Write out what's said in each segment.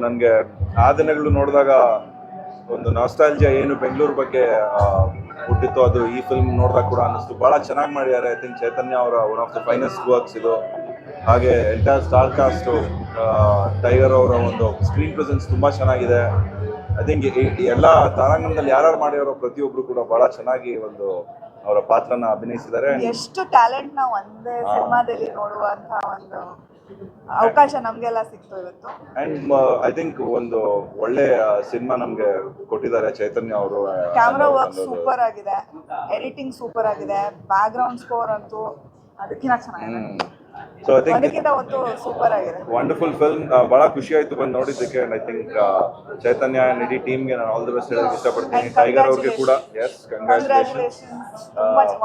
ನನಗೆ ಆ ದಿನಗಳು ನೋಡಿದಾಗ ಒಂದು ನಾಸ್ಟಾಲ್ಜಿಯಾ ಏನು ಬೆಂಗಳೂರು ಬಗ್ಗೆ ಹುಟ್ಟಿತ್ತು, ಅದು ಈ ಫಿಲ್ಮ್ ನೋಡಿದಾಗ ಕೂಡ ಅನ್ನಿಸ್ತು. ಭಾಳ ಚೆನ್ನಾಗಿ ಮಾಡಿದ್ದಾರೆ. ಐ ಥಿಂಕ್ ಚೈತನ್ಯ ಅವರ one of the finest works ಇದು. ಹಾಗೆ ಎಂಟೈರ್ ಸ್ಟಾರ್ ಕಾಸ್ಟು, ಟೈಗರ್ ಅವರ ಒಂದು ಸ್ಕ್ರೀನ್ ಪ್ರೆಸೆನ್ಸ್ ತುಂಬ ಚೆನ್ನಾಗಿದೆ. ಐ ಥಿಂಕ್ ಎಲ್ಲ ತಾರಾಂಗಣದಲ್ಲಿ ಯಾರು ಮಾಡಿರೋ ಪ್ರತಿಯೊಬ್ಬರು ಕೂಡ ಭಾಳ ಚೆನ್ನಾಗಿ ಒಂದು ಅವರ ಪಾತ್ರನ ಅಭಿನಯಿಸಿದ್ದಾರೆ. ಎಷ್ಟು ಟ್ಯಾಲೆಂಟ್ ನಾವು ಒಂದೇ ಸಿನಿಮಾದಲ್ಲಿ ನೋಡುವಂತ ಒಂದು ಅವಕಾಶ ನಮಗೆಲ್ಲ ಸಿಕ್ತು ಇವತ್ತು. ಅಂಡ್ ಐ ಥಿಂಕ್ ಒಂದು ಒಳ್ಳೆ ಸಿನಿಮಾ ನಮಗೆ ಕೊಟ್ಟಿದ್ದಾರೆ ಚೈತನ್ಯ ಅವರು. ಕ್ಯಾಮ್ರಾ ವರ್ಕ್ ಸೂಪರ್ ಆಗಿದೆ, ಎಡಿಟಿಂಗ್ ಸೂಪರ್ ಆಗಿದೆ, ಬ್ಯಾಕ್ ಗ್ರೌಂಡ್ ಸ್ಕೋರ್ ಅಂತೂ ಅದಕ್ಕಿಂತ ಚೆನ್ನಾಗಿದೆ. ಸೊ ಐ ಥಿಂಕ್ ಅದಕ್ಕಿಂತ ಒಂದು ಸೂಪರ್ ಆಗಿದೆ. Wonderful film. ಬಹಳ ಖುಷಿ ಆಯ್ತು ಬಂದು ನೋಡಿದ್ದಕ್ಕೆ. And I think Chaitanya and ಇಡೀ ಟೀಮ್ಗೆ ನಾನು ಆಲ್ ದಿ ಬೆಸ್ಟ್ ಹೇಳೋಕೆ ಇಷ್ಟಪಡ್ತೀನಿ. ಟೈಗರ್ ಅವ್ರಿಗೆ ಕೂಡ ಎಸ್ ಕಂಗ್ರ್ಯಾಚುಲೇಷನ್ಸ್.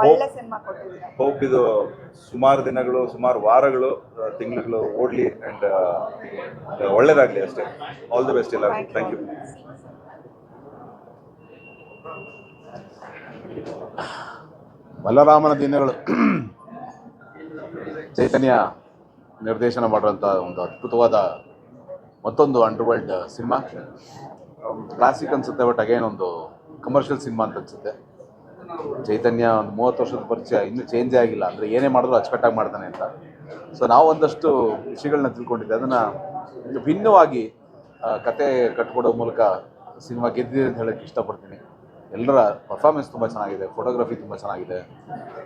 ಒಳ್ಳೆ ಸಿನಿಮಾ ಕೊಟ್ಟಿದ್ದಾರೆ. ಹೋಪ್ ಇದು ಸುಮಾರು ದಿನಗಳು, ಸುಮಾರು ವಾರಗಳು, ತಿಂಗಳು ಓಡ್ಲಿ ಅಂಡ್ ಒಳ್ಳೇದಾಗ್ಲಿ ಅಷ್ಟೇ. ಆಲ್ ದಿ ಬೆಸ್ಟ್ ಎಲ್ಲರಿಗೂ. Thank you. ಬಲರಾಮನ ದಿನಗಳು ಚೈತನ್ಯ ನಿರ್ದೇಶನ ಮಾಡಿರೋಂಥ ಒಂದು ಅದ್ಭುತವಾದ ಮತ್ತೊಂದು ಅಂಡರ್ವರ್ಲ್ಡ್ ಸಿನಿಮಾ. ಕ್ಲಾಸಿಕ್ ಅನಿಸುತ್ತೆ, ಬಟ್ ಅಗೇನ್ ಒಂದು ಕಮರ್ಷಿಯಲ್ ಸಿನಿಮಾ ಅಂತ ಅನಿಸುತ್ತೆ. ಚೈತನ್ಯ ಒಂದು 30 ವರ್ಷದ ಪರಿಚಯ, ಇನ್ನೂ ಚೇಂಜೇ ಆಗಿಲ್ಲ. ಅಂದರೆ ಏನೇ ಮಾಡಿದ್ರು ಅಚ್ಚುಕಟ್ಟಾಗಿ ಮಾಡ್ತಾನೆ ಅಂತ. ಸೊ ನಾವು ಒಂದಷ್ಟು ವಿಷಯಗಳನ್ನ ತಿಳ್ಕೊಂಡಿದ್ದೆ, ಅದನ್ನು ಭಿನ್ನವಾಗಿ ಕತೆ ಕಟ್ಕೊಡೋ ಮೂಲಕ ಸಿನಿಮಾ ಗೆದ್ದಿದೆ ಅಂತ ಹೇಳೋಕ್ಕೆ ಇಷ್ಟಪಡ್ತೀನಿ. ಎಲ್ಲರ ಪರ್ಫಾರ್ಮೆನ್ಸ್ ತುಂಬ ಚೆನ್ನಾಗಿದೆ, ಫೋಟೋಗ್ರಫಿ ತುಂಬ ಚೆನ್ನಾಗಿದೆ,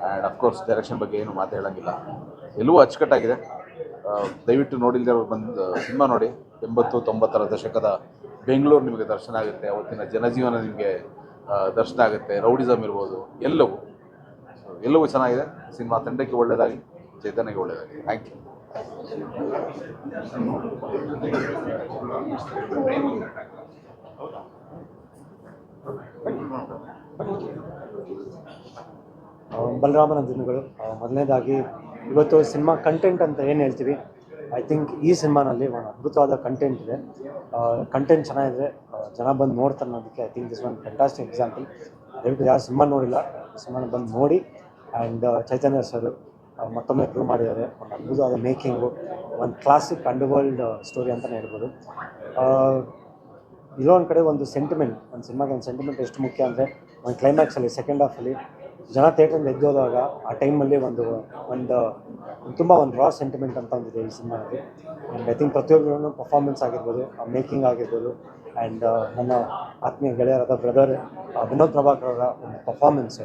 ಆ್ಯಂಡ್ ಅಫ್ಕೋರ್ಸ್ ಡೈರೆಕ್ಷನ್ ಬಗ್ಗೆ ಏನು ಮಾತು ಹೇಳೋಂಗಿಲ್ಲ. ಎಲ್ಲವೂ ಅಚ್ಚುಕಟ್ಟಾಗಿದೆ. ದಯವಿಟ್ಟು ನೋಡಿಲ್ದೆ ಬಂದು ಸಿನಿಮಾ ನೋಡಿ. 80-90ರ ದಶಕದ ಬೆಂಗಳೂರು ನಿಮಗೆ ದರ್ಶನ ಆಗುತ್ತೆ. ಅವತ್ತಿನ ಜನಜೀವನ ನಿಮಗೆ ದರ್ಶನ ಆಗುತ್ತೆ. ರೌಡಿಸಮ್ ಇರ್ಬೋದು, ಎಲ್ಲವೂ ಚೆನ್ನಾಗಿದೆ. ಸಿನಿಮಾ ತಂಡಕ್ಕೆ ಒಳ್ಳೆಯದಾಗಿ, ಚೈತನ್ಯಕ್ಕೆ ಒಳ್ಳೆಯದಾಗಿ. Thank you. ಬಲರಾಮನ ದಿನಗಳು. ಮೊದಲನೇದಾಗಿ ಇವತ್ತು ಸಿನಿಮಾ ಕಂಟೆಂಟ್ ಅಂತ ಏನು ಹೇಳ್ತೀವಿ, ಐ ಥಿಂಕ್ ಈ ಸಿನಿಮಾನಲ್ಲಿ ಒಂದು ಅದ್ಭುತವಾದ ಕಂಟೆಂಟ್ ಇದೆ. ಕಂಟೆಂಟ್ ಚೆನ್ನಾಗಿದ್ರೆ ಜನ ಬಂದು ನೋಡ್ತಾರೆ ಅನ್ನೋದಕ್ಕೆ I think this one fantastic example. ದಯವಿಟ್ಟು ಯಾರು ಸಿನಿಮಾ ನೋಡಿಲ್ಲ, ಸಿನಿಮಾನ ಬಂದು ನೋಡಿ. ಆ್ಯಂಡ್ ಚೈತನ್ಯ ಸರ್ ಮತ್ತೊಮ್ಮೆ ಪ್ರೂವ್ ಮಾಡಿದ್ದಾರೆ. ಒಂದು ಅದ್ಭುತವಾದ ಮೇಕಿಂಗು, ಒಂದು ಕ್ಲಾಸಿಕ್ ಅಂಡರ್ವರ್ಲ್ಡ್ ಸ್ಟೋರಿ ಅಂತಲೇ ಹೇಳ್ಬೋದು. ಇಲ್ಲೋ ಒಂದು ಕಡೆ ಒಂದು ಸೆಂಟಿಮೆಂಟ್, ಒಂದು ಸಿನಿಮಾಗೆ ಒಂದು ಸೆಂಟಿಮೆಂಟ್ ಎಷ್ಟು ಮುಖ್ಯ ಅಂದರೆ, ಒಂದು ಕ್ಲೈಮ್ಯಾಕ್ಸಲ್ಲಿ ಸೆಕೆಂಡ್ ಹಾಫಲ್ಲಿ ಜನ ಥಿಯೇಟ್ರಿಂದ ಎದ್ದೋದಾಗ ಆ ಟೈಮಲ್ಲಿ ಒಂದು ತುಂಬ ಒಂದು ರಾ ಸೆಂಟಿಮೆಂಟ್ ಅಂತ ಒಂದಿದೆ ಈ ಸಿನಿಮಾದಲ್ಲಿ. ಆ್ಯಂಡ್ ಐ ಥಿಂಕ್ ಪ್ರತಿಯೊಬ್ಬರೂ ಪರ್ಫಾರ್ಮೆನ್ಸ್ ಆಗಿರ್ಬೋದು, ಮೇಕಿಂಗ್ ಆಗಿರ್ಬೋದು, ಆ್ಯಂಡ್ ನನ್ನ ಆತ್ಮೀಯ ಗೆಳೆಯರಾದ ಬ್ರದರ್ ವಿನೋದ್ ಪ್ರಭಾಕರ್ ಅವರ ಒಂದು ಪರ್ಫಾರ್ಮೆನ್ಸ್,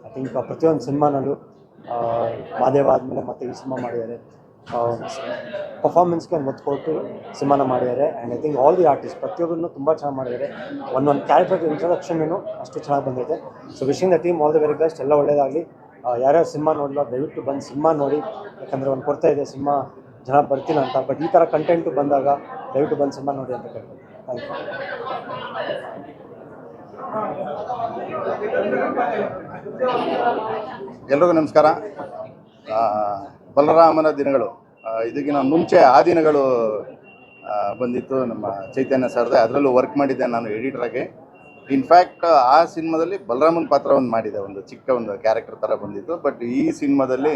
ಐ ಥಿಂಕ್ ಪ್ರತಿಯೊಂದು ಸಿನಿಮಾನಲ್ಲೂ ಮಾದೇವ ಆದಮೇಲೆ ಮತ್ತೆ ಈ ಸಿನಿಮಾ ಮಾಡಿದ್ದಾರೆ. ಪರ್ಫಾರ್ಮೆನ್ಸ್ಗೆ ಒಂದು ಒತ್ತು ಕೊಟ್ಟು ಸಿನಿಮಾನ ಮಾಡಿದ್ದಾರೆ. And I think all the artist ಪ್ರತಿಯೊಬ್ಬರನ್ನು ತುಂಬ ಚೆನ್ನಾಗಿ ಮಾಡಿದ್ದಾರೆ. ಒಂದೊಂದು ಕ್ಯಾರೆಕ್ಟರ್ ಇಂಟ್ರೊಡಕ್ಷನ್ನು ಅಷ್ಟು ಚೆನ್ನಾಗಿ ಬಂದಿದೆ. So wishing the team all the very best. ಎಲ್ಲ ಒಳ್ಳೆಯದಾಗಲಿ. ಯಾರ್ಯಾರು ಸಿನಿಮಾ ನೋಡಿಲ್ಲ ದಯವಿಟ್ಟು ಬಂದು ಸಿನಿಮಾ ನೋಡಿ. ಯಾಕಂದರೆ ಒಂದು ಕೊಡ್ತಾ ಇದೆ ಸಿನಿಮಾ ಜನ ಬರ್ತಿಲ್ಲ ಅಂತ, ಬಟ್ ಈ ಥರ ಕಂಟೆಂಟು ಬಂದಾಗ ದಯವಿಟ್ಟು ಬಂದು ಸಿನಿಮಾ ನೋಡಿ ಅಂತ ಕೇಳ್ಬೋದು. Thank you. ಎಲ್ರಿಗೂ ನಮಸ್ಕಾರ. ಬಲರಾಮನ ದಿನಗಳು ಇದಕ್ಕಿಂತ ಮುಂಚೆ ಆ ದಿನಗಳು ಬಂದಿತ್ತು ನಮ್ಮ ಚೈತನ್ಯ ಸರ್ದೆ. ಅದರಲ್ಲೂ ವರ್ಕ್ ಮಾಡಿದ್ದೆ ನಾನು ಎಡಿಟರಾಗಿ. ಇನ್ಫ್ಯಾಕ್ಟ್ ಆ ಸಿನಿಮಾದಲ್ಲಿ ಬಲರಾಮನ ಪಾತ್ರ ಒಂದು ಮಾಡಿದೆ, ಒಂದು ಚಿಕ್ಕ ಒಂದು ಕ್ಯಾರೆಕ್ಟರ್ ಥರ ಬಂದಿತ್ತು. ಬಟ್ ಈ ಸಿನಿಮಾದಲ್ಲಿ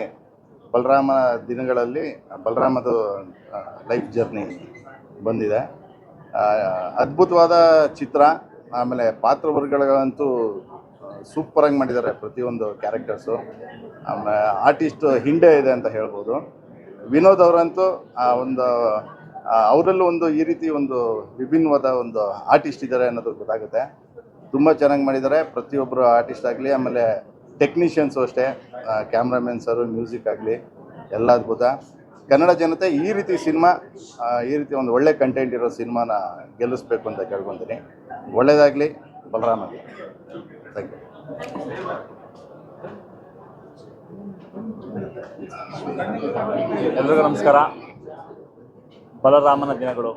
ಬಲರಾಮನ ದಿನಗಳಲ್ಲಿ ಬಲರಾಮದ ಲೈಫ್ ಜರ್ನಿ ಬಂದಿದೆ. ಅದ್ಭುತವಾದ ಚಿತ್ರ. ಆಮೇಲೆ ಪಾತ್ರವರ್ಗಗಳಂತೂ ಸೂಪರಾಗಿ ಮಾಡಿದ್ದಾರೆ ಪ್ರತಿಯೊಂದು ಕ್ಯಾರೆಕ್ಟರ್ಸು. ಆಮೇಲೆ ಆರ್ಟಿಸ್ಟ್ ಹಿಂಡೆ ಇದೆ ಅಂತ ಹೇಳ್ಬೋದು. ವಿನೋದ್ ಅವರಂತೂ ಅವರಲ್ಲೂ ಒಂದು ಈ ರೀತಿ ಒಂದು ವಿಭಿನ್ನವಾದ ಒಂದು ಆರ್ಟಿಸ್ಟ್ ಇದ್ದಾರೆ ಅನ್ನೋದು ಗೊತ್ತಾಗುತ್ತೆ. ತುಂಬ ಚೆನ್ನಾಗಿ ಮಾಡಿದ್ದಾರೆ ಪ್ರತಿಯೊಬ್ಬರು ಆರ್ಟಿಸ್ಟ್ ಆಗಲಿ, ಆಮೇಲೆ ಟೆಕ್ನಿಷಿಯನ್ಸು ಅಷ್ಟೇ, ಕ್ಯಾಮ್ರಾಮನ್ಸರು, ಮ್ಯೂಸಿಕ್ ಆಗಲಿ, ಎಲ್ಲ ಅದ್ಭುತ. ಕನ್ನಡ ಜನತೆ ಈ ರೀತಿ ಸಿನಿಮಾ, ಈ ರೀತಿ ಒಂದು ಒಳ್ಳೆ ಕಂಟೆಂಟ್ ಇರೋ ಸಿನಿಮಾನ ಗೆಲ್ಲಿಸ್ಬೇಕು ಅಂತ ಕೇಳ್ಕೊತೀನಿ. ಒಳ್ಳೆಯದಾಗಲಿ ಬಲರಾಮಗೆ. Thank you. ಎಲ್ರಿಗೂ ನಮಸ್ಕಾರ. ಬಲರಾಮನ ದಿನಗಳು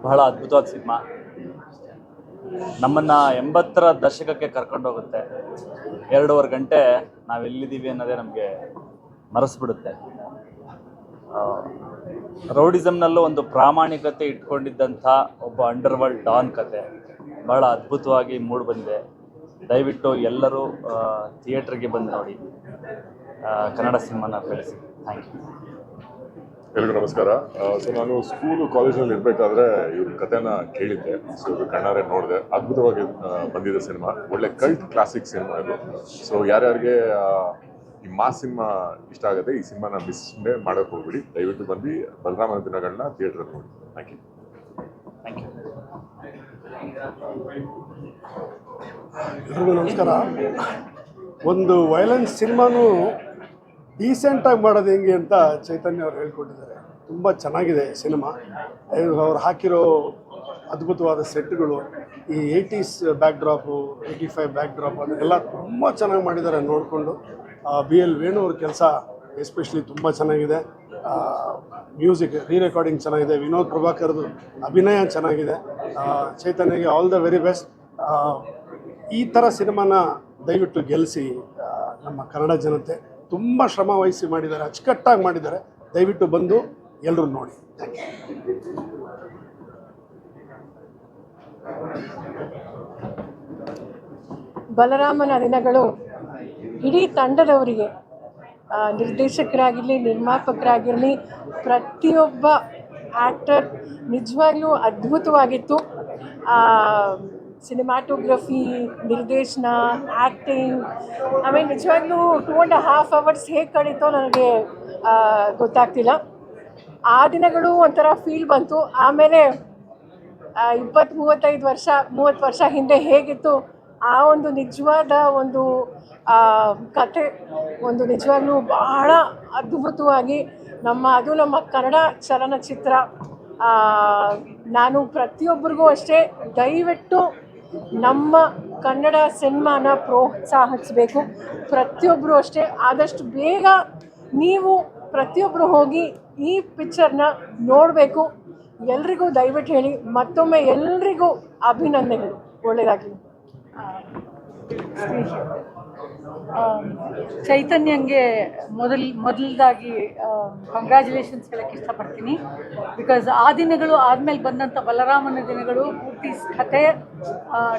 ಬಹಳ ಅದ್ಭುತವಾದ ಸಿನಿಮಾ. ನಮ್ಮನ್ನು 80ರ ದಶಕಕ್ಕೆ ಕರ್ಕೊಂಡೋಗುತ್ತೆ. 2.5 ಗಂಟೆ ನಾವೆಲ್ಲಿದ್ದೀವಿ ಅನ್ನೋದೇ ನಮಗೆ ಮರೆಸ್ಬಿಡುತ್ತೆ. ರೌಡಿಸಮ್ನಲ್ಲೂ ಒಂದು ಪ್ರಾಮಾಣಿಕತೆ ಇಟ್ಕೊಂಡಿದ್ದಂಥ ಒಬ್ಬ ಅಂಡರ್ವರ್ಲ್ಡ್ ಡಾನ್ ಕತೆ ಭಾಳ ಅದ್ಭುತವಾಗಿ ಮೂಡಿ ಬಂದಿದೆ. ದಯವಿಟ್ಟು ಎಲ್ಲರೂ ಥಿಯೇಟ್ರಿಗೆ ಬಂದು ನೋಡಿ, ಕನ್ನಡ ಸಿನಿಮಾನ ಬೆಳೆಸಿ. Thank you. ಎಲ್ರಿಗೂ ನಮಸ್ಕಾರ. ಸೊ ನಾನು ಸ್ಕೂಲು ಕಾಲೇಜಲ್ಲಿ ಇರಬೇಕಾದ್ರೆ ಇವ್ರ ಕಥೆನ ಕೇಳಿದ್ದೆ, ಸೊ ಇವ್ರ ಕಣ್ಣಾರೆ ನೋಡಿದೆ. ಅದ್ಭುತವಾಗಿ ಬಂದಿದೆ ಸಿನಿಮಾ, ಒಳ್ಳೆ ಕಲ್ಟ್ ಕ್ಲಾಸಿಕ್ ಸಿನಿಮಾ ಇದು. ಸೊ ಯಾರ್ಯಾರಿಗೆ ಈ ಮಾಸ್ ಸಿನಿಮಾ ಇಷ್ಟ ಆಗುತ್ತೆ, ಈ ಸಿನಿಮಾನ ಮಿಸ್ ಮಾಡೋಕೆ ಹೋಗ್ಬಿಡಿ. ದಯವಿಟ್ಟು ಬಂದು ಬಲರಾಮನ ದಿನಗಳನ್ನ ಥಿಯೇಟ್ರಲ್ಲಿ ನೋಡಿ. Thank you. ಎಲ್ರಿಗೂ ನಮಸ್ಕಾರ. ಒಂದು ವೈಲೆನ್ಸ್ ಸಿನಿಮಾನು ಡೀಸೆಂಟಾಗಿ ಮಾಡೋದು ಹೆಂಗೆ ಅಂತ ಚೈತನ್ಯ ಅವ್ರು ಹೇಳ್ಕೊಟ್ಟಿದ್ದಾರೆ. ತುಂಬ ಚೆನ್ನಾಗಿದೆ ಸಿನಿಮಾ. ಅವ್ರು ಹಾಕಿರೋ ಅದ್ಭುತವಾದ ಸೆಟ್ಗಳು, ಈ 80s ಬ್ಯಾಕ್ಡ್ರಾಪು, 85 ಬ್ಯಾಕ್ಡ್ರಾಪ್ ಅದನ್ನೆಲ್ಲ ತುಂಬ ಚೆನ್ನಾಗಿ ಮಾಡಿದ್ದಾರೆ. ನೋಡಿಕೊಂಡು BL ವೇಣು ಅವ್ರ ಕೆಲಸ ಎಸ್ಪೆಷಲಿ ತುಂಬ ಚೆನ್ನಾಗಿದೆ. ಮ್ಯೂಸಿಕ್ ರೆಕಾರ್ಡಿಂಗ್ ಚೆನ್ನಾಗಿದೆ. ವಿನೋದ್ ಪ್ರಭಾಕರ್ದು ಅಭಿನಯ ಚೆನ್ನಾಗಿದೆ. ಚೈತನ್ಯಗೆ ಆಲ್ ದ ವೆರಿ ಬೆಸ್ಟ್. ಈ ಥರ ಸಿನಿಮಾನ ದಯವಿಟ್ಟು ಗೆಲ್ಲಿಸಿ. ನಮ್ಮ ಕನ್ನಡ ಜನತೆ ತುಂಬ ಶ್ರಮ ವಹಿಸಿ ಮಾಡಿದ್ದಾರೆ, ಅಚ್ಚುಕಟ್ಟಾಗಿ ಮಾಡಿದ್ದಾರೆ. ದಯವಿಟ್ಟು ಬಂದು ಎಲ್ಲರೂ ನೋಡಿ. Thank you. ಬಲರಾಮನ ದಿನಗಳು ಇಡೀ ತಂಡದವರಿಗೆ, ನಿರ್ದೇಶಕರಾಗಿರಲಿ, ನಿರ್ಮಾಪಕರಾಗಿರಲಿ, ಪ್ರತಿಯೊಬ್ಬ ಆ್ಯಕ್ಟರ್ ನಿಜವಾಗ್ಲೂ ಅದ್ಭುತವಾಗಿತ್ತು. ಸಿನಿಮಾಟೋಗ್ರಫಿ, ನಿರ್ದೇಶನ, ಆ್ಯಕ್ಟಿಂಗ್, ಆಮೇಲೆ ನಿಜವಾಗ್ಲೂ 2.5 hours ಹೇಗೆ ಕಳೀತೋ ನನಗೆ ಗೊತ್ತಾಗ್ತಿಲ್ಲ. ಆ ದಿನಗಳು ಒಂಥರ ಫೀಲ್ ಬಂತು. ಆಮೇಲೆ 30 ವರ್ಷ ಹಿಂದೆ ಹೇಗಿತ್ತು ಆ ಒಂದು ನಿಜವಾದ ಒಂದು ಕತೆ, ಒಂದು ನಿಜವಾಗ್ಲೂ ಬಹಳ ಅದ್ಭುತವಾಗಿ ನಮ್ಮ ಕನ್ನಡ ಚಲನಚಿತ್ರ. ನಾನು ಪ್ರತಿಯೊಬ್ಬರಿಗೂ ಅಷ್ಟೇ, ದಯವಿಟ್ಟು ನಮ್ಮ ಕನ್ನಡ ಸಿನಿಮಾನ ಪ್ರೋತ್ಸಾಹಿಸಬೇಕು. ಪ್ರತಿಯೊಬ್ಬರು ಅಷ್ಟೇ, ಆದಷ್ಟು ಬೇಗ ನೀವು ಪ್ರತಿಯೊಬ್ಬರು ಹೋಗಿ ಈ ಪಿಕ್ಚರ್ನ ನೋಡಬೇಕು. ಎಲ್ರಿಗೂ ದಯವಿಟ್ಟು ಹೇಳಿ. ಮತ್ತೊಮ್ಮೆ ಎಲ್ರಿಗೂ ಅಭಿನಂದನೆಗಳು. ಒಳ್ಳೆಯದಾಗಲಿ. ಚೈತನ್ಯಂಗೆ ಮೊದಲದಾಗಿ ಕಂಗ್ರ್ಯಾಚುಲೇಷನ್ಸ್ ಹೇಳೋಕ್ಕೆ ಇಷ್ಟಪಡ್ತೀನಿ. ಬಿಕಾಸ್ ಆ ದಿನಗಳು ಆದಮೇಲೆ ಬಂದಂಥ ಬಲರಾಮನ ದಿನಗಳು ಪೂರ್ತಿ ಕಥೆ,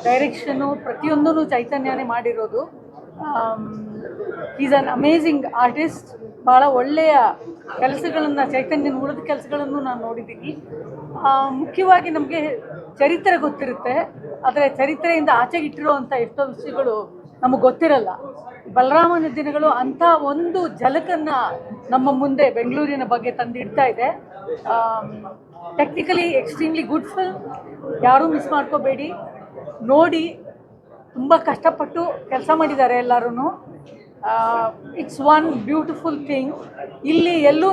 ಡೈರೆಕ್ಷನು ಪ್ರತಿಯೊಂದೂ ಚೈತನ್ಯನೇ ಮಾಡಿರೋದು. Is an amazing artist. ಭಾಳ ಒಳ್ಳೆಯ ಕೆಲಸಗಳನ್ನು, ಚೈತನ್ಯನ ಉಳಿದ ಕೆಲಸಗಳನ್ನು ನಾನು ನೋಡಿದ್ದೀನಿ. ಮುಖ್ಯವಾಗಿ ನಮಗೆ ಚರಿತ್ರೆ ಗೊತ್ತಿರುತ್ತೆ, ಆದರೆ ಚರಿತ್ರೆಯಿಂದ ಆಚೆಗಿಟ್ಟಿರುವಂಥ ಎಷ್ಟೋ ವಿಷಯಗಳು ನಮಗೆ ಗೊತ್ತಿರಲ್ಲ. ಬಲರಾಮನ ದಿನಗಳು ಅಂಥ ಒಂದು ಝಲಕನ್ನು ನಮ್ಮ ಮುಂದೆ ಬೆಂಗಳೂರಿನ ಬಗ್ಗೆ ತಂದಿಡ್ತಾ ಇದೆ. Technically extremely good film. ಯಾರೂ ಮಿಸ್ ಮಾಡ್ಕೋಬೇಡಿ, ನೋಡಿ. ತುಂಬ ಕಷ್ಟಪಟ್ಟು ಕೆಲಸ ಮಾಡಿದ್ದಾರೆ ಎಲ್ಲರೂ. It's one beautiful thing. ಇಲ್ಲಿ ಎಲ್ಲೂ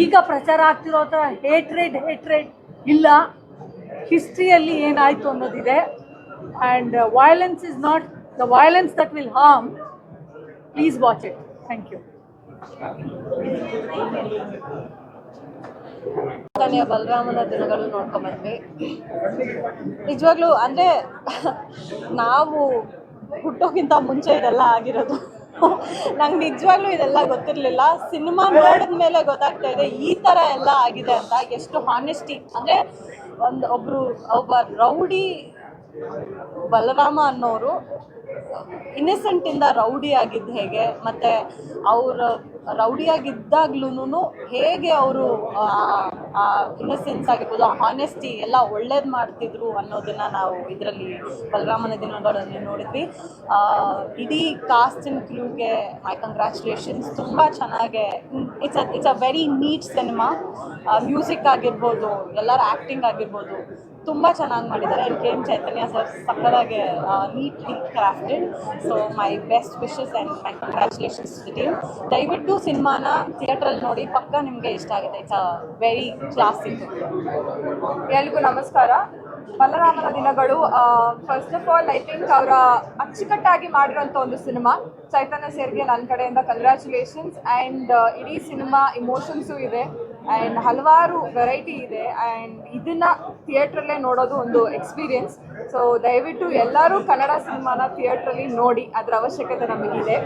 ಈಗ ಪ್ರಚಾರ ಆಗ್ತಿರೋ ಥರ ಹೇಟ್ರೇಡ್ ಇಲ್ಲ. ಹಿಸ್ಟ್ರಿಯಲ್ಲಿ ಏನಾಯಿತು ಅನ್ನೋದಿದೆ. And violence is not the violence that will harm. Please watch it. Thank you. Balaramana Dinagalu ನೋಡ್ಕೊಂಡ್ಬಂದ್ವಿ. ನಿಜವಾಗ್ಲೂ ಅಂದರೆ ನಾವು ಹುಟ್ಟೋಕ್ಕಿಂತ ಮುಂಚೆ ಇದೆಲ್ಲ ಆಗಿರೋದು. ನಂಗೆ ನಿಜವಾಗ್ಲೂ ಇದೆಲ್ಲ ಗೊತ್ತಿರಲಿಲ್ಲ. ಸಿನಿಮಾ ನೋಡಿದ ಮೇಲೆ ಗೊತ್ತಾಗ್ತಾ ಇದೆ ಈ ಥರ ಎಲ್ಲ ಆಗಿದೆ ಅಂತ. ಎಷ್ಟು ಹಾನೆಸ್ಟಿ ಅಂದರೆ, ಒಬ್ಬ ರೌಡಿ ಬಲರಾಮ ಅನ್ನೋರು ಇನ್ನಸೆಂಟಿಂದ ರೌಡಿ ಆಗಿದ್ದು ಹೇಗೆ, ಮತ್ತು ಅವರು ರೌಡಿಯಾಗಿದ್ದಾಗ್ಲೂ ಹೇಗೆ ಅವರು ಇನ್ನಸೆನ್ಸ್ ಆಗಿರ್ಬೋದು, ಹಾನೆಸ್ಟಿ ಎಲ್ಲ ಒಳ್ಳೇದು ಮಾಡ್ತಿದ್ರು ಅನ್ನೋದನ್ನು ನಾವು ಇದರಲ್ಲಿ ಬಲರಾಮನ ದಿನಗಳಲ್ಲಿ ನೋಡಿದ್ವಿ. ಇಡೀ ಕಾಸ್ಟ್ ಆ್ಯಂಡ್ ಕ್ರೂಗೆ ಮೈ ಕಂಗ್ರ್ಯಾಚುಲೇಷನ್ಸ್. ತುಂಬ ಚೆನ್ನಾಗೆ, it's a very neat cinema. Music ಆಗಿರ್ಬೋದು, ಎಲ್ಲರ ಆ್ಯಕ್ಟಿಂಗ್ ಆಗಿರ್ಬೋದು ತುಂಬ ಚೆನ್ನಾಗಿ ಮಾಡಿದ್ದಾರೆ. And K M Chaitanya sir ಸಕ್ಕತ್ತಾಗೆ neatly crafted. So my best wishes and my congratulations to the team. ದಯವಿಟ್ಟು ಸಿನಿಮಾನ ಥಿಯೇಟ್ರಲ್ಲಿ ನೋಡಿ, ಪಕ್ಕ ನಿಮಗೆ ಇಷ್ಟ ಆಗಿದೆ. It's a very classic. ಎಲ್ರಿಗೂ ನಮಸ್ಕಾರ. Balaramana Dinagalu first of all I think ಅವರ ಅಚ್ಚುಕಟ್ಟಾಗಿ ಮಾಡಿರೋಂಥ ಒಂದು ಸಿನಿಮಾ. ಚೈತನ್ಯ ಸರ್ಗೆ ನನ್ನ ಕಡೆಯಿಂದ ಕಂಗ್ರ್ಯಾಚುಲೇಷನ್ಸ್. ಆ್ಯಂಡ್ ಇಡೀ ಸಿನಿಮಾ ಇಮೋಷನ್ಸು ಇದೆ ಆ್ಯಂಡ್ ಹಲವಾರು ವೆರೈಟಿ ಇದೆ. ಆ್ಯಂಡ್ ಇದನ್ನು ಥಿಯೇಟ್ರಲ್ಲೇ ನೋಡೋದು ಒಂದು ಎಕ್ಸ್ಪೀರಿಯನ್ಸ್. ಸೊ ದಯವಿಟ್ಟು ಎಲ್ಲರೂ ಕನ್ನಡ ಸಿನಿಮಾನ ಥಿಯೇಟ್ರಲ್ಲಿ ನೋಡಿ, ಅದರ ಅವಶ್ಯಕತೆ ನಮಗಿದೆ.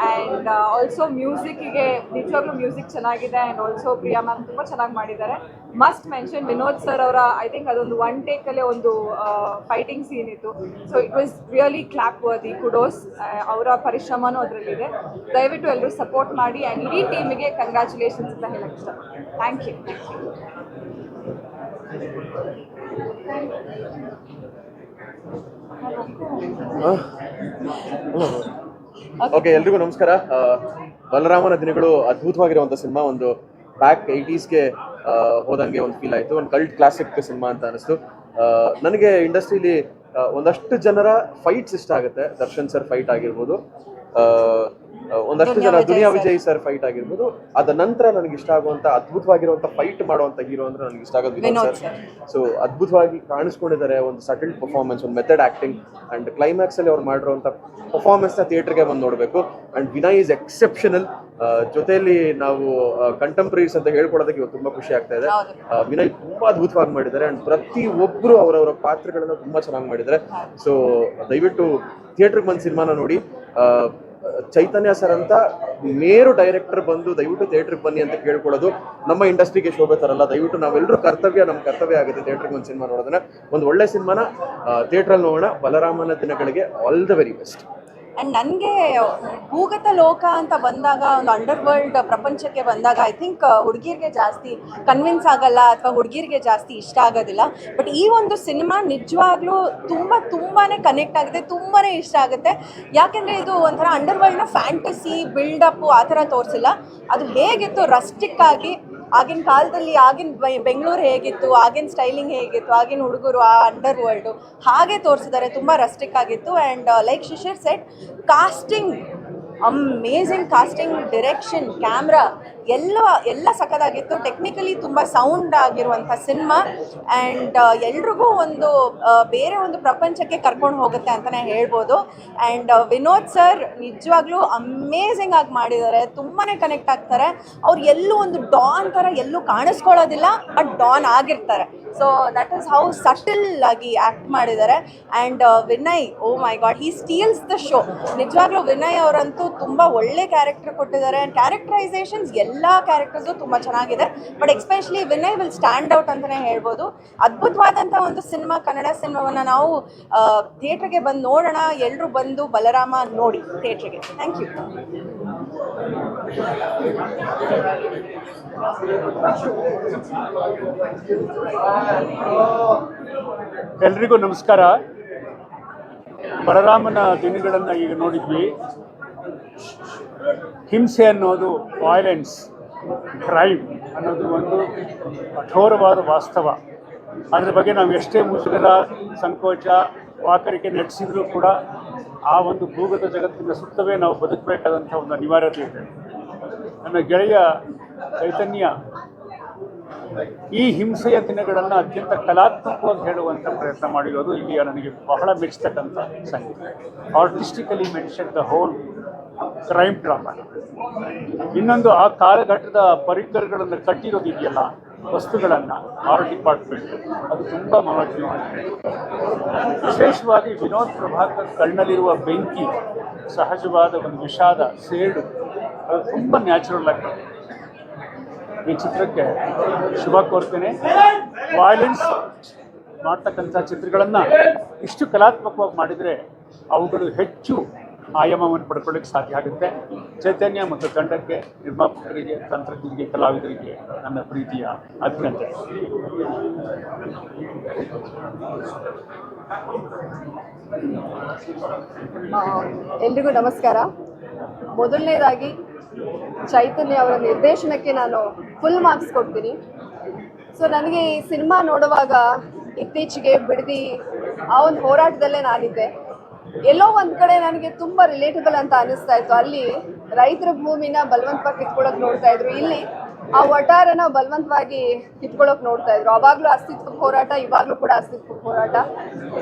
ಆ್ಯಂಡ್ ಆಲ್ಸೋ ಮ್ಯೂಸಿಕ್ಕಿಗೆ ನಿಜವಾಗ್ಲೂ ಮ್ಯೂಸಿಕ್ ಚೆನ್ನಾಗಿದೆ. ಆ್ಯಂಡ್ ಆಲ್ಸೋ ಪ್ರಿಯಾ ಮ್ಯಾಮ್ ತುಂಬ ಚೆನ್ನಾಗಿ ಮಾಡಿದ್ದಾರೆ. ಮಸ್ಟ್ ಮೆನ್ಷನ್ ವಿನೋದ್ ಸರ್ ಅವರ ಐ ಥಿಂಕ್ ಅದೊಂದು ಒನ್ ಟೇಕಲ್ಲೇ ಒಂದು ಫೈಟಿಂಗ್ ಸೀನ್ ಇತ್ತು. So it was really clap worthy, ಕುಡೋಸ್. ಅವರ ಪರಿಶ್ರಮನೂ ಅದರಲ್ಲಿದೆ. ದಯವಿಟ್ಟು ಎಲ್ಲರೂ ಸಪೋರ್ಟ್ ಮಾಡಿ ಆ್ಯಂಡ್ ಇಡೀ ಟೀಮಿಗೆ ಕಂಗ್ರ್ಯಾಚುಲೇಷನ್ಸ್ ಅಂತ ಹೇಳಕ್ಕೆ ಇಷ್ಟಪಡ್ತೀನಿ. Thank you. ಓಕೆ, ಎಲ್ರಿಗೂ ನಮಸ್ಕಾರ. ಬಲರಾಮನ ದಿನಗಳು ಅದ್ಭುತವಾಗಿರುವಂಥ ಸಿನಿಮಾ. ಒಂದು ಬ್ಯಾಕ್ 80ಸ್ಗೆ ಹೋದಂಗೆ ಒಂದು ಫೀಲ್ ಆಯಿತು. ಒಂದು ಕಲ್ಟ್ ಕ್ಲಾಸಿಕ್ ಸಿನಿಮಾ ಅಂತ ಅನಿಸ್ತು. ನನಗೆ ಇಂಡಸ್ಟ್ರಿಲಿ ಒಂದಷ್ಟು ಜನರ ಫೈಟ್ಸ್ ಇಷ್ಟ ಆಗುತ್ತೆ. ದರ್ಶನ್ ಸರ್ ಫೈಟ್ ಆಗಿರ್ಬೋದು, ಒಂದಷ್ಟು ಜನ ದುನಿಯಾ ವಿಜಯ್ ಸರ್ ಫೈಟ್ ಆಗಿರ್ಬೋದು. ಅದ ನಂತರ ನನಗೆ ಇಷ್ಟ ಆಗುವಂತ ಅದ್ಭುತವಾಗಿರುವಂತ ಫೈಟ್ ಮಾಡುವಂತ ಹೀರೋ ಅಂದ್ರೆ ನನಗೆ ಇಷ್ಟ ಆಗೋದು ವಿನೋದ್ ಸರ್. ಸೊ ಅದ್ಭುತವಾಗಿ ಕಾಣಿಸ್ಕೊಂಡಿದ್ದಾರೆ. ಒಂದು ಸಟಲ್ ಪರ್ಫಾರ್ಮೆನ್ಸ್, ಒಂದು ಮೆಥಡ್ ಆಕ್ಟಿಂಗ್ ಅಂಡ್ ಕ್ಲೈಮ್ಯಾಕ್ಸ್ ಅಲ್ಲಿ ಅವ್ರು ಮಾಡಿರುವಂತ ಪರ್ಫಾರ್ಮೆನ್ಸ್ ನ ಥಿಯೇಟರ್ಗೆ ಬಂದು ನೋಡಬೇಕು. And Vinay is exceptional. ಜೊತೆಯಲ್ಲಿ ನಾವು ಕಂಟೆಂಪ್ರರೀಸ್ ಅಂತ ಹೇಳ್ಕೊಡೋದಕ್ಕೆ ಇವತ್ತು ತುಂಬಾ ಖುಷಿ ಆಗ್ತಾ ಇದೆ. ವಿನಯ್ ತುಂಬಾ ಅದ್ಭುತವಾಗಿ ಮಾಡಿದ್ದಾರೆ. ಅಂಡ್ ಪ್ರತಿ ಒಬ್ರು ಅವರವರ ಪಾತ್ರಗಳನ್ನ ತುಂಬಾ ಚೆನ್ನಾಗಿ ಮಾಡಿದ್ದಾರೆ. ಸೊ ದಯವಿಟ್ಟು ಥಿಯೇಟರ್ಗೆ ಬಂದು ಸಿನಿಮಾನ ನೋಡಿ. ಚೈತನ್ಯ ಸರ್ ಅಂತ ಮೇರು ಡೈರೆಕ್ಟರ್ ಬಂದು ದಯವಿಟ್ಟು ಥಿಯೇಟರ್ಗೆ ಬನ್ನಿ ಅಂತ ಕೇಳ್ಕೊಳ್ಳೋದು ನಮ್ಮ ಇಂಡಸ್ಟ್ರಿಗೆ ಶೋಭೆ ತರಲ್ಲ. ದಯವಿಟ್ಟು ನಾವೆಲ್ಲರೂ ನಮ್ಮ ಕರ್ತವ್ಯ ಆಗುತ್ತೆ ಥಿಯೇಟರ್ಗೆ ಒಂದು ಸಿನಿಮಾ ನೋಡೋದನ್ನ. ಒಂದು ಒಳ್ಳೆ ಸಿನಿಮಾನ ಥಿಯೇಟ್ರಲ್ಲಿ ನೋಡೋಣ. ಬಲರಾಮನ ದಿನಗಳಿಗೆ all the very best. And ನನಗೆ ಭೂಗತ ಲೋಕ ಅಂತ ಬಂದಾಗ, ಒಂದು ಅಂಡರ್ ವರ್ಲ್ಡ್ ಪ್ರಪಂಚಕ್ಕೆ ಬಂದಾಗ ಐ ಥಿಂಕ್ ಹುಡುಗಿರಿಗೆ ಜಾಸ್ತಿ ಕನ್ವಿನ್ಸ್ ಆಗಲ್ಲ ಅಥವಾ ಹುಡುಗಿರಿಗೆ ಜಾಸ್ತಿ ಇಷ್ಟ ಆಗೋದಿಲ್ಲ. ಬಟ್ ಈ ಒಂದು ಸಿನಿಮಾ ನಿಜವಾಗ್ಲೂ ತುಂಬಾ ಕನೆಕ್ಟ್ ಆಗುತ್ತೆ, ತುಂಬಾ ಇಷ್ಟ ಆಗುತ್ತೆ. ಯಾಕೆಂದರೆ ಇದು ಒಂಥರ ಅಂಡರ್ ವರ್ಲ್ಡ್ನ ಫ್ಯಾಂಟಸಿ ಬಿಲ್ಡಪ್ಪು ಆ ಥರ ತೋರಿಸಿಲ್ಲ. ಅದು ಹೇಗಿತ್ತು ರಸ್ಟಿಕ್ ಆಗಿ, ಆಗಿನ ಕಾಲದಲ್ಲಿ ಆಗಿನ ಬೆಂಗಳೂರು ಹೇಗಿತ್ತು, ಆಗಿನ ಸ್ಟೈಲಿಂಗ್ ಹೇಗಿತ್ತು, ಆಗಿನ ಹುಡುಗರು ಆ ಅಂಡರ್ ವರ್ಲ್ಡು ಹಾಗೆ ತೋರಿಸಿದ್ದಾರೆ. ತುಂಬ ರಸ್ಟಿಕ್ ಆಗಿತ್ತು. And like Shishir set, casting amazing casting, direction, camera ಎಲ್ಲ ಸಖತ್ತಾಗಿತ್ತು. ಟೆಕ್ನಿಕಲಿ ತುಂಬ ಸೌಂಡ್ ಆಗಿರುವಂಥ ಸಿನಿಮಾ. ಆ್ಯಂಡ್ ಎಲ್ರಿಗೂ ಒಂದು ಬೇರೆ ಒಂದು ಪ್ರಪಂಚಕ್ಕೆ ಕರ್ಕೊಂಡು ಹೋಗುತ್ತೆ ಅಂತಲೇ ಹೇಳ್ಬೋದು. ಆ್ಯಂಡ್ ವಿನೋದ್ ಸರ್ ನಿಜವಾಗ್ಲೂ ಅಮೇಝಿಂಗ್ ಆಗಿ ಮಾಡಿದ್ದಾರೆ. ತುಂಬಾ ಕನೆಕ್ಟ್ ಆಗ್ತಾರೆ. ಅವ್ರು ಎಲ್ಲೂ ಒಂದು ಡಾನ್ ಥರ ಎಲ್ಲೂ ಕಾಣಿಸ್ಕೊಳ್ಳೋದಿಲ್ಲ, ಬಟ್ ಡಾನ್ ಆಗಿರ್ತಾರೆ. So that is how subtle ಆಗಿ ಆ್ಯಕ್ಟ್ ಮಾಡಿದ್ದಾರೆ. And Vinay, oh my god, he steals the show. ನಿಜವಾಗ್ಲೂ ವಿನಯ್ ಅವರಂತೂ ತುಂಬ ಒಳ್ಳೆ ಕ್ಯಾರೆಕ್ಟರ್ ಕೊಟ್ಟಿದ್ದಾರೆ. ಆ್ಯಂಡ್ ಕ್ಯಾರೆಕ್ಟರೈಸೇಷನ್ಸ್ ಎಲ್ಲ ಕ್ಯಾರೆಕ್ಟರ್ಸು ತುಂಬ ಚೆನ್ನಾಗಿದೆ. But especially Vinay will stand out ಅಂತಲೇ ಹೇಳ್ಬೋದು. ಅದ್ಭುತವಾದಂಥ ಒಂದು ಸಿನಿಮಾ, ಕನ್ನಡ ಸಿನಿಮಾವನ್ನು ನಾವು ಥಿಯೇಟ್ರಿಗೆ ಬಂದು ನೋಡೋಣ. ಎಲ್ಲರೂ ಬಂದು ಬಲರಾಮ ನೋಡಿ ಥಿಯೇಟ್ರಿಗೆ. Thank you. ಎಲ್ರಿಗೂ ನಮಸ್ಕಾರ. ಬಲರಾಮನ ದಿನಗಳನ್ನು ಈಗ ನೋಡಿದ್ವಿ. ಹಿಂಸೆ ಅನ್ನೋದು, ವೈಲೆನ್ಸ್, ಕ್ರೈಮ್ ಅನ್ನೋದು ಒಂದು ಕಠೋರವಾದ ವಾಸ್ತವ. ಅದ್ರ ಬಗ್ಗೆ ನಾವು ಎಷ್ಟೇ ಮುಜುಗರ, ಸಂಕೋಚ, ವಾಕರಿಕೆ ನಡೆಸಿದರೂ ಕೂಡ ಆ ಒಂದು ಭೂಗತ ಜಗತ್ತಿನ ಸುತ್ತವೇ ನಾವು ಬದುಕಬೇಕಾದಂಥ ಒಂದು ಅನಿವಾರ್ಯತೆ ಇದೆ. ನನ್ನ ಗೆಳೆಯ ಚೈತನ್ಯ ಈ ಹಿಂಸೆಯ ದಿನಗಳನ್ನು ಅತ್ಯಂತ ಕಲಾತ್ಮಕವಾಗಿ ಹೇಳುವಂಥ ಪ್ರಯತ್ನ ಮಾಡಿರೋದು ಈಗ ನನಗೆ ಬಹಳ ಮೆಚ್ಚತಕ್ಕಂಥ ಸಂಗತಿ. Artistically mention the whole crime drama. ಇನ್ನೊಂದು, ಆ ಕಾಲಘಟ್ಟದ ಪರಿಕರಗಳನ್ನು ಕಟ್ಟಿರೋದಿದೆಯಲ್ಲ, ವಸ್ತುಗಳನ್ನು, ಆರ್ಟ್ ಡಿಪಾರ್ಟ್ಮೆಂಟ್, ಅದು ತುಂಬ ಮಹತ್ವವಾಗಿದೆ. ವಿಶೇಷವಾಗಿ ವಿನೋದ್ ಪ್ರಭಾಕರ್ ಕಣ್ಣಲ್ಲಿರುವ ಬೆಂಕಿ, ಸಹಜವಾದ ಒಂದು ವಿಷಾದ, ಸೇಡು, ಅದು ತುಂಬ ನ್ಯಾಚುರಲ್ ಆಗಿದೆ. ಈ ಚಿತ್ರಕ್ಕೆ ಶುಭ ಕೋರ್ತೇನೆ. ವೈಲೆನ್ಸ್ ಮಾಡ್ತಕ್ಕಂಥ ಚಿತ್ರಗಳನ್ನು ಇಷ್ಟು ಕಲಾತ್ಮಕವಾಗಿ ಮಾಡಿದರೆ ಅವುಗಳು ಹೆಚ್ಚು ಆಯಾಮವನ್ನು ಪಡ್ಕೊಳ್ಳಿಕ್ಕೆ ಸಾಧ್ಯ ಆಗುತ್ತೆ. ಚೈತನ್ಯ ಮತ್ತು ತಂಡಕ್ಕೆ, ನಿರ್ಮಾಪಕರಿಗೆ, ತಂತ್ರಜ್ಞರಿಗೆ, ಕಲಾವಿದರಿಗೆ ನನ್ನ ಪ್ರೀತಿಯ ಅಭಿನಂದನೆ. ಎಲ್ರಿಗೂ ನಮಸ್ಕಾರ. ಮೊದಲನೇದಾಗಿ ಚೈತನ್ಯ ಅವರ ನಿರ್ದೇಶನಕ್ಕೆ ನಾನು ಫುಲ್ ಮಾರ್ಕ್ಸ್ ಕೊಡ್ತೀನಿ. ಸೊ ನನಗೆ ಈ ಸಿನಿಮಾ ನೋಡುವಾಗ ಇತ್ತೀಚೆಗೆ ಬಿಡದಿ ಆ ಒಂದು ಹೋರಾಟದಲ್ಲೇ ನಾನಿದ್ದೆ. ಎಲ್ಲೋ ಒಂದು ಕಡೆ ನನಗೆ ತುಂಬ ರಿಲೇಟಬಲ್ ಅಂತ ಅನ್ನಿಸ್ತಾ ಇತ್ತು. ಅಲ್ಲಿ ರೈತರ ಭೂಮಿನ ಬಲವಂತವಾಗಿ ಕಿತ್ಕೊಳ್ಳೋಕೆ ನೋಡ್ತಾ ಇದ್ರು, ಇಲ್ಲಿ ಆ ಒಟ್ಟಾರನ ಬಲವಂತವಾಗಿ ಕಿತ್ಕೊಳ್ಳೋಕೆ ನೋಡ್ತಾ ಇದ್ರು. ಅವಾಗಲೂ ಅಸ್ತಿತ್ವ ಹೋರಾಟ, ಇವಾಗಲೂ ಕೂಡ ಅಸ್ತಿತ್ವ ಹೋರಾಟ.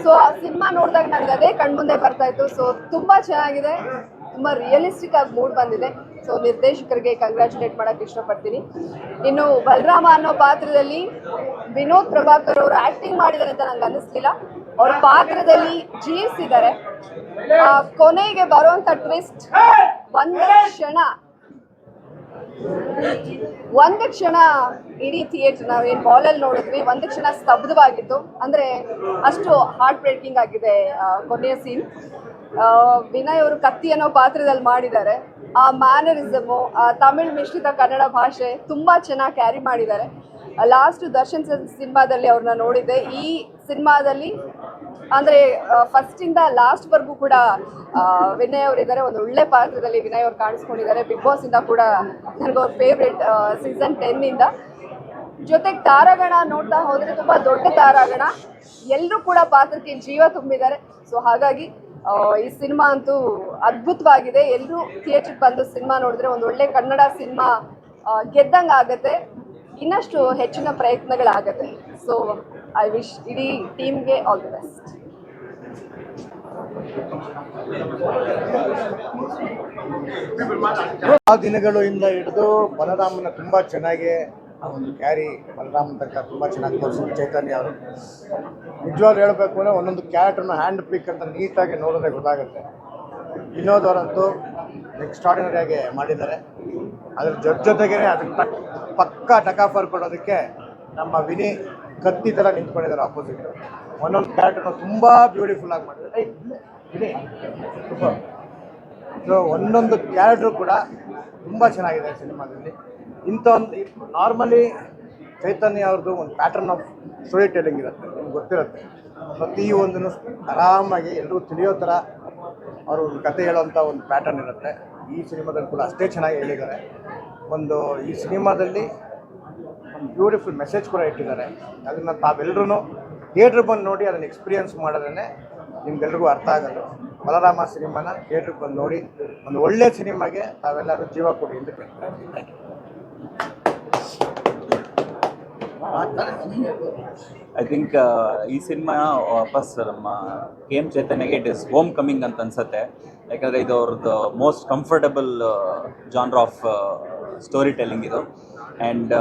ಸೊ ಆ ಸಿನಿಮಾ ನೋಡಿದಾಗ ನನಗೆ ಅದೇ ಕಣ್ಮುಂದೆ ಬರ್ತಾ ಇತ್ತು. ಸೊ ತುಂಬ ಚೆನ್ನಾಗಿದೆ, ತುಂಬ ರಿಯಲಿಸ್ಟಿಕ್ ಆಗಿ ಮೂಡ್ ಬಂದಿದೆ. ಸೊ ನಿರ್ದೇಶಕರಿಗೆ ಕಂಗ್ರ್ಯಾಚುಲೇಟ್ ಮಾಡೋಕ್ಕೆ ಇಷ್ಟಪಡ್ತೀನಿ. ಇನ್ನು ಬಲರಾಮ ಅನ್ನೋ ಪಾತ್ರದಲ್ಲಿ ವಿನೋದ್ ಪ್ರಭಾಕರ್ ಅವರು ಆ್ಯಕ್ಟಿಂಗ್ ಮಾಡಿದ್ದಾರೆ ಅಂತ ನಂಗೆ ಅನ್ನಿಸ್ತಿಲ್ಲ. ಅವ್ರ ಪಾತ್ರದಲ್ಲಿ ಜೀವಿಸಿದ್ದಾರೆ. ಕೊನೆಗೆ ಬರುವಂತ ಟ್ವಿಸ್ಟ್ ಒಂದು ಕ್ಷಣ ಇಡೀ ಥಿಯೇಟರ್ ನಾವೇನು ಬಾಲಲ್ಲಿ ನೋಡಿದ್ವಿ, ಒಂದು ಕ್ಷಣ ಸ್ತಬ್ಧವಾಗಿತ್ತು. ಅಂದರೆ ಅಷ್ಟು ಹಾರ್ಟ್ ಬ್ರೇಕಿಂಗ್ ಆಗಿದೆ ಕೊನೆಯ ಸೀನ್. ವಿನಯ್ ಅವರು ಕತ್ತಿ ಅನ್ನೋ ಪಾತ್ರದಲ್ಲಿ ಮಾಡಿದ್ದಾರೆ. ಆ ಮ್ಯಾನರಿಸಮು, ತಮಿಳ್ ಮಿಶ್ರಿತ ಕನ್ನಡ ಭಾಷೆ ತುಂಬ ಚೆನ್ನಾಗಿ ಕ್ಯಾರಿ ಮಾಡಿದ್ದಾರೆ. ಲಾಸ್ಟ್ ದರ್ಶನ್ ಸಿನಿಮಾದಲ್ಲಿ ಅವ್ರನ್ನ ನೋಡಿದ್ದೆ. ಈ ಸಿನಿಮಾದಲ್ಲಿ ಅಂದರೆ ಫಸ್ಟಿಂದ ಲಾಸ್ಟ್ವರೆಗೂ ಕೂಡ ವಿನಯ್ ಅವರಿದ್ದಾರೆ. ಒಂದು ಒಳ್ಳೆ ಪಾತ್ರದಲ್ಲಿ ವಿನಯ್ ಅವ್ರು ಕಾಣಿಸ್ಕೊಂಡಿದ್ದಾರೆ. ಬಿಗ್ ಬಾಸ್ ಇಂದ ಕೂಡ ನನಗೆ ಫೇವ್ರೆಟ್ ಸೀಸನ್ 10 ಜೊತೆಗೆ ತಾರಾಗಣ ನೋಡ್ತಾ ಹೋದರೆ ತುಂಬ ದೊಡ್ಡ ತಾರಾಗಣ, ಎಲ್ಲರೂ ಕೂಡ ಪಾತ್ರಕ್ಕೆ ಜೀವ ತುಂಬಿದ್ದಾರೆ. ಸೊ ಹಾಗಾಗಿ ಈ ಸಿನಿಮಾ ಅಂತೂ ಅದ್ಭುತವಾಗಿದೆ. ಎಲ್ಲರೂ ಥಿಯೇಟ್ರಿಗೆ ಬಂದು ಸಿನಿಮಾ ನೋಡಿದ್ರೆ ಒಂದು ಒಳ್ಳೆ ಕನ್ನಡ ಸಿನಿಮಾ ಗೆದ್ದಂಗೆ ಆಗುತ್ತೆ. ಇನ್ನಷ್ಟು ಹೆಚ್ಚಿನ ಪ್ರಯತ್ನಗಳಾಗತ್ತೆ. ಸೊ ಐ ವಿಶ್ ಇಡೀ ಟೀಮ್ಗೆ ಆಲ್ ದಿ ಬೆಸ್ಟ್. ಆ ದಿನಗಳು ಇಂದ ಹಿಡಿದು ಬಲರಾಮನ ತುಂಬ ಚೆನ್ನಾಗಿ ಆ ಒಂದು ಕ್ಯಾರಿ ಬಲರಾಮನ ತನಕ ತುಂಬ ಚೆನ್ನಾಗಿ ತೋರಿಸಿದ್ರು ಚೈತನ್ಯ ಅವರು. ನಿಜವಾಗ್ಲೂ ಹೇಳಬೇಕು ಅಂದರೆ ಒಂದೊಂದು ಕ್ಯಾರೆಕ್ಟರ್ನ ಹ್ಯಾಂಡ್ ಪಿಕ್ ಅಂತ ನೀಟಾಗಿ ನೋಡಿದ್ರೆ ಗೊತ್ತಾಗುತ್ತೆ. ವಿನೋದ್ ಅವರಂತೂ ಎಕ್ಸ್ಟ್ರಾರ್ಡಿನರಿಯಾಗಿ ಮಾಡಿದ್ದಾರೆ. ಅದ್ರ ಜೊತೆಗೇ ಅದಕ್ಕೆ ಪಕ್ಕ ಟಕಾಫರ್ ಕೊಡೋದಕ್ಕೆ ನಮ್ಮ ವಿನಿ ಕತ್ತಿ ಥರ ನಿಂತ್ಕೊಂಡಿದ್ದಾರೆ ಆಪೋಸಿಟ್. ಒಂದೊಂದು ಕ್ಯಾರೆಕ್ಟರ್ನ ತುಂಬ ಬ್ಯೂಟಿಫುಲ್ಲಾಗಿ ಮಾಡಿದ್ದಾರೆ. ಸೊ ಒಂದೊಂದು ಕ್ಯಾರೆಕ್ಟ್ರು ಕೂಡ ತುಂಬ ಚೆನ್ನಾಗಿದೆ ಸಿನಿಮಾದಲ್ಲಿ. ಇಂಥ ಒಂದು ನಾರ್ಮಲಿ ಚೈತನ್ಯ ಅವ್ರದ್ದು ಒಂದು ಪ್ಯಾಟರ್ನ್ ಆಫ್ ಸ್ಟೋರಿ ಟೆಲ್ಲಿಂಗ್ ಇರುತ್ತೆ, ನಿಮ್ಗೆ ಗೊತ್ತಿರುತ್ತೆ. ಪ್ರತಿಯೊಂದನ್ನು ಆರಾಮಾಗಿ ಎಲ್ಲರೂ ತಿಳಿಯೋ ಥರ ಅವರು ಒಂದು ಕತೆ ಹೇಳೋವಂಥ ಒಂದು ಪ್ಯಾಟರ್ನ್ ಇರುತ್ತೆ. ಈ ಸಿನಿಮಾದಲ್ಲಿ ಕೂಡ ಅಷ್ಟೇ ಚೆನ್ನಾಗಿ ಹೇಳಿದ್ದಾರೆ. ಈ ಸಿನಿಮಾದಲ್ಲಿ ಒಂದು ಬ್ಯೂಟಿಫುಲ್ ಮೆಸೇಜ್ ಕೂಡ ಇಟ್ಟಿದ್ದಾರೆ. ಅದನ್ನು ತಾವೆಲ್ಲರೂ ಥಿಯೇಟ್ರ್ ಬಂದು ನೋಡಿ ಅದನ್ನು ಎಕ್ಸ್ಪೀರಿಯನ್ಸ್ ಮಾಡಿದ್ರೆ ನಿಮ್ಗೆಲ್ರಿಗೂ ಅರ್ಥ ಆಗೋದು. ಬಲರಾಮ ಸಿನಿಮಾನ ಥಿಯೇಟ್ರಿಗೆ ಬಂದು ನೋಡಿ ಒಂದು ಒಳ್ಳೆಯ ಸಿನಿಮಾಗೆ ತಾವೆಲ್ಲರೂ ಜೀವ ಕೊಡಿ ಎಂದು ಕೇಳ್ತಾರೆ. ಐ ಥಿಂಕ್ ಈ ಸಿನಿಮಾ ವಾಪಸ್ ನಮ್ಮ KM ಚೈತನ್ಯಗೆ ಇಟ್ ಇಸ್ ಹೋಮ್ ಕಮಿಂಗ್ ಅಂತ ಅನ್ಸುತ್ತೆ. ಯಾಕಂದರೆ ಇದು ಅವ್ರದ್ದು most comfortable genre of story telling ಇದು. ಆ್ಯಂಡ್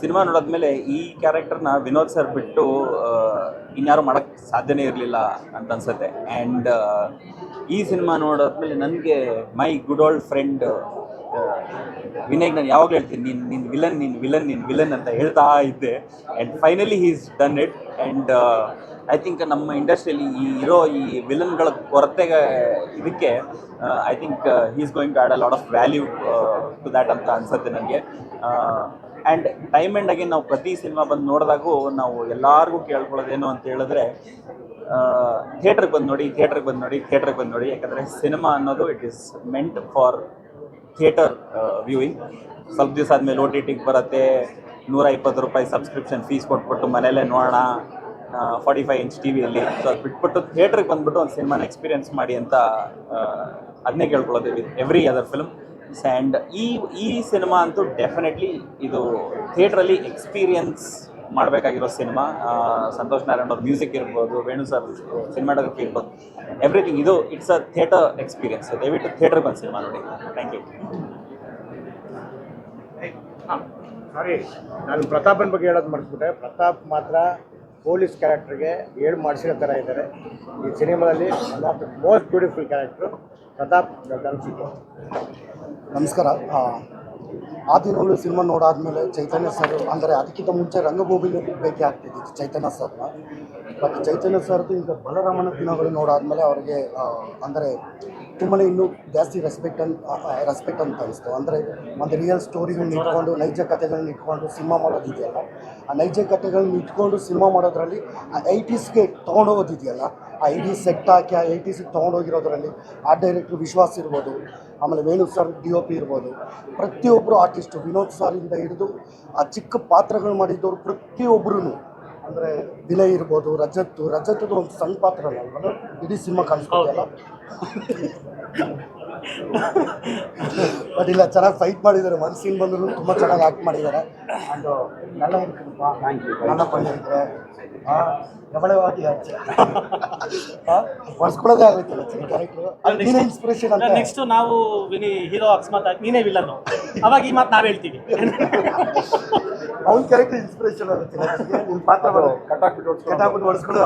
ಸಿನಿಮಾ ನೋಡಿದ್ಮೇಲೆ ಈ ಕ್ಯಾರೆಕ್ಟರ್ನ ವಿನೋದ್ ಸರ್ ಬಿಟ್ಟು ಇನ್ಯಾರು ಮಾಡೋಕ್ಕೆ ಸಾಧ್ಯನೇ ಇರಲಿಲ್ಲ ಅಂತ ಅನ್ಸುತ್ತೆ. ಆ್ಯಂಡ್ ಈ ಸಿನಿಮಾ ನೋಡೋದ್ಮೇಲೆ ನನಗೆ ಮೈ ಗುಡ್ ಓಲ್ಡ್ ಫ್ರೆಂಡ್ ವಿನಯ್ಗೆ ನಾನು ಯಾವಾಗಲೂ ಹೇಳ್ತೀನಿ, ನೀನು ವಿಲನ್ ಅಂತ ಹೇಳ್ತಾ ಇದ್ದೆ. And finally he's done it. And I think ನಮ್ಮ ಇಂಡಸ್ಟ್ರಿಯಲ್ಲಿ ಈ ವಿಲನ್ಗಳ ಕೊರತೆಗೆ ಇದಕ್ಕೆ I think he's going to add a lot of value to that ಅಂತ ಅನ್ಸುತ್ತೆ ನನಗೆ. ಆ್ಯಂಡ್ ಟೈಮ್ ಆ್ಯಂಡ್ ಅಗೇನ್ ನಾವು ಪ್ರತಿ ಸಿನಿಮಾ ಬಂದು ನೋಡಿದಾಗೂ ನಾವು ಎಲ್ಲರಿಗೂ ಕೇಳ್ಕೊಳ್ಳೋದೇನು ಅಂತ ಹೇಳಿದ್ರೆ, ಥಿಯೇಟ್ರಿಗೆ ಬಂದು ನೋಡಿ. ಯಾಕಂದರೆ ಸಿನಿಮಾ ಅನ್ನೋದು it is meant for theatre viewing. ಸ್ವಲ್ಪ ದಿವಸ ಆದಮೇಲೆ OTTಗೆ ಬರುತ್ತೆ, 120 ರೂಪಾಯಿ ಸಬ್ಸ್ಕ್ರಿಪ್ಷನ್ ಫೀಸ್ ಕೊಟ್ಬಿಟ್ಟು ಮನೆಯಲ್ಲೇ ನೋಡೋಣ 45 ಇಂಚ್ ಟಿವಿಯಲ್ಲಿ. ಸೊ ಅದು ಬಿಟ್ಬಿಟ್ಟು ಥಿಯೇಟ್ರಿಗೆ ಬಂದುಬಿಟ್ಟು ಒಂದು ಸಿನಿಮಾನ ಎಕ್ಸ್ಪೀರಿಯನ್ಸ್ ಮಾಡಿ ಅಂತ ಅದನ್ನೇ ಕೇಳ್ಕೊಳ್ಳೋದು with every other film. And ಈ ಸಿನಿಮಾ ಅಂತೂ ಡೆಫಿನೆಟ್ಲಿ ಇದು ಥಿಯೇಟ್ರಲ್ಲಿ ಎಕ್ಸ್ಪೀರಿಯನ್ಸ್ ಮಾಡಬೇಕಾಗಿರೋ ಸಿನಿಮಾ. ಸಂತೋಷ್ ನಾರಾಯಣ್ ಅವ್ರ ಮ್ಯೂಸಿಕ್ ಇರ್ಬೋದು, ವೇಣು ಸರ್ ಸಿನಿಮಾಟೋಗ್ರಫಿ ಇರ್ಬೋದು, ಎವ್ರಿಥಿಂಗ್ ಇದು ಇಟ್ಸ್ ಅ ಥಿಯೇಟರ್ ಎಕ್ಸ್ಪೀರಿಯನ್ಸ್. ದಯವಿಟ್ಟು ಥಿಯೇಟ್ರಿಗೆ ಬಂದು ಸಿನಿಮಾ ನೋಡಿ. Thank you. ಸಾರಿ, ನಾನು ಪ್ರತಾಪನ ಬಗ್ಗೆ ಹೇಳೋದು ಮರ್ತ್ಬಿಟ್ಟೆ. ಪ್ರತಾಪ್ ಮಾತ್ರ ಪೊಲೀಸ್ ಕ್ಯಾರೆಕ್ಟರ್ಗೆ ಹೇಳಿ ಮಾಡಿಸಿರೋ ಥರ ಇದ್ದಾರೆ ಈ ಸಿನಿಮಾದಲ್ಲಿ. One of the most beautiful character Pratap ಅನಿಸಿತು. ನಮಸ್ಕಾರ. ಆ ದಿನಗಳು ಸಿನಿಮಾ ನೋಡಾದ್ಮೇಲೆ ಚೈತನ್ಯ ಸರ್ ಅಂದರೆ ಅದಕ್ಕಿಂತ ಮುಂಚೆ ರಂಗಭೂಮಿಲಿ ಭೇಟಿ ಆಗ್ತಿದ್ದಿತ್ತು ಚೈತನ್ಯ ಸರ್ನ. ಮತ್ತು ಚೈತನ್ಯ ಸರ್ದು ಈಗ ಬಲರಾಮನ ದಿನಗಳು ನೋಡಾದ್ಮೇಲೆ ಅವರಿಗೆ ಅಂದರೆ ತುಂಬಾ ಇನ್ನೂ ಜಾಸ್ತಿ ರೆಸ್ಪೆಕ್ಟ್ ಅಂತ ಅನಿಸ್ತು. ಅಂದರೆ ಒಂದು ರಿಯಲ್ ಸ್ಟೋರಿಗಳನ್ನ ಇಟ್ಕೊಂಡು, ನೈಜ ಕಥೆಗಳನ್ನ ಇಟ್ಕೊಂಡು ಸಿನಿಮಾ ಮಾಡೋದಿದೆಯಲ್ಲ, ಆ ನೈಜ ಕಥೆಗಳನ್ನ ಇಟ್ಕೊಂಡು ಸಿನಿಮಾ ಮಾಡೋದ್ರಲ್ಲಿ ಆ 80ಸ್ಗೆ ತೊಗೊಂಡೋಗೋದಿದೆಯಲ್ಲ, ಆ 80s ಸೆಟ್ ಹಾಕಿ ಆ 80ಸ್ಗೆ ತೊಗೊಂಡೋಗಿರೋದ್ರಲ್ಲಿ ಆ ಡೈರೆಕ್ಟ್ರು ವಿಶ್ವಾಸ್ ಇರ್ಬೋದು, ಆಮೇಲೆ ವೇಣು ಸರ್ DOP ಇರ್ಬೋದು, ಪ್ರತಿಯೊಬ್ಬರು ಆರ್ಟಿಸ್ಟು ವಿನೋದ್ ಸರಿಂದ ಹಿಡಿದು ಆ ಚಿಕ್ಕ ಪಾತ್ರಗಳು ಮಾಡಿದ್ದವರು ಪ್ರತಿಯೊಬ್ಬರೂ, ಅಂದರೆ ವಿನಯ್ ಇರ್ಬೋದು, ರಜತ್ತದು ಒಂದು ಸಣ್ಣ ಪಾತ್ರ ಅಲ್ವಲ್ಲ, ಇಡೀ ಸಿನಿಮಾ ಕಾಣಿಸ್ಕೊಳ್ತಲ್ಲ. ಬಟ್ ಇಲ್ಲ, ಚೆನ್ನಾಗಿ ಫೈಟ್ ಮಾಡಿದ್ದಾರೆ. ಒಂದು ಸೀನ್ ಬಂದರೂ ತುಂಬ ಚೆನ್ನಾಗಿ ಆ್ಯಕ್ಟ್ ಮಾಡಿದ್ದಾರೆ. ಆ್ಯಂಡ್ ನನ್ನ ಬಂದಿದ್ರೆ ಪ್ರಬಲವಾಗಿ ಬರ್ಸ್ಕೊಳ್ಳೋದೇ ಆಗುತ್ತಲ್ಲ ಕ್ಯಾರೆಕ್ಟರ್ ಇನ್ಸ್ಪಿರೇಷನ್ ಅಂತ. ನೆಕ್ಸ್ಟ್ ನಾವು ಹೀರೋ ಅಕಸ್ಮಾತ್ ನೀನೇ ವಿಲನ್ನು, ಅವಾಗ ಈ ಮಾತು ನಾವು ಹೇಳ್ತೀವಿ. ಅವ್ನ ಕ್ಯಾರೆಕ್ಟರ್ ಇನ್ಸ್ಪಿರೇಷನ್ ಆಗುತ್ತೆ ನನಗೆ. ನಿಮ್ಮ ಪಾತ್ರ ಕಟಾಕ್ಬಿಟ್ಟು ಹೊಡ್ಸ್ಕೊಂಡು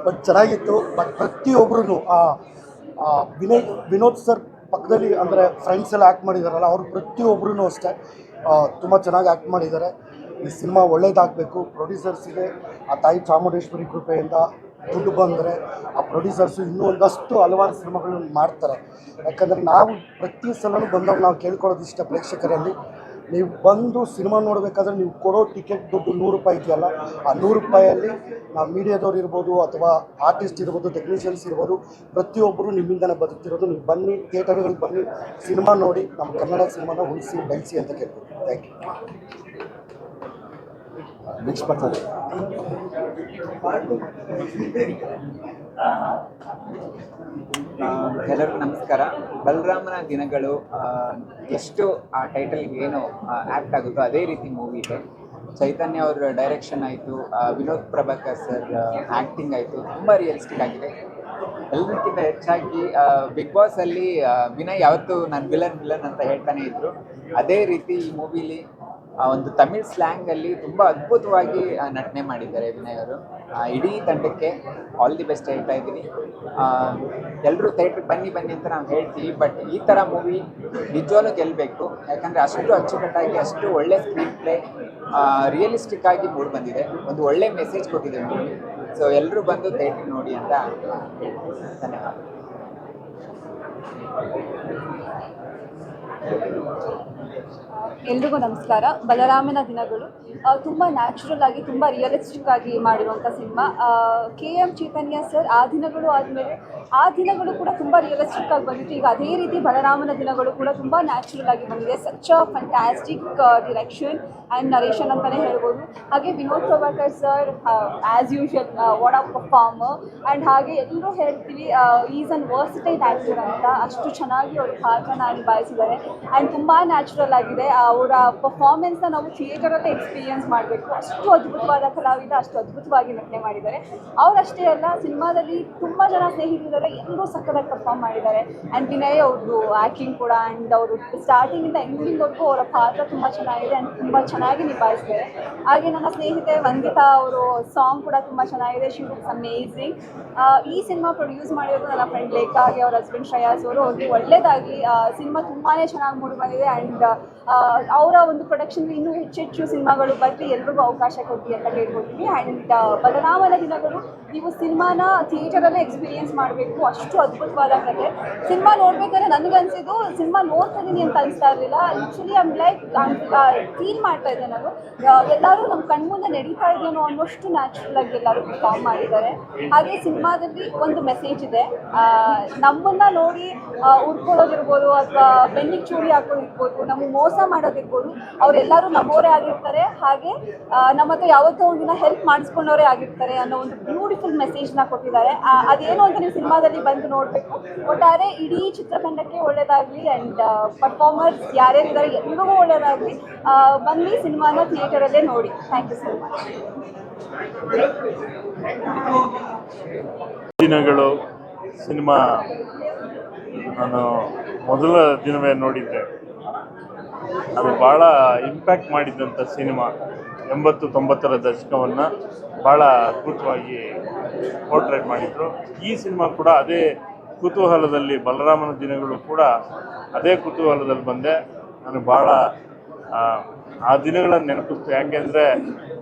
ಬಟ್ ಚೆನ್ನಾಗಿತ್ತು. ಬಟ್ ಪ್ರತಿಯೊಬ್ಬರೂ ವಿನೋದ್ ಸರ್ ಪಕ್ಕದಲ್ಲಿ ಅಂದರೆ ಫ್ರೆಂಡ್ಸ್ ಎಲ್ಲ ಆ್ಯಕ್ಟ್ ಮಾಡಿದಾರಲ್ಲ, ಅವ್ರು ಪ್ರತಿಯೊಬ್ಬರೂ ಅಷ್ಟೇ ತುಂಬ ಚೆನ್ನಾಗಿ ಆ್ಯಕ್ಟ್ ಮಾಡಿದ್ದಾರೆ. ಈ ಸಿನಿಮಾ ಒಳ್ಳೇದಾಗಬೇಕು. ಪ್ರೊಡ್ಯೂಸರ್ಸಿಗೆ ಆ ತಾಯಿ ಚಾಮುಂಡೇಶ್ವರಿ ಕೃಪೆಯಿಂದ ದುಡ್ಡು ಬಂದರೆ ಆ ಪ್ರೊಡ್ಯೂಸರ್ಸು ಇನ್ನೂ ಒಂದಷ್ಟು ಹಲವಾರು ಸಿನಿಮಾಗಳನ್ನು ಮಾಡ್ತಾರೆ. ಯಾಕಂದರೆ ನಾವು ಪ್ರತಿ ಸಲನೂ ಬಂದಾಗ ನಾವು ಕೇಳ್ಕೊಳ್ಳೋದು ಇಷ್ಟ ಪ್ರೇಕ್ಷಕರಲ್ಲಿ, ನೀವು ಬಂದು ಸಿನಿಮಾ ನೋಡಬೇಕಾದ್ರೆ ನೀವು ಕೊಡೋ ಟಿಕೆಟ್ ದುಡ್ಡು 100 ರೂಪಾಯಿ ಇದೆಯಲ್ಲ, ಆ 100 ರೂಪಾಯಲ್ಲಿ ನಾವು ಮೀಡಿಯಾದವ್ರು ಇರ್ಬೋದು ಅಥವಾ ಆರ್ಟಿಸ್ಟ್ ಇರ್ಬೋದು, ಟೆಕ್ನಿಷಿಯನ್ಸ್ ಇರ್ಬೋದು, ಪ್ರತಿಯೊಬ್ಬರು ನಿಮ್ಮಿಂದನೇ ಬದುಕ್ತಿರೋದು. ನೀವು ಬನ್ನಿ, ಥಿಯೇಟರ್ಗಳಿಗೆ ಬನ್ನಿ, ಸಿನಿಮಾ ನೋಡಿ, ನಮ್ಮ ಕನ್ನಡ ಸಿನಿಮಾನ ಉಳಿಸಿ ಬೆಳೆಸಿ ಅಂತ ಕೇಳ್ಬೋದು. Thank you. ನೆಕ್ಸ್ಟ್ ಬರ್ತದೆ. ಎಲ್ಲರಿಗೂ ನಮಸ್ಕಾರ. ಬಲರಾಮನ ದಿನಗಳು ಎಷ್ಟು ಆ ಟೈಟಲ್ಗೆ ಏನು ಆ್ಯಕ್ಟ್ ಆಗುತ್ತೋ ಅದೇ ರೀತಿ ಮೂವಿ ಇದೆ. ಚೈತನ್ಯ ಅವರ ಡೈರೆಕ್ಷನ್ ಆಯಿತು, ವಿನೋದ್ ಪ್ರಭಾಕರ್ ಸರ್ ಆ್ಯಕ್ಟಿಂಗ್ ಆಯಿತು, ತುಂಬ ರಿಯಲಿಸ್ಟಿಕ್ ಆಗಿದೆ. ಎಲ್ಲದಕ್ಕಿಂತ ಹೆಚ್ಚಾಗಿ ಬಿಗ್ ಬಾಸಲ್ಲಿ ವಿನಯ್ ಯಾವತ್ತೂ ನಾನು ವಿಲನ್ ಅಂತ ಹೇಳ್ತಾನೆ ಇದ್ರು. ಅದೇ ರೀತಿ ಈ ಮೂವಿಲಿ ಒಂದು ತಮಿಳ್ ಸ್ಲ್ಯಾಂಗಲ್ಲಿ ತುಂಬ ಅದ್ಭುತವಾಗಿ ನಟನೆ ಮಾಡಿದ್ದಾರೆ ವಿನಯ್ ಅವರು. ಇಡೀ ತಂಡಕ್ಕೆ ಆಲ್ ದಿ ಬೆಸ್ಟ್ ಹೇಳ್ತಾ ಇದ್ದೀನಿ. ಎಲ್ಲರೂ ಥಿಯೇಟ್ರಿಗೆ ಬನ್ನಿ ಅಂತ ನಾವು ಹೇಳ್ತೀವಿ, ಬಟ್ ಈ ಥರ ಮೂವಿ ನಿಜವಾಗ್ಲೂ ಗೆಲ್ಲಬೇಕು. ಯಾಕಂದರೆ ಅಷ್ಟು ಅಚ್ಚುಕಟ್ಟಾಗಿ, ಅಷ್ಟು ಒಳ್ಳೆ ಸ್ಕ್ರೀನ್ ಪ್ಲೇ, ರಿಯಲಿಸ್ಟಿಕ್ ಆಗಿ ಮೂಡಿ ಬಂದಿದೆ. ಒಂದು ಒಳ್ಳೆ ಮೆಸೇಜ್ ಕೊಟ್ಟಿದೆ ಮೂವಿ. ಸೊ ಎಲ್ಲರೂ ಬಂದು ಥಿಯೇಟ್ರಿಗೆ ನೋಡಿ ಅಂತ ಧನ್ಯವಾದ. ಎಲ್ರಿಗೂ ನಮಸ್ಕಾರ. ಬಲರಾಮನ ದಿನಗಳು ತುಂಬ ನ್ಯಾಚುರಲ್ ಆಗಿ, ತುಂಬ ರಿಯಲಿಸ್ಟಿಕ್ ಆಗಿ ಮಾಡಿರುವಂಥ ಸಿನಿಮಾ. KM ಚೈತನ್ಯ ಸರ್ ಆ ದಿನಗಳು ಆದಮೇಲೆ ಆ ದಿನಗಳು ಕೂಡ ತುಂಬ ರಿಯಲಿಸ್ಟಿಕ್ ಆಗಿ ಬಂದಿತ್ತು. ಈಗ ಅದೇ ರೀತಿ ಬಲರಾಮನ ದಿನಗಳು ಕೂಡ ತುಂಬ ನ್ಯಾಚುರಲ್ ಆಗಿ ಬಂದಿದೆ. Such a fantastic direction and narration ಅಂತಲೇ ಹೇಳ್ಬೋದು. ಹಾಗೆ Vinod Prabhakar sir as usual what a performer. And ಹಾಗೆ ಎಲ್ಲರೂ ಹೇಳ್ತೀವಿ ಈಸ್ ಅನ್ ವರ್ಸಿಟೈಲ್ ಆ್ಯಕ್ಟರ್ ಅಂತ. ಅಷ್ಟು ಚೆನ್ನಾಗಿ ಅವ್ರ ಪಾತ್ರನ ನಿಭಾಯಿಸಿದ್ದಾರೆ ಆ್ಯಂಡ್ ತುಂಬ ನ್ಯಾಚುರಲ್ ಆಗಿದೆ. ಅವರ ಪರ್ಫಾರ್ಮೆನ್ಸ್ನ ನಾವು ಥಿಯೇಟರಲ್ಲೇ ಎಕ್ಸ್ಪೀರಿಯನ್ಸ್ ಮಾಡಬೇಕು. ಅಷ್ಟು ಅದ್ಭುತವಾದ ಕಲಾವಿದ, ಅಷ್ಟು ಅದ್ಭುತವಾಗಿ ನಟನೆ ಮಾಡಿದ್ದಾರೆ. ಅವರಷ್ಟೇ ಅಲ್ಲ, ಸಿನಿಮಾದಲ್ಲಿ ತುಂಬ ಜನ ಸ್ನೇಹಿತರಿದ್ದಾರೆ, ಎಲ್ಲರೂ ಸಕ್ಕತ್ತಾಗಿ ಪರ್ಫಾರ್ಮ್ ಮಾಡಿದ್ದಾರೆ. ಆ್ಯಂಡ್ ವಿನಯ್ ಅವ್ರದ್ದು ಆ್ಯಕ್ಟಿಂಗ್ ಕೂಡ, ಆ್ಯಂಡ್ ಅವರು ಸ್ಟಾರ್ಟಿಂಗಿಂದ ಎಂಡಿಂಗ್ವರೆಗೂ ಅವರ ಪಾತ್ರ ತುಂಬ ಚೆನ್ನಾಗಿದೆ ಆ್ಯಂಡ್ ತುಂಬ ಚೆನ್ನಾಗಿ ನಿಭಾಯಿಸಿದ್ದಾರೆ. ಹಾಗೆ ನನ್ನ ಸ್ನೇಹಿತೆ ವಂದಿತಾ ಅವರು ಸಾಂಗ್ ಕೂಡ ತುಂಬ ಚೆನ್ನಾಗಿದೆ. She looks amazing. ಈ ಸಿನಿಮಾ ಪ್ರೊಡ್ಯೂಸ್ ಮಾಡಿರೋದು ನನ್ನ ಫ್ರೆಂಡ್ ಲೇಖಾ, ಹಾಗೆ ಅವ್ರ ಹಸ್ಬೆಂಡ್ ಶ್ರೇಯಾಸ್ ಅವರು. ಅವ್ರಿಗೆ ಒಳ್ಳೆಯದಾಗಲಿ. ಸಿನಿಮಾ ತುಂಬಾ ಚೆನ್ನಾಗಿ ಮೂಡಿ ಬಂದಿದೆ ಆ್ಯಂಡ್ ಅವರ ಒಂದು ಪ್ರೊಡಕ್ಷನ್ಗೆ ಇನ್ನೂ ಹೆಚ್ಚೆಚ್ಚು ಸಿನಿಮಾಗಳು ಬರಲಿ, ಎಲ್ರಿಗೂ ಅವಕಾಶ ಕೊಡಿ ಅಂತ ಕೇಳ್ಕೊಳ್ತೀನಿ. ಆ್ಯಂಡ್ ಬಲರಾಮನ ದಿನಗಳು ನೀವು ಸಿನಿಮಾನ ಥಿಯೇಟರಲ್ಲೇ ಎಕ್ಸ್ಪೀರಿಯೆನ್ಸ್ ಮಾಡಬೇಕು. ಅಷ್ಟು ಅದ್ಭುತವಾದ ಕಥೆ. ಸಿನಿಮಾ ನೋಡ್ಬೇಕಾದ್ರೆ ನನಗನ್ಸಿದ್ದು ಸಿನಿಮಾ ನೋಡ್ತಾ ಇದ್ದೀನಿ ಅಂತ ಅನಿಸ್ತಾ ಇರಲಿಲ್ಲ. ಆ್ಯಕ್ಚುಲಿ ಫೀಲ್ ಮಾಡ್ತಾ ಇದ್ದೆ ನಾನು, ಎಲ್ಲರೂ ನಮ್ಮ ಕಣ್ಮುಂದೆ ನಡೀತಾ ಇದೆಯೋ ಅನ್ನೋಷ್ಟು ನ್ಯಾಚುರಲ್ ಆಗಿ ಎಲ್ಲರೂ ಪರ್ಫಾರ್ಮ್ ಮಾಡಿದ್ದಾರೆ. ಹಾಗೆ ಸಿನಿಮಾದಲ್ಲಿ ಒಂದು ಮೆಸೇಜ್ ಇದೆ. ನಮ್ಮನ್ನ ನೋಡಿ ಉರ್ಕೊಳ್ಳೋದಿರ್ಬೋದು ಅಥವಾ ಬೆನ್ನಿಗೆ ಚೂರಿ ಹಾಕೋದಿರ್ಬೋದು, ನಮಗೆ ಮೋಸ ಮಾಡೋದಿರ್ಬೋದು, ಅವರೆಲ್ಲರೂ ನಮ್ಮವರೇ ಆಗಿರ್ತಾರೆ. ಹಾಗೆ ನಮ್ಮ ಹತ್ರ ಯಾವತ್ತೋ ಒಂದಿನ ಹೆಲ್ಪ್ ಮಾಡಿಸ್ಕೊಂಡವರೇ ಆಗಿರ್ತಾರೆ ಅನ್ನೋ ಒಂದು ಬ್ಯೂಟಿಫುಲ್ ಮೆಸೇಜ್ನ ಕೊಟ್ಟಿದ್ದಾರೆ. ಅದೇನು ಅಂತ ನೀವು ಸಿನಿಮಾದಲ್ಲಿ ಬಂದು ನೋಡಬೇಕು. ಒಟ್ಟಾರೆ ಇಡೀ ಚಿತ್ರತಂಡಕ್ಕೆ ಒಳ್ಳೆಯದಾಗಲಿ ಆ್ಯಂಡ್ ಪರ್ಫಾರ್ಮರ್ಸ್ ಯಾರ್ಯಾರಿದ್ದಾರೆ ಎಲ್ರಿಗೂ ಒಳ್ಳೆಯದಾಗಲಿ. ಬನ್ನಿ, ಸಿನಿಮಾನ ಥಿಯೇಟರಲ್ಲೇ ನೋಡಿ. Thank you so much. ದಿನಗಳು ಸಿನಿಮಾ ನಾನು ಮೊದಲ ದಿನವೇ ನೋಡಿದ್ದೆ. ಅದು ಭಾಳ ಇಂಪ್ಯಾಕ್ಟ್ ಮಾಡಿದ್ದಂಥ ಸಿನಿಮಾ. 80-90ರ ದಶಕವನ್ನು ಭಾಳ ಅದ್ಭುತವಾಗಿ ಪೋರ್ಟ್ರೇಟ್ ಮಾಡಿದರು. ಈ ಸಿನಿಮಾ ಕೂಡ ಅದೇ ಕುತೂಹಲದಲ್ಲಿ, ಬಲರಾಮನ ದಿನಗಳು ಕೂಡ ಅದೇ ಕುತೂಹಲದಲ್ಲಿ ಬಂದೆ. ನಾನು ಭಾಳ ಆ ದಿನಗಳನ್ನು ನೆನಪಿಸ್ತು. ಯಾಕೆಂದರೆ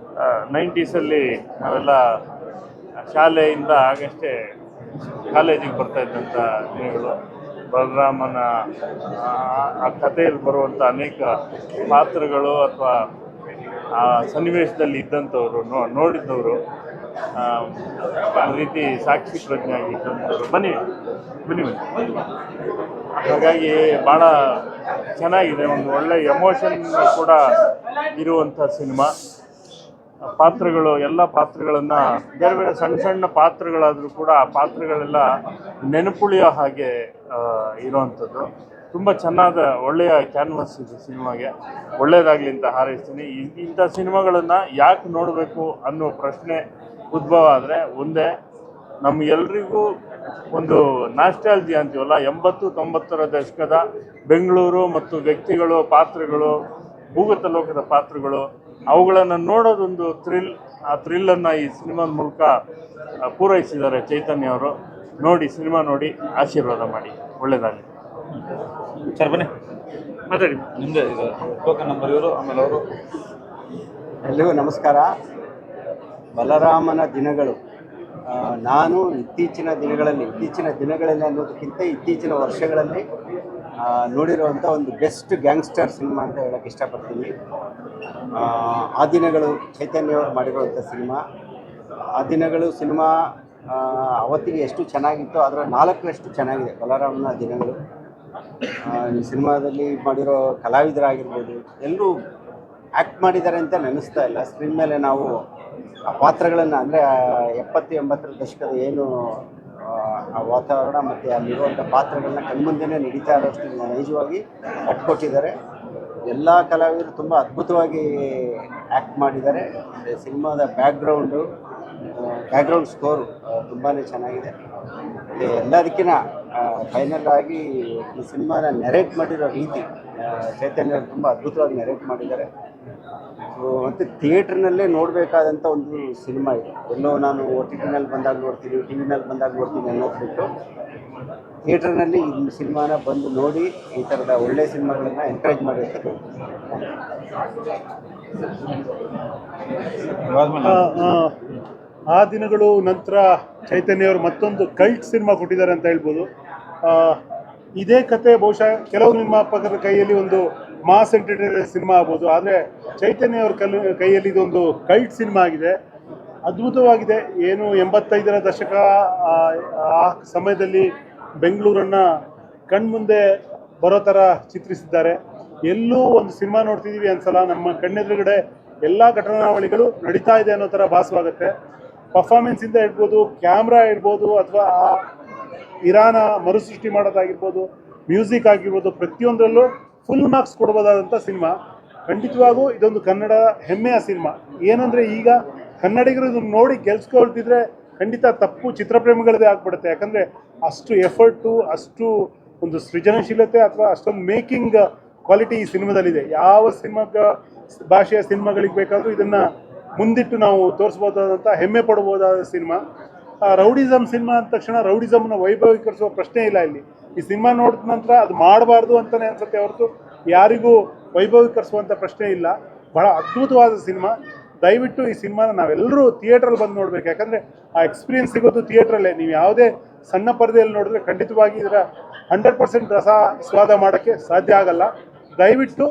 90ಸಲ್ಲಿ ನಾವೆಲ್ಲ ಶಾಲೆಯಿಂದ ಆಗಷ್ಟೇ ಕಾಲೇಜಿಗೆ ಬರ್ತಾ ಇದ್ದಂಥ ದಿನಗಳು. ಬಲರಾಮನ ಆ ಕಥೆಯಲ್ಲಿ ಬರುವಂಥ ಅನೇಕ ಪಾತ್ರಗಳು ಅಥವಾ ಆ ಸನ್ನಿವೇಶದಲ್ಲಿ ಇದ್ದಂಥವ್ರು, ನೋಡಿದ್ದವರು, ಒಂದು ರೀತಿ ಸಾಕ್ಷಿ ಪ್ರಜ್ಞೆ ಆಗಿದ್ದಂಥವ್ರು. ಬನ್ನಿ. ಹಾಗಾಗಿ ಭಾಳ ಚೆನ್ನಾಗಿದೆ. ಒಂದು ಒಳ್ಳೆ ಎಮೋಷನ್ ಕೂಡ ಇರುವಂಥ ಸಿನಿಮಾ. ಪಾತ್ರಗಳು, ಎಲ್ಲ ಪಾತ್ರಗಳನ್ನು, ಬೇರೆ ಬೇರೆ ಸಣ್ಣ ಪಾತ್ರಗಳಾದರೂ ಕೂಡ ಆ ಪಾತ್ರಗಳೆಲ್ಲ ನೆನಪುಳಿಯೋ ಹಾಗೆ ಇರುವಂಥದ್ದು. ತುಂಬ ಚೆನ್ನಾದ ಒಳ್ಳೆಯ ಕ್ಯಾನ್ವಾಸ್ ಇದೆ ಸಿನಿಮಾಗೆ. ಒಳ್ಳೆಯದಾಗಲಿ ಅಂತ ಹಾರೈಸ್ತೀನಿ. ಇಂಥ ಸಿನಿಮಾಗಳನ್ನು ಯಾಕೆ ನೋಡಬೇಕು ಅನ್ನೋ ಪ್ರಶ್ನೆ ಉದ್ಭವ ಆದರೆ ಒಂದೇ, ನಮಗೆಲ್ರಿಗೂ ಒಂದು ನಾಸ್ಟಾಲಜಿ ಅಂತೀವಲ್ಲ 80-90ರ ದಶಕದ ಬೆಂಗಳೂರು ಮತ್ತು ವ್ಯಕ್ತಿಗಳು, ಪಾತ್ರಗಳು, ಭೂಗತ ಲೋಕದ ಪಾತ್ರಗಳು, ಅವುಗಳನ್ನು ನೋಡೋದೊಂದು ಥ್ರಿಲ್. ಆ ಥ್ರಿಲ್ಲನ್ನು ಈ ಸಿನಿಮಾದ ಮೂಲಕ ಪೂರೈಸಿದ್ದಾರೆ ಚೈತನ್ಯ ಅವರು. ನೋಡಿ, ಸಿನಿಮಾ ನೋಡಿ ಆಶೀರ್ವಾದ ಮಾಡಿ. ಒಳ್ಳೆಯದಾಗಲಿ ಸರ್. ಬನ್ನಿ ಮಾತಾಡಿ. ನಿಮ್ಮದೇ ಟೋಕನ್ ನಂಬರ್ ಇವರು, ಆಮೇಲೆ ಅವರು. ಎಲ್ಲಿಗೂ ನಮಸ್ಕಾರ. ಬಲರಾಮನ ದಿನಗಳು, ನಾನು ಇತ್ತೀಚಿನ ದಿನಗಳಲ್ಲಿ ಅನ್ನೋದಕ್ಕಿಂತ ಇತ್ತೀಚಿನ ವರ್ಷಗಳಲ್ಲಿ ನೋಡಿರುವಂಥ ಒಂದು ಬೆಸ್ಟ್ ಗ್ಯಾಂಗ್ಸ್ಟರ್ ಸಿನಿಮಾ ಅಂತ ಹೇಳೋಕ್ಕೆ ಇಷ್ಟಪಡ್ತೀನಿ. ಆ ದಿನಗಳು ಚೈತನ್ಯ ಅವರು ಮಾಡಿರುವಂಥ ಸಿನಿಮಾ. ಆ ದಿನಗಳು ಸಿನಿಮಾ ಅವತ್ತಿಗೆ ಎಷ್ಟು ಚೆನ್ನಾಗಿತ್ತು ಅದರ 4ರಷ್ಟು ಚೆನ್ನಾಗಿದೆ ಬಲರಾಮನ ದಿನಗಳು. ಈ ಸಿನಿಮಾದಲ್ಲಿ ಮಾಡಿರೋ ಕಲಾವಿದರಾಗಿರ್ಬೋದು ಎಲ್ಲರೂ ಆ್ಯಕ್ಟ್ ಮಾಡಿದ್ದಾರೆ ಅಂತ ನೆನೆಸ್ತಾ ಇಲ್ಲ. ಸ್ಕ್ರೀನ್ ಮೇಲೆ ನಾವು ಆ ಪಾತ್ರಗಳನ್ನು ಅಂದರೆ 70-80ರ ದಶಕದ ಏನು ಆ ವಾತಾವರಣ ಮತ್ತು ಅಲ್ಲಿರುವಂಥ ಪಾತ್ರಗಳನ್ನ ಕಣ್ಮುಂದೆನೇ ನಡೀತಾ ಇರೋಷ್ಟು ನೈಜವಾಗಿ ಕಟ್ಕೊಟ್ಟಿದ್ದಾರೆ. ಎಲ್ಲ ಕಲಾವಿದರು ತುಂಬ ಅದ್ಭುತವಾಗಿ ಆ್ಯಕ್ಟ್ ಮಾಡಿದ್ದಾರೆ. ಸಿನಿಮಾದ ಬ್ಯಾಕ್ಗ್ರೌಂಡ್ ಸ್ಕೋರು ತುಂಬಾ ಚೆನ್ನಾಗಿದೆ. ಎಲ್ಲದಕ್ಕಿಂತ ಫೈನಲ್ ಆಗಿ ಈ ಸಿನಿಮಾನ ನೆರೇಟ್ ಮಾಡಿರೋ ರೀತಿ ಚೈತನ್ಯ ತುಂಬ ಅದ್ಭುತವಾಗಿ ನೆರೇಟ್ ಮಾಡಿದ್ದಾರೆ. ಮತ್ತು ಥಿಯೇಟ್ರ್ನಲ್ಲೇ ನೋಡಬೇಕಾದಂಥ ಒಂದು ಸಿನಿಮಾ ಇದೆ. ಎಲ್ಲೋ ನಾನು OTTನಲ್ಲಿ ಬಂದಾಗ ನೋಡ್ತೀನಿ, TV ನಲ್ಲಿ ಬಂದಾಗ ನೋಡ್ತೀನಿ ಅನ್ನೋದು ಬಿಟ್ಟು ಥಿಯೇಟ್ರ್ನಲ್ಲಿ ಈ ಸಿನಿಮಾನ ಬಂದು ನೋಡಿ ಈ ಥರದ ಒಳ್ಳೆಯ ಸಿನಿಮಾಗಳನ್ನು ಎಂಕರೇಜ್ ಮಾಡಿ ಅಂತ ಕೇಳ್ತೀನಿ. ಆ ದಿನಗಳು ನಂತರ ಚೈತನ್ಯ ಅವರು ಮತ್ತೊಂದು ಕಲ್ಟ್ ಸಿನಿಮಾ ಕೊಟ್ಟಿದ್ದಾರೆ ಅಂತ ಹೇಳ್ಬೋದು. ಇದೇ ಕತೆ ಬಹುಶಃ ಕೆಲವು ನಿರ್ಮಾಪಕರ ಕೈಯಲ್ಲಿ ಒಂದು ಮಾಸ್ ಎಂಟರ್ಟೈನರ್ ಸಿನಿಮಾ ಆಗ್ಬೋದು, ಆದರೆ ಚೈತನ್ಯ ಅವ್ರ ಕೈಯಲ್ಲಿ ಇದೊಂದು ಕಲ್ಟ್ ಸಿನಿಮಾ ಆಗಿದೆ. ಅದ್ಭುತವಾಗಿದೆ. ಏನು 85ರ ದಶಕ ಆ ಸಮಯದಲ್ಲಿ ಬೆಂಗಳೂರನ್ನು ಕಣ್ಮುಂದೆ ಬರೋ ಥರ ಚಿತ್ರಿಸಿದ್ದಾರೆ. ಎಲ್ಲೂ ಒಂದು ಸಿನಿಮಾ ನೋಡ್ತಿದ್ದೀವಿ ಅನ್ಸಲ್ಲ, ನಮ್ಮ ಕಣ್ಣೆದುರುಗಡೆ ಎಲ್ಲ ಘಟನಾವಳಿಗಳು ನಡೀತಾ ಇದೆ ಅನ್ನೋ ಥರ ಭಾಸವಾಗುತ್ತೆ. ಪರ್ಫಾರ್ಮೆನ್ಸಿಂದ ಇರ್ಬೋದು, ಕ್ಯಾಮ್ರಾ ಇರ್ಬೋದು, ಅಥವಾ ಇರಾನ ಮರುಸೃಷ್ಟಿ ಮಾಡೋದಾಗಿರ್ಬೋದು, ಮ್ಯೂಸಿಕ್ ಆಗಿರ್ಬೋದು, ಪ್ರತಿಯೊಂದರಲ್ಲೂ ಫುಲ್ ಮಾರ್ಕ್ಸ್ ಕೊಡ್ಬೋದಾದಂಥ ಸಿನಿಮಾ. ಖಂಡಿತವಾಗೂ ಇದೊಂದು ಕನ್ನಡ ಹೆಮ್ಮೆಯ ಸಿನಿಮಾ. ಏನಂದರೆ ಈಗ ಕನ್ನಡಿಗರು ಇದನ್ನು ನೋಡಿ ಗೆಲ್ಸ್ಕೊಳ್ತಿದ್ರೆ ಖಂಡಿತ ತಪ್ಪು ಚಿತ್ರಪ್ರೇಮಿಗಳದೇ ಆಗ್ಬಿಡುತ್ತೆ. ಯಾಕಂದರೆ ಅಷ್ಟು ಎಫರ್ಟು, ಅಷ್ಟು ಒಂದು ಸೃಜನಶೀಲತೆ ಅಥವಾ ಅಷ್ಟೊಂದು ಮೇಕಿಂಗ್ ಕ್ವಾಲಿಟಿ ಈ ಸಿನಿಮಾದಲ್ಲಿದೆ. ಯಾವ ಭಾಷೆಯ ಸಿನಿಮಾಗಳಿಗೆ ಬೇಕಾದರೂ ಇದನ್ನು ಮುಂದಿಟ್ಟು ನಾವು ತೋರಿಸ್ಬೋದಾದಂಥ, ಹೆಮ್ಮೆ ಪಡ್ಬೋದಾದ ಸಿನಿಮಾ. ರೌಡಿಸಮ್ ಸಿನಿಮಾ ಅಂದ ತಕ್ಷಣ ರೌಡಿಸಮ್ನ ವೈಭವೀಕರಿಸುವ ಪ್ರಶ್ನೆ ಇಲ್ಲ ಇಲ್ಲಿ. ಈ ಸಿನಿಮಾ ನೋಡಿದ ನಂತರ ಅದು ಮಾಡಬಾರ್ದು ಅಂತಲೇ ಅನ್ಸುತ್ತೆ ಹೊರತು ಯಾರಿಗೂ ವೈಭವೀಕರಿಸುವಂಥ ಪ್ರಶ್ನೆ ಇಲ್ಲ. ಬಹಳ ಅದ್ಭುತವಾದ ಸಿನಿಮಾ. ದಯವಿಟ್ಟು ಈ ಸಿನಿಮಾನ ನಾವೆಲ್ಲರೂ ಥಿಯೇಟ್ರಲ್ಲಿ ಬಂದು ನೋಡಬೇಕು. ಯಾಕಂದರೆ ಆ ಎಕ್ಸ್ಪೀರಿಯನ್ಸ್ ಸಿಗೋದು ಥಿಯೇಟ್ರಲ್ಲೇ. ನೀವು ಯಾವುದೇ ಸಣ್ಣ ಪರದೆಯಲ್ಲಿ ನೋಡಿದ್ರೆ ಖಂಡಿತವಾಗಿ ಇದರ 100% ರಸ ಸ್ವಾದ ಮಾಡೋಕ್ಕೆ ಸಾಧ್ಯ ಆಗಲ್ಲ. ದಯವಿಟ್ಟು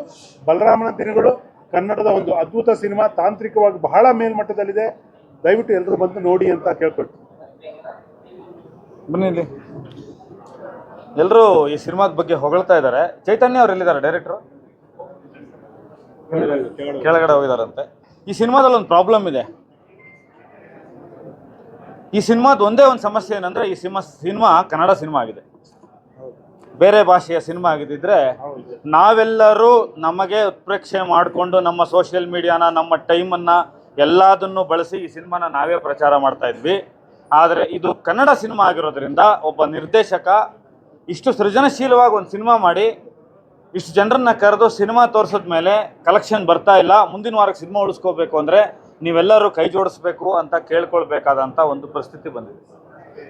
ಬಲರಾಮನ ದಿನಗಳು ಕನ್ನಡದ ಒಂದು ಅದ್ಭುತ ಸಿನಿಮಾ, ತಾಂತ್ರಿಕವಾಗಿ ಬಹಳ ಮೇಲ್ಮಟ್ಟದಲ್ಲಿದೆ. ದಯವಿಟ್ಟು ಎಲ್ಲರೂ ಬಂದು ನೋಡಿ ಅಂತ ಕೇಳ್ಕೊಳ್ತೀನಿ. ಬನ್ನಿ, ಇಲ್ಲಿ ಎಲ್ಲರೂ ಈ ಸಿನಿಮಾದ ಬಗ್ಗೆ ಹೊಗಳ್ತಾ ಇದ್ದಾರೆ. ಚೈತನ್ಯ ಅವ್ರು ಎಲ್ಲಿದ್ದಾರೆ? ಡೈರೆಕ್ಟ್ರು ಕೆಳಗಡೆ ಹೋಗಿದಾರಂತೆ. ಈ ಸಿನಿಮಾದಲ್ಲಿ ಒಂದು ಪ್ರಾಬ್ಲಮ್ ಇದೆ. ಈ ಸಿನಿಮಾದ ಒಂದೇ ಒಂದು ಸಮಸ್ಯೆ ಏನಂದರೆ, ಈ ಸಿನಿಮಾ ಕನ್ನಡ ಸಿನಿಮಾ ಆಗಿದೆ. ಬೇರೆ ಭಾಷೆಯ ಸಿನಿಮಾ ಆಗಿದ್ದಿದ್ರೆ ನಾವೆಲ್ಲರೂ ನಮಗೆ ಉತ್ಪ್ರೇಕ್ಷೆ ಮಾಡಿಕೊಂಡು ನಮ್ಮ ಸೋಷಿಯಲ್ ಮೀಡಿಯಾನ, ನಮ್ಮ ಟೈಮನ್ನು ಎಲ್ಲದನ್ನು ಬಳಸಿ ಈ ಸಿನಿಮಾನ ನಾವೇ ಪ್ರಚಾರ ಮಾಡ್ತಾ ಇದ್ವಿ. ಆದರೆ ಇದು ಕನ್ನಡ ಸಿನಿಮಾ ಆಗಿರೋದ್ರಿಂದ ಒಬ್ಬ ನಿರ್ದೇಶಕ ಇಷ್ಟು ಸೃಜನಶೀಲವಾಗಿ ಒಂದು ಸಿನಿಮಾ ಮಾಡಿ ಇಷ್ಟು ಜನರನ್ನ ಕರೆದು ಸಿನಿಮಾ ತೋರಿಸಿದ ಮೇಲೆ ಕಲೆಕ್ಷನ್ ಬರ್ತಾ ಇಲ್ಲ, ಮುಂದಿನ ವಾರಕ್ಕೆ ಸಿನಿಮಾ ಉಳಿಸ್ಕೋಬೇಕು ಅಂದರೆ ನೀವೆಲ್ಲರೂ ಕೈ ಜೋಡಿಸ್ಬೇಕು ಅಂತ ಕೇಳ್ಕೊಳ್ಬೇಕಾದಂಥ ಒಂದು ಪರಿಸ್ಥಿತಿ ಬಂದಿದೆ.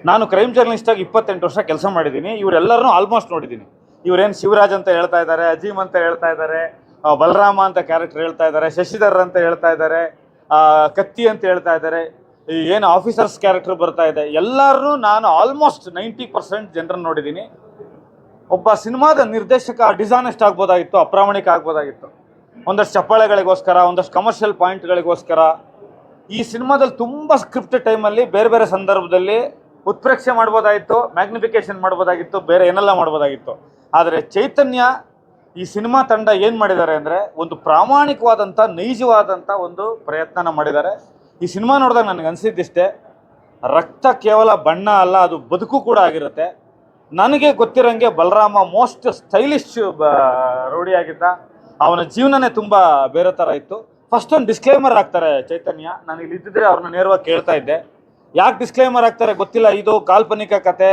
ನಾನು ಕ್ರೈಮ್ ಜರ್ನಲಿಸ್ಟಾಗಿ 28 ವರ್ಷ ಕೆಲಸ ಮಾಡಿದ್ದೀನಿ. ಇವರೆಲ್ಲರನ್ನೂ ಆಲ್ಮೋಸ್ಟ್ ನೋಡಿದ್ದೀನಿ. ಇವರೇನು ಶಿವರಾಜ್ ಅಂತ ಹೇಳ್ತಾ ಇದ್ದಾರೆ, ಅಜೀಮ್ ಅಂತ ಹೇಳ್ತಾ ಇದ್ದಾರೆ, ಬಲರಾಮ ಅಂತ ಕ್ಯಾರೆಕ್ಟರ್ ಹೇಳ್ತಾ ಇದ್ದಾರೆ, ಶಶಿಧರ್ ಅಂತ ಹೇಳ್ತಾ ಇದ್ದಾರೆ, ಕತ್ತಿ ಅಂತ ಹೇಳ್ತಾ ಇದ್ದಾರೆ, ಏನು ಆಫೀಸರ್ಸ್ ಕ್ಯಾರೆಕ್ಟರ್ ಬರ್ತಾ ಇದೆ. ಎಲ್ಲರೂ ನಾನು ಆಲ್ಮೋಸ್ಟ್ 90% ಜನರನ್ನು ನೋಡಿದ್ದೀನಿ. ಒಬ್ಬ ಸಿನಿಮಾದ ನಿರ್ದೇಶಕ ಡಿಸಾನೆಸ್ಟ್ ಆಗ್ಬೋದಾಗಿತ್ತು, ಅಪ್ರಾಮಾಣಿಕ ಆಗ್ಬೋದಾಗಿತ್ತು. ಒಂದಷ್ಟು ಚಪ್ಪಾಳೆಗಳಿಗೋಸ್ಕರ, ಒಂದಷ್ಟು ಕಮರ್ಷಿಯಲ್ ಪಾಯಿಂಟ್ಗಳಿಗೋಸ್ಕರ ಈ ಸಿನಿಮಾದಲ್ಲಿ ತುಂಬ ಸ್ಕ್ರಿಪ್ಟ್ ಟೈಮಲ್ಲಿ ಬೇರೆ ಬೇರೆ ಸಂದರ್ಭದಲ್ಲಿ ಉತ್ಪ್ರೇಕ್ಷೆ ಮಾಡ್ಬೋದಾಗಿತ್ತು, ಮ್ಯಾಗ್ನಿಫಿಕೇಶನ್ ಮಾಡ್ಬೋದಾಗಿತ್ತು, ಬೇರೆ ಏನೆಲ್ಲ ಮಾಡ್ಬೋದಾಗಿತ್ತು. ಆದರೆ ಚೈತನ್ಯ ಈ ಸಿನಿಮಾ ತಂಡ ಏನು ಮಾಡಿದ್ದಾರೆ ಅಂದರೆ ಒಂದು ಪ್ರಾಮಾಣಿಕವಾದಂಥ, ನೈಜವಾದಂಥ ಒಂದು ಪ್ರಯತ್ನನ ಮಾಡಿದ್ದಾರೆ. ಈ ಸಿನಿಮಾ ನೋಡಿದಾಗ ನನಗೆ ಅನಿಸಿದ್ದಿಷ್ಟೇ, ರಕ್ತ ಕೇವಲ ಬಣ್ಣ ಅಲ್ಲ, ಅದು ಬದುಕು ಕೂಡ ಆಗಿರುತ್ತೆ. ನನಗೆ ಗೊತ್ತಿರೋಂಗೆ ಬಲರಾಮ ಮೋಸ್ಟ್ ಸ್ಟೈಲಿಶ್ ರೌಡಿಯಾಗಿದ್ದ. ಅವನ ಜೀವನನೇ ತುಂಬ ಬೇರೆ ಥರ ಇತ್ತು. ಫಸ್ಟ್ ಒಂದು ಡಿಸ್ಕ್ಲೇಮರ್ ಹಾಕ್ತಾರೆ ಚೈತನ್ಯ. ನಾನು ಇಲ್ಲಿ ಇದ್ದಿದ್ರೆ ಅವ್ರನ್ನ ನೇರವಾಗಿ ಕೇಳ್ತಾ ಇದ್ದೆ, ಯಾಕೆ ಡಿಸ್ಕ್ಲೇಮರ್ ಆಗ್ತಾರೆ ಗೊತ್ತಿಲ್ಲ. ಇದು ಕಾಲ್ಪನಿಕ ಕತೆ,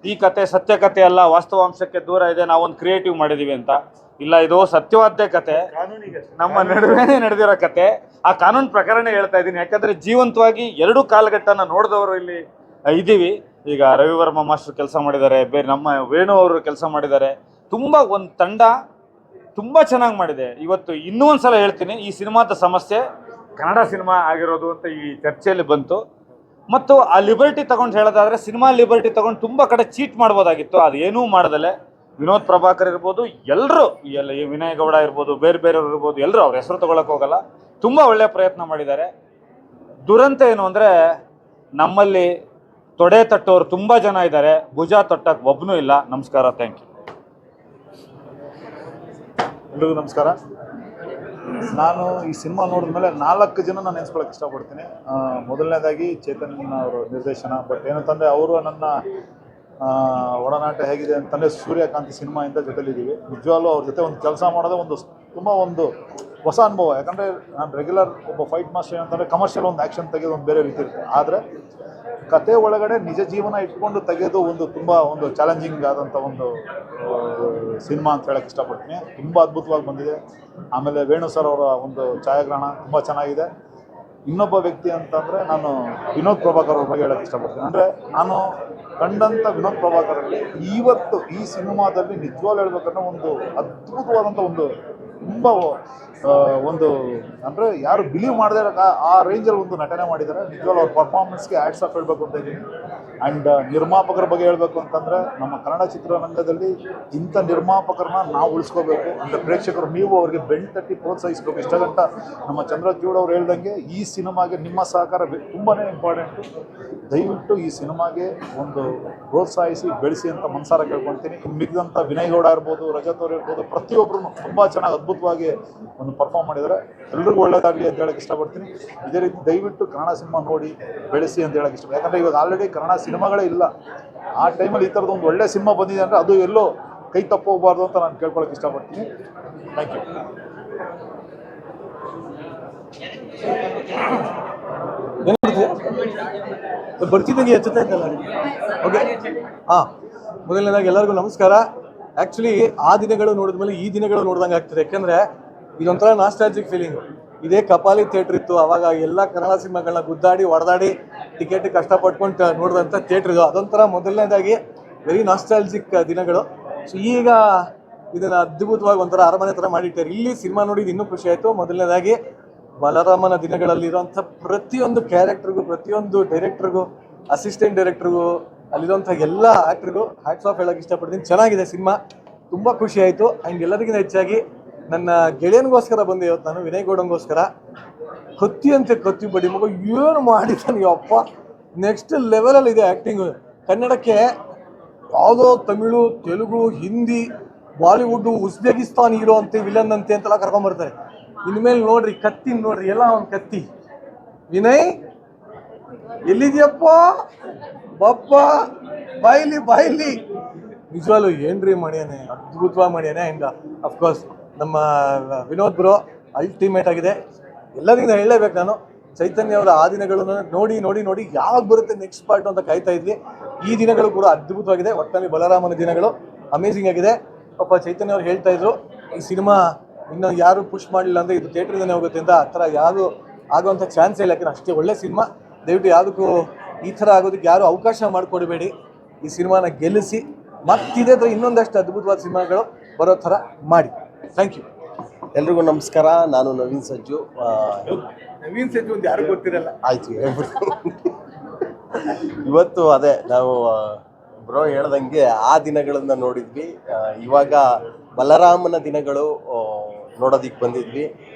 ಈ ಕತೆ ಸತ್ಯ ಕತೆ ಅಲ್ಲ, ವಾಸ್ತವಾಂಶಕ್ಕೆ ದೂರ ಇದೆ, ನಾವೊಂದು ಕ್ರಿಯೇಟಿವ್ ಮಾಡಿದೀವಿ ಅಂತ. ಇಲ್ಲ, ಇದು ಸತ್ಯವಾದ ಕತೆ, ನಮ್ಮ ನಡುವೆನೇ ನಡೆದಿರೋ ಕತೆ. ಆ ಕಾನೂನು ಪ್ರಕಾರನೇ ಹೇಳ್ತಾ ಇದ್ದೀನಿ, ಯಾಕಂದರೆ ಜೀವಂತವಾಗಿ ಎರಡೂ ಕಾಲಘಟ್ಟನ ನೋಡಿದವರು ಇಲ್ಲಿ ಇದ್ದೀವಿ. ಈಗ ರವಿವರ್ಮ ಮಾಸ್ಟರ್ ಕೆಲಸ ಮಾಡಿದ್ದಾರೆ, ಬೇರೆ ನಮ್ಮ ವೇಣು ಅವರು ಕೆಲಸ ಮಾಡಿದ್ದಾರೆ. ತುಂಬ ಒಂದು ತಂಡ ತುಂಬ ಚೆನ್ನಾಗಿ ಮಾಡಿದೆ. ಇವತ್ತು ಇನ್ನೂ ಒಂದು ಸಲ ಹೇಳ್ತೀನಿ, ಈ ಸಿನಿಮಾದ ಸಮಸ್ಯೆ ಕನ್ನಡ ಸಿನಿಮಾ ಆಗಿರೋದು ಅಂತ ಈ ಚರ್ಚೆಯಲ್ಲಿ ಬಂತು. ಮತ್ತು ಆ ಲಿಬರ್ಟಿ ತೊಗೊಂಡು ಹೇಳೋದಾದರೆ, ಸಿನಿಮಾ ಲಿಬರ್ಟಿ ತೊಗೊಂಡು ತುಂಬ ಕಡೆ ಚೀಟ್ ಮಾಡ್ಬೋದಾಗಿತ್ತು, ಅದೇನೂ ಮಾಡ್ದಲೆ ವಿನೋದ್ ಪ್ರಭಾಕರ್ ಇರ್ಬೋದು, ಎಲ್ಲರೂ ಎಲ್ಲ ವಿನಯ್ ಗೌಡ ಇರ್ಬೋದು, ಬೇರೆ ಬೇರೆಯವ್ರು ಇರ್ಬೋದು, ಎಲ್ಲರೂ ಅವ್ರ ಹೆಸರು ತೊಗೊಳಕ್ಕೆ ಹೋಗಲ್ಲ, ತುಂಬ ಒಳ್ಳೆಯ ಪ್ರಯತ್ನ ಮಾಡಿದ್ದಾರೆ. ದುರಂತ ಏನು ಅಂದರೆ, ನಮ್ಮಲ್ಲಿ ತೊಡೆ ತಟ್ಟೋರು ತುಂಬ ಜನ ಇದ್ದಾರೆ, ಭುಜ ತೊಟ್ಟಕ್ಕೆ ಒಬ್ಬನೂ ಇಲ್ಲ. ನಮಸ್ಕಾರ, ಥ್ಯಾಂಕ್ ಯು. ಎಲ್ರಿಗೂ ನಮಸ್ಕಾರ. ನಾನು ಈ ಸಿನಿಮಾ ನೋಡಿದ್ಮೇಲೆ 4 ಜನ ನಾನು ನೆನೆಸ್ಕೊಳ್ಳೋಕೆ ಇಷ್ಟಪಡ್ತೀನಿ. ಮೊದಲನೇದಾಗಿ ಚೇತನ್ ಅವರು ನಿರ್ದೇಶನ. ಬಟ್ ಏನಂತಂದರೆ, ಅವರು ನನ್ನ ಒಡನಾಟ ಹೇಗಿದೆ ಅಂತಂದರೆ, ಸೂರ್ಯಕಾಂತಿ ಸಿನಿಮಾಯಿಂದ ಜೊತೆಲಿದ್ದೀವಿ. ನಿಜವಾಗ್ಲೂ ಅವ್ರ ಜೊತೆ ಒಂದು ಕೆಲಸ ಮಾಡೋದೇ ತುಂಬ ಹೊಸ ಅನುಭವ. ಯಾಕಂದರೆ ನಾನು ರೆಗ್ಯುಲರ್ ಒಬ್ಬ ಫೈಟ್ ಮಾಸ್ಟರ್ ಏನಂತಂದರೆ ಕಮರ್ಷಿಯಲ್ ಒಂದು ಆ್ಯಕ್ಷನ್ ತೆಗೆದು ಒಂದು ಬೇರೆ ರೀತಿ ಇರುತ್ತೆ. ಆದರೆ ಕತೆ ಒಳಗಡೆ ನಿಜ ಜೀವನ ಇಟ್ಕೊಂಡು ತೆಗೆದು ತುಂಬ ಚಾಲೆಂಜಿಂಗ್ ಆದಂಥ ಒಂದು ಸಿನಿಮಾ ಅಂತ ಹೇಳೋಕ್ಕೆ ಇಷ್ಟಪಡ್ತೀನಿ. ತುಂಬ ಅದ್ಭುತವಾಗಿ ಬಂದಿದೆ. ಆಮೇಲೆ ವೇಣು ಸರ್ ಅವರ ಒಂದು ಛಾಯಾಗ್ರಹಣ ತುಂಬ ಚೆನ್ನಾಗಿದೆ. ಇನ್ನೊಬ್ಬ ವ್ಯಕ್ತಿ ಅಂತಂದರೆ ನಾನು ವಿನೋದ್ ಪ್ರಭಾಕರ್ ಅವ್ರ ಬಗ್ಗೆ ಹೇಳೋಕ್ಕೆ ಇಷ್ಟಪಡ್ತೀನಿ. ಅಂದರೆ ನಾನು ಕಂಡಂಥ ವಿನೋದ್ ಪ್ರಭಾಕರಲ್ಲಿ ಇವತ್ತು ಈ ಸಿನಿಮಾದಲ್ಲಿ ನಿಜವಾಗ್ಲೂ ಹೇಳ್ಬೇಕಂದ್ರೆ ಒಂದು ಅದ್ಭುತವಾದಂಥ ತುಂಬ ಅಂದರೆ ಯಾರು ಬಿಲೀವ್ ಮಾಡದೇ ಆ ರೇಂಜಲ್ಲಿ ಒಂದು ನಟನೆ ಮಾಡಿದ್ದಾರೆ. ನಿಜವಾಗ್ಲೂ ಅವ್ರ ಪರ್ಫಾರ್ಮೆನ್ಸ್ಗೆ ಹ್ಯಾಟ್ಸ್ ಆಫ್ ಹೇಳಬೇಕು ಅಂತ ಇದ್ದೀನಿ. ಆ್ಯಂಡ್ ನಿರ್ಮಾಪಕರ ಬಗ್ಗೆ ಹೇಳಬೇಕು ಅಂತಂದರೆ, ನಮ್ಮ ಕನ್ನಡ ಚಿತ್ರರಂಗದಲ್ಲಿ ಇಂಥ ನಿರ್ಮಾಪಕರನ್ನ ನಾವು ಉಳಿಸ್ಕೋಬೇಕು. ಅಂದರೆ ಪ್ರೇಕ್ಷಕರು ನೀವು ಅವ್ರಿಗೆ ಬೆನ್ನು ತಟ್ಟಿ ಪ್ರೋತ್ಸಾಹಿಸಬೇಕು. ಇಷ್ಟಗಂಟ ನಮ್ಮ ಚಂದ್ರಚೂಡ್ ಅವ್ರು ಹೇಳ್ದಂಗೆ ಈ ಸಿನಿಮಾಗೆ ನಿಮ್ಮ ಸಹಕಾರ ತುಂಬಾ ಇಂಪಾರ್ಟೆಂಟು. ದಯವಿಟ್ಟು ಈ ಸಿನಿಮಾಗೆ ಒಂದು ಪ್ರೋತ್ಸಾಹಿಸಿ ಬೆಳೆಸಿ ಅಂತ ಮನಸಾರ ಕೇಳ್ಕೊಳ್ತೀನಿ. ಮಿಗಿದಂಥ ವಿನಯ್ ಗೌಡ ಇರ್ಬೋದು, ರಜತ್ ಅವ್ರು ಇರ್ಬೋದು, ಪ್ರತಿಯೊಬ್ಬರು ತುಂಬ ಚೆನ್ನಾಗಿ ಅದ್ಭುತವಾಗಿ ಒಂದು ಪರ್ಫಾರ್ಮ್ ಮಾಡಿದ್ದಾರೆ. ಎಲ್ರಿಗೂ ಒಳ್ಳೆಯದಾಗಲಿ ಅಂತ ಹೇಳಕ್ಕೆ ಇಷ್ಟಪಡ್ತೀನಿ. ಇದೇ ರೀತಿ ದಯವಿಟ್ಟು ಕನ್ನಡ ಸಿನಿಮಾ ನೋಡಿ ಬೆಳೆಸಿ ಅಂತ ಹೇಳಕ್ಕೆ ಇಷ್ಟಪಡ್ತೀನಿ. ಯಾಕಂದರೆ ಇವಾಗ ಆಲ್ರೆಡಿ ಕನ್ನಡ ಸಿನಿಮಾಗಳೇ ಇಲ್ಲ. ಆ ಟೈಮಲ್ಲಿ ಈ ಥರದ್ದು ಒಂದು ಒಳ್ಳೆ ಸಿನಿಮಾ ಬಂದಿದೆ ಅಂದರೆ ಅದು ಎಲ್ಲೋ ಕೈ ತಪ್ಪೋಗಬಾರ್ದು ಅಂತ ನಾನು ಕೇಳ್ಕೊಳಕ್ಕೆ ಇಷ್ಟಪಡ್ತೀನಿ. Thank you. ಬರ್ತಿದ್ದಂಗೆ ಎಚ್ಚುತ್ತಾ ಇದ್ದಲ್ಲ. ಓಕೆ, ಮೊದಲನೇದಾಗಿ ಎಲ್ಲರಿಗೂ ನಮಸ್ಕಾರ. ಆ್ಯಕ್ಚುಲಿ ಆ ದಿನಗಳು ನೋಡಿದ್ಮೇಲೆ ಈ ದಿನಗಳು ನೋಡ್ದಂಗೆ ಆಗ್ತದೆ. ಯಾಕೆಂದರೆ ಇದೊಂಥರ ನಾಸ್ಟಾಲಜಿಕ್ ಫೀಲಿಂಗು. ಇದೇ ಕಪಾಲಿ ಥಿಯೇಟ್ರ್ ಇತ್ತು ಆವಾಗ. ಎಲ್ಲ ಕನ್ನಡ ಸಿನಿಮಾಗಳನ್ನ ಗುದ್ದಾಡಿ ಹೊಡೆದಾಡಿ ಟಿಕೆಟ್ ಕಷ್ಟಪಟ್ಕೊಂಡು ನೋಡಿದಂಥ ಥಿಯೇಟ್ರ್ ಇದು. ಅದೊಂಥರ ಮೊದಲನೇದಾಗಿ ವೆರಿ ನಾಸ್ಟಾಲಜಿಕ್ ದಿನಗಳು. ಸೊ ಈಗ ಇದನ್ನು ಅದ್ಭುತವಾಗಿ ಒಂಥರ ಅರಮನೆ ಥರ ಮಾಡಿಟ್ಟಾರೆ. ಇಲ್ಲಿ ಸಿನಿಮಾ ನೋಡಿದ್ದು ಇನ್ನೂ ಖುಷಿ ಆಯಿತು. ಮೊದಲನೇದಾಗಿ ಬಲರಾಮನ ದಿನಗಳಲ್ಲಿರೋಂಥ ಪ್ರತಿಯೊಂದು ಕ್ಯಾರೆಕ್ಟ್ರಿಗೂ, ಪ್ರತಿಯೊಂದು ಡೈರೆಕ್ಟ್ರಿಗೂ, ಅಸಿಸ್ಟೆಂಟ್ ಡೈರೆಕ್ಟ್ರಿಗೂ, ಅಲ್ಲಿರೋಂಥ ಎಲ್ಲ ಆ್ಯಕ್ಟ್ರಿಗೂ ಹ್ಯಾಟ್ಸ್ ಆಫ್ ಹೇಳೋಕ್ಕೆ ಇಷ್ಟಪಡ್ತೀನಿ. ಚೆನ್ನಾಗಿದೆ ಸಿನಿಮಾ, ತುಂಬ ಖುಷಿ ಆಯಿತು. ಆ್ಯಂಡ್ ಎಲ್ಲರಿಗಿಂತ ಹೆಚ್ಚಾಗಿ ನನ್ನ ಗೆಳೆಯನಿಗೋಸ್ಕರ ಬಂದೆ ಇವತ್ತು ನಾನು, ವಿನಯ್ ಗೌಡಂಗೋಸ್ಕರ. ಕತ್ತಿ ಕತ್ತಿ ಬಡಿ ಮಗ ಏನು ಮಾಡಿದ್ದಾನೆ ಅಪ್ಪ, ನೆಕ್ಸ್ಟ್ ಲೆವೆಲಲ್ಲಿದೆ ಆ್ಯಕ್ಟಿಂಗು. ಕನ್ನಡಕ್ಕೆ ಯಾವುದೋ Tamil, Telugu, Hindi, Bollywood, Uzbekistan hero ಅಂತೆ, ವಿಲನ್ ಅಂತೆ ಅಂತೆಲ್ಲ ಕರ್ಕೊಂಬರ್ತಾರೆ. ಇನ್ಮೇಲೆ ನೋಡ್ರಿ ಕತ್ತಿ ನೋಡ್ರಿ, ಎಲ್ಲ ಒಂದು ಕತ್ತಿ. ವಿನಯ್ ಎಲ್ಲಿದ್ಯಪ್ಪ, ಬಪ್ಪ ಬಾಯ್ಲಿ. ನಿಜವಾಗ್ಲೂ ಏನ್ರಿ ಮಾಡ್ಯಾನೆ, ಅದ್ಭುತವಾಗಿ ಮಾಡ್ಯಾನೆ. ಆ್ಯಂಡ್ ಅಫ್ಕೋರ್ಸ್ ನಮ್ಮ ವಿನೋದ್ ಬ್ರೋ ಅಲ್ಟಿಮೇಟ್ ಆಗಿದೆ. ಎಲ್ಲರಿಗಿಂತ ಹೇಳಲೇಬೇಕು ನಾನು, ಚೈತನ್ಯ ಅವರ ಆ ದಿನಗಳನ್ನು ನೋಡಿ ಯಾವಾಗ ಬರುತ್ತೆ ನೆಕ್ಸ್ಟ್ ಪಾರ್ಟ್ ಅಂತ ಕಾಯ್ತಾ ಇದ್ವಿ. ಈ ದಿನಗಳು ಕೂಡ ಅದ್ಭುತವಾಗಿದೆ. ಒಟ್ಟಲ್ಲಿ ಬಲರಾಮನ ದಿನಗಳು ಅಮೇಝಿಂಗ್ ಆಗಿದೆ. ಪಾಪ ಚೈತನ್ಯ ಅವ್ರು ಹೇಳ್ತಾ ಇದ್ರು, ಈ ಸಿನಿಮಾ ಇನ್ನು ಯಾರು ಪುಷ್ ಮಾಡಲಿಲ್ಲ ಅಂದರೆ ಇದು ಥಿಯೇಟ್ರಿಂದನೇ ಹೋಗುತ್ತೆ ಅಂತ. ಆ ಥರ ಯಾವುದು ಆಗುವಂಥ ಚಾನ್ಸೇ ಇಲ್ಲ. ಯಾಕಂದರೆ ಅಷ್ಟೇ ಒಳ್ಳೆ ಸಿನಿಮಾ. ದಯವಿಟ್ಟು ಯಾವುದಕ್ಕೂ ಈ ಥರ ಆಗೋದಕ್ಕೆ ಯಾರು ಅವಕಾಶ ಮಾಡಿಕೊಡಬೇಡಿ. ಈ ಸಿನಿಮಾನ ಗೆಲ್ಲಿಸಿ ಮತ್ತಿದೇ ಥರ ಇನ್ನೊಂದಷ್ಟು ಅದ್ಭುತವಾದ ಸಿನಿಮಾಗಳು ಬರೋ ಥರ ಮಾಡಿ. Thank you. ಎಲ್ರಿಗೂ ನಮಸ್ಕಾರ. ನಾನು ನವೀನ್ ಸಜ್ಜು ಅಂತ ಯಾರು ಗೊತ್ತಿರಲ್ಲ. ಆಯ್ತು, ಹೇಳ್ಬಿಟ್ಟು ಇವತ್ತು ಅದೇ ನಾವು ಬ್ರೋ ಹೇಳ್ದಂಗೆ ಆ ದಿನಗಳನ್ನ ನೋಡಿದ್ವಿ. ಇವಾಗ ಬಲರಾಮನ ದಿನಗಳು ನೋಡೋದಿಕ್ಕೆ ಬಂದಿದ್ವಿ.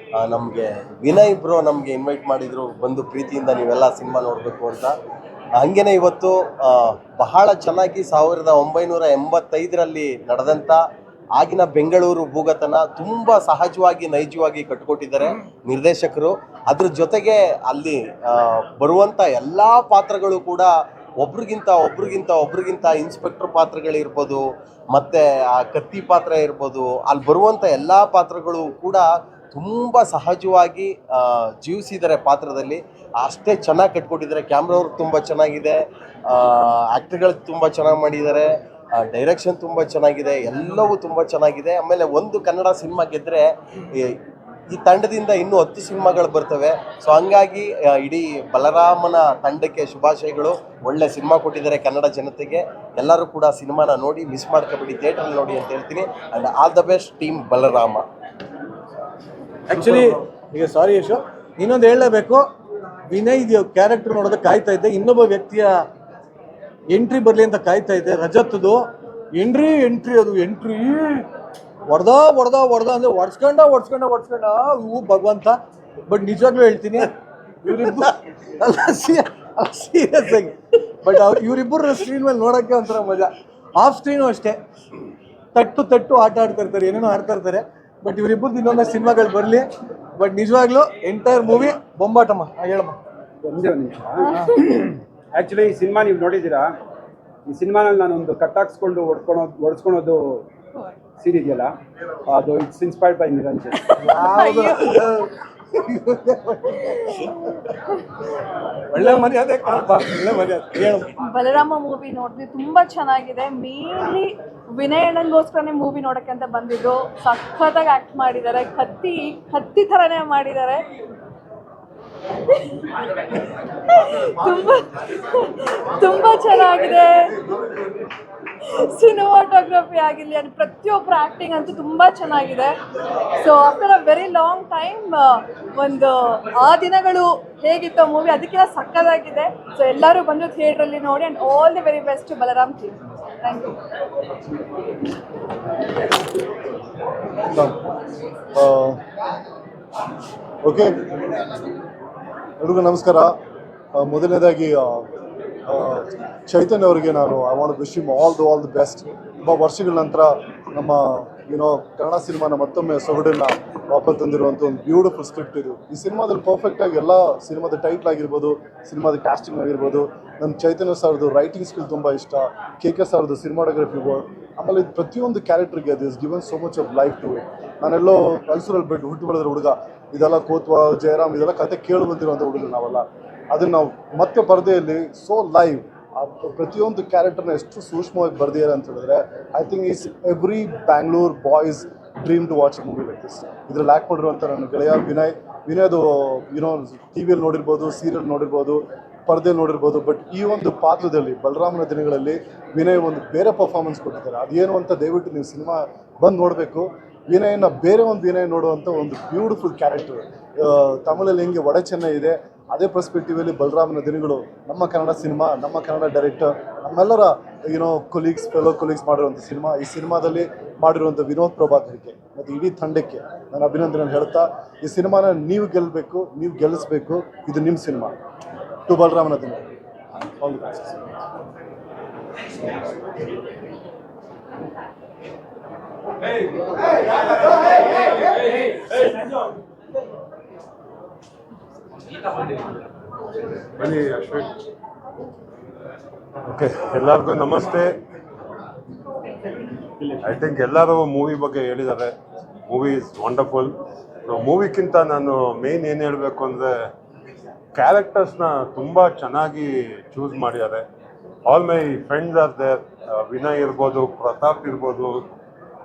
ನಮಗೆ ವಿನಯ್ ಬ್ರೋ ನಮಗೆ ಇನ್ವೈಟ್ ಮಾಡಿದ್ರು, ಬಂದು ಪ್ರೀತಿಯಿಂದ ನೀವೆಲ್ಲ ಸಿನಿಮಾ ನೋಡಬೇಕು ಅಂತ. ಹಂಗೇನೆ ಇವತ್ತು ಬಹಳ ಚೆನ್ನಾಗಿ 1985ರಲ್ಲಿ ನಡೆದಂಥ ಆಗಿನ ಬೆಂಗಳೂರು ಭೂಗತನ ತುಂಬ ಸಹಜವಾಗಿ ನೈಜವಾಗಿ ಕಟ್ಟಿಕೊಟ್ಟಿದ್ದಾರೆ ನಿರ್ದೇಶಕರು. ಅದ್ರ ಜೊತೆಗೆ ಅಲ್ಲಿ ಬರುವಂಥ ಎಲ್ಲ ಪಾತ್ರಗಳು ಕೂಡ ಒಬ್ರಿಗಿಂತ ಇನ್ಸ್ಪೆಕ್ಟರ್ ಪಾತ್ರಗಳಿರ್ಬೋದು, ಮತ್ತು ಆ ಕತ್ತಿ ಪಾತ್ರ ಇರ್ಬೋದು, ಅಲ್ಲಿ ಬರುವಂಥ ಎಲ್ಲ ಪಾತ್ರಗಳು ಕೂಡ ತುಂಬ ಸಹಜವಾಗಿ ಜೀವಿಸಿದ್ದಾರೆ ಪಾತ್ರದಲ್ಲಿ. ಅಷ್ಟೇ ಚೆನ್ನಾಗಿ ಕಟ್ಕೊಟ್ಟಿದ್ದಾರೆ. ಕ್ಯಾಮ್ರಾ ವರ್ಕ್ ತುಂಬ ಚೆನ್ನಾಗಿದೆ, ಆ್ಯಕ್ಟ್ರ್ಗಳು ತುಂಬ ಚೆನ್ನಾಗಿ ಮಾಡಿದ್ದಾರೆ, ಡೈರೆಕ್ಷನ್ ತುಂಬ ಚೆನ್ನಾಗಿದೆ, ಎಲ್ಲವೂ ತುಂಬ ಚೆನ್ನಾಗಿದೆ. ಆಮೇಲೆ ಒಂದು ಕನ್ನಡ ಸಿನಿಮಾ ಗೆದ್ದರೆ ಈ ತಂಡದಿಂದ ಇನ್ನೂ 10 ಸಿನಿಮಾಗಳು ಬರ್ತವೆ. ಸೊ ಹಂಗಾಗಿ ಇಡೀ ಬಲರಾಮನ ತಂಡಕ್ಕೆ ಶುಭಾಶಯಗಳು. ಒಳ್ಳೆ ಸಿನಿಮಾ ಕೊಟ್ಟಿದ್ದಾರೆ ಕನ್ನಡ ಜನತೆಗೆ. ಎಲ್ಲರೂ ಕೂಡ ಸಿನಿಮಾನ ನೋಡಿ, ಮಿಸ್ ಮಾಡ್ಕೊಬೇಡಿ, ಥಿಯೇಟ್ರಲ್ಲಿ ನೋಡಿ ಅಂತ ಹೇಳ್ತೀನಿ. And all the best team Balarama. Actually ಈಗ ಸಾರಿ ಯಶು, ಇನ್ನೊಂದು ಹೇಳಲೇಬೇಕು, ವಿನಯ್ ಕ್ಯಾರೆಕ್ಟರ್ ನೋಡೋದಕ್ಕೆ ಕಾಯ್ತಾ ಇದ್ದೆ. ಇನ್ನೊಬ್ಬ ವ್ಯಕ್ತಿಯ ಎಂಟ್ರಿ ಬರಲಿ ಅಂತ ಕಾಯ್ತಾ ಇದ್ದೆ. ರಜತ್ದು ಎಂಟ್ರಿ ಅದು ಎಂಟ್ರಿ ಹೊಡೆದ ಅಂದರೆ ಒಡ್ಸ್ಕೊಂಡ ಇವು ಭಗವಂತ. ಬಟ್ ನಿಜವಾಗ್ಲೂ ಹೇಳ್ತೀನಿ, ಇವರಿಬ್ಬರು ಅಲ್ಲ ಸೀರಿಯಸ್ ಆಗಿ, ಬಟ್ ಇವರಿಬ್ಬರು ಸ್ಕ್ರೀನ್ ಮೇಲೆ ನೋಡೋಕ್ಕೆ ಒಂಥರ ಮಜಾ. ಆಫ್ ಸ್ಕ್ರೀನು ಅಷ್ಟೇ, ತಟ್ಟು ಆಟ ಆಡ್ತಾ ಇರ್ತಾರೆ, ಏನೇನೋ ಆಡ್ತಾ ಇರ್ತಾರೆ. ಬಟ್ ಇವರಿಬ್ಬರದ್ದು ಇನ್ನೊಂದು ಸಿನಿಮಾಗಳು ಬರಲಿ. ಬಟ್ ನಿಜವಾಗ್ಲೂ ಎಂಟೈರ್ ಮೂವಿ ಬೊಂಬಾಟಮ್ಮ. ಹೇಳಮ್ಮ. ಒಂದೇ ಒಂದು ನಿಮಿಷ. ಆ್ಯಕ್ಚುಲಿ ಈ ಸಿನಿಮಾ ನೀವು ನೋಡಿದ್ದೀರಾ? ಈ ಸಿನಿಮಾನಲ್ಲಿ ನಾನು ಒಂದು ಕಟ್ಟಾಕ್ಸ್ಕೊಂಡು ಒಡ್ಸ್ಕೊಳೋದು ಸೀನ್ ಇದೆಯಲ್ಲ, ಅದು ಇಟ್ಸ್ ಇನ್ಸ್ಪೈರ್ಡ್ ಬೈ ನಿರಂಜನ್. ಒಳ್ಳೆ ಮರ್ಯಾದೆ. ಬಲರಾಮ ಮೂವಿ ನೋಡಿದ್ವಿ, ತುಂಬಾ ಚೆನ್ನಾಗಿದೆ. ಮೇನ್ಲಿ ವಿನಯ್ ಅಣ್ಣನ್ಗೋಸ್ಕರನೇ ಮೂವಿ ನೋಡಕ್ಕೆ ಅಂತ ಬಂದಿದ್ದು. ಸಖತ್ತಾಗಿ ಆಕ್ಟ್ ಮಾಡಿದ್ದಾರೆ, ಕತ್ತಿ ಥರನೇ ಮಾಡಿದ್ದಾರೆ. ತುಂಬಾ ಚೆನ್ನಾಗಿದೆ. ಸಿನಿಮಾಟೋಗ್ರಫಿ ಆಗಿರಲಿ, ಅದು ಪ್ರತಿಯೊಬ್ಬರ ಆ್ಯಕ್ಟಿಂಗ್ ಅಂತೂ ತುಂಬ ಚೆನ್ನಾಗಿದೆ. So after a very long time ಒಂದು ಆ ದಿನಗಳು ಹೇಗಿತ್ತು ಮೂವಿ, ಅದಕ್ಕಿಂತ ಸಕ್ಕತ್ತಾಗಿದೆ. ಸೊ ಎಲ್ಲರೂ ಬಂದು ಥಿಯೇಟ್ರಲ್ಲಿ ನೋಡಿ. And all the very best Balaram team. Thank you. Okay, ಎಲ್ರಿಗೂ ನಮಸ್ಕಾರ. ಮೊದಲನೇದಾಗಿ ಚೈತನ್ಯ ಅವರಿಗೆ ನಾನು I want wish him all the best. ತುಂಬ ವರ್ಷಗಳ ನಂತರ ನಮ್ಮ ಕನ್ನಡ ಸಿನಿಮಾನ ಮತ್ತೊಮ್ಮೆ ಸೊಗಡನ್ನು ವಾಪಸ್ ತಂದಿರುವಂಥ ಒಂದು ಬ್ಯೂಟಿಫುಲ್ ಸ್ಕ್ರಿಪ್ಟ್ ಇದು. ಈ ಸಿನಿಮಾದಲ್ಲಿ ಪರ್ಫೆಕ್ಟಾಗಿ ಎಲ್ಲ ಸಿನಿಮಾದ ಟೈಟ್ಲ್ ಆಗಿರ್ಬೋದು, ಸಿನಿಮಾದ ಕ್ಯಾಸ್ಟಿಂಗ್ ಆಗಿರ್ಬೋದು, ನನ್ನ ಚೈತನ್ಯ ಸರ್ದು ರೈಟಿಂಗ್ ಸ್ಕಿಲ್ ತುಂಬ ಇಷ್ಟ. ಕೆ ಸರ್ದು ಸಿನಿಮಾಟೋಗ್ರಫಿ ವರ್ಕ್, ಆಮೇಲೆ ಇದು ಪ್ರತಿಯೊಂದು ಕ್ಯಾರೆಕ್ಟರ್ಗೆ ಅದು is given so much of life to it. ನಾನೆಲ್ಲೋ ಕಲ್ಸೂರಲ್ಲಿ ಬಿಟ್ಟು ಹುಟ್ಟು ಬೆಳೆದ್ರ ಹುಡುಗ, ಇದೆಲ್ಲ ಕೋತ್ವಾ ಜಯರಾಮ್ ಇದೆಲ್ಲ ಕತೆ ಕೇಳಿ ಬಂದಿರುವಂಥ ಹುಡುಗರು ನಾವೆಲ್ಲ. ಅದನ್ನು ನಾವು ಮತ್ತೆ ಪರದೆಯಲ್ಲಿ ಸೋ ಲೈವ್ ಪ್ರತಿಯೊಂದು ಕ್ಯಾರೆಕ್ಟರ್ನ ಎಷ್ಟು ಸೂಕ್ಷ್ಮವಾಗಿ ಬರ್ದಿದ್ದಾರೆ ಅಂತ ಹೇಳಿದ್ರೆ, I think is every Bangalore boy's dream to watch movie like this. ಇದ್ರಲ್ಲಿ ಆ್ಯಕ್ಟ್ ಮಾಡಿರುವಂಥ ನನ್ನ ಗೆಳೆಯ ವಿನಯದು ಟಿ ವಿಯಲ್ಲಿ ನೋಡಿರ್ಬೋದು, ಸೀರಿಯಲ್ ನೋಡಿರ್ಬೋದು, ಪರದೆಯಲ್ಲಿ ನೋಡಿರ್ಬೋದು. ಬಟ್ ಈ ಒಂದು ಪಾತ್ರದಲ್ಲಿ ಬಲರಾಮನ ದಿನಗಳಲ್ಲಿ ವಿನಯ್ ಒಂದು ಬೇರೆ ಪರ್ಫಾರ್ಮೆನ್ಸ್ ಕೊಟ್ಟಿದ್ದಾರೆ. ಅದೇನು ಅಂತ ದಯವಿಟ್ಟು ನೀವು ಸಿನಿಮಾ ಬಂದು ನೋಡಬೇಕು. ವಿನಯನ ಬೇರೆ ಒಂದು ವಿನಯ್ ನೋಡುವಂಥ ಒಂದು ಬ್ಯೂಟಿಫುಲ್ ಕ್ಯಾರೆಕ್ಟರ್. ತಮಿಳಲ್ಲಿ ಹೆಂಗೆ ಒಡೆ ಚೆನ್ನೈ ಇದೆ, ಅದೇ ಪರ್ಸ್ಪೆಕ್ಟಿವಲ್ಲಿ ಬಲರಾಮನ ದಿನಗಳು ನಮ್ಮ ಕನ್ನಡ ಸಿನಿಮಾ, ನಮ್ಮ ಕನ್ನಡ ಡೈರೆಕ್ಟರ್, ನಮ್ಮೆಲ್ಲರ ಫೆಲೋ ಕೊಲೀಗ್ಸ್ ಮಾಡಿರುವಂಥ ಸಿನಿಮಾ. ಈ ಸಿನಿಮಾದಲ್ಲಿ ಮಾಡಿರುವಂಥ ವಿನೋದ್ ಪ್ರಭಾಕರ್ಗೆ ಮತ್ತು ಇಡೀ ತಂಡಕ್ಕೆ ನಾನು ಅಭಿನಂದನೆ ಹೇಳ್ತಾ, ಈ ಸಿನಿಮಾನ ನೀವು ಗೆಲ್ಲಬೇಕು, ನೀವು ಗೆಲ್ಲಿಸ್ಬೇಕು. ಇದು ನಿಮ್ಮ ಸಿನಿಮಾ. ಟು ಬಲರಾಮನ ದಿನ. All the best. ಬನ್ನಿ ಅಶ್ವಿನ್. ಓಕೆ, ಎಲ್ಲರಿಗೂ ನಮಸ್ತೆ. ಐ ಥಿಂಕ್ ಎಲ್ಲರೂ ಮೂವಿ ಬಗ್ಗೆ ಹೇಳಿದ್ದಾರೆ. Movie is wonderful. ಮೂವಿಗಿಂತ ನಾನು ಮೇನ್ ಏನು ಹೇಳಬೇಕು ಅಂದರೆ, ಕ್ಯಾರೆಕ್ಟರ್ಸ್ನ ತುಂಬ ಚೆನ್ನಾಗಿ ಚೂಸ್ ಮಾಡಿದ್ದಾರೆ. All my friends are there. Vinay ಇರ್ಬೋದು, ಪ್ರತಾಪ್ ಇರ್ಬೋದು,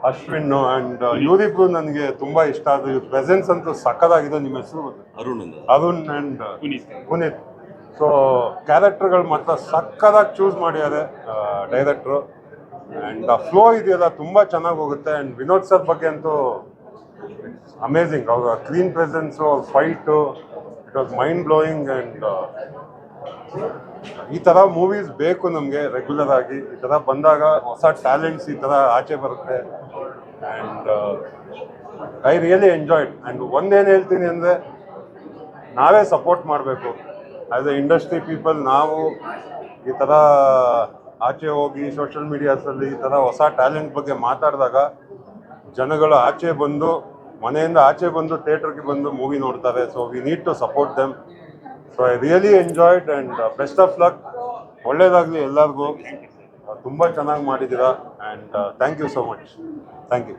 ಅಶ್ವಿನ್ ಆ್ಯಂಡ್ ಇವರಿಬ್ರು ನನಗೆ ತುಂಬ ಇಷ್ಟ ಆದರು. ಇವ್ರ ಪ್ರೆಸೆನ್ಸ್ ಅಂತೂ ಸಕ್ಕತ್ತಾಗಿದೆ. ನಿಮ್ಮ ಹೆಸರು ಅರುಣ್ ಆ್ಯಂಡ್ ಪುನೀತ್. ಸೊ ಕ್ಯಾರೆಕ್ಟರ್ಗಳು ಮಾತ್ರ ಸಕ್ಕತ್ತಾಗಿ ಚೂಸ್ ಮಾಡಿದ್ದಾರೆ ಡೈರೆಕ್ಟ್ರು. ಆ್ಯಂಡ್ ಆ ಫ್ಲೋ ಇದೆಯಲ್ಲ ತುಂಬ ಚೆನ್ನಾಗಿ ಹೋಗುತ್ತೆ. ಆ್ಯಂಡ್ ವಿನೋದ್ ಸರ್ ಬಗ್ಗೆ ಅಂತೂ ಅಮೇಝಿಂಗ್. ಅವ್ರ ಕ್ಲೀನ್ ಪ್ರೆಸೆನ್ಸು, ಅವ್ರ fight, it was mind blowing. And ಈ ಥರ ಮೂವೀಸ್ ಬೇಕು ನಮಗೆ ರೆಗ್ಯುಲರ್ ಆಗಿ. ಈ ಥರ ಬಂದಾಗ ಹೊಸ ಟ್ಯಾಲೆಂಟ್ಸ್ ಈ ಥರ ಆಚೆ ಬರುತ್ತೆ. And I really enjoyed. And ಒಂದೇನು ಹೇಳ್ತೀನಿ ಅಂದರೆ, ನಾವೇ ಸಪೋರ್ಟ್ ಮಾಡಬೇಕು ಆ್ಯಸ್ ಎ ಇಂಡಸ್ಟ್ರಿ ಪೀಪಲ್. ನಾವು ಈ ಥರ ಆಚೆ ಹೋಗಿ ಸೋಷಿಯಲ್ ಮೀಡಿಯಾಸಲ್ಲಿ ಈ ಥರ ಹೊಸ ಟ್ಯಾಲೆಂಟ್ ಬಗ್ಗೆ ಮಾತಾಡಿದಾಗ ಜನಗಳು ಆಚೆ ಬಂದು, ಮನೆಯಿಂದ ಆಚೆ ಬಂದು ಥಿಯೇಟ್ರಿಗೆ ಬಂದು ಮೂವಿ ನೋಡ್ತಾರೆ. So we need to support them. So I really enjoyed and best of luck. ಒಳ್ಳೇದಾಗಲಿ ಎಲ್ಲರಿಗೂ. ತುಂಬ ಚೆನ್ನಾಗಿ ಮಾಡಿದ್ದೀರಾ and thank you so much. Thank you.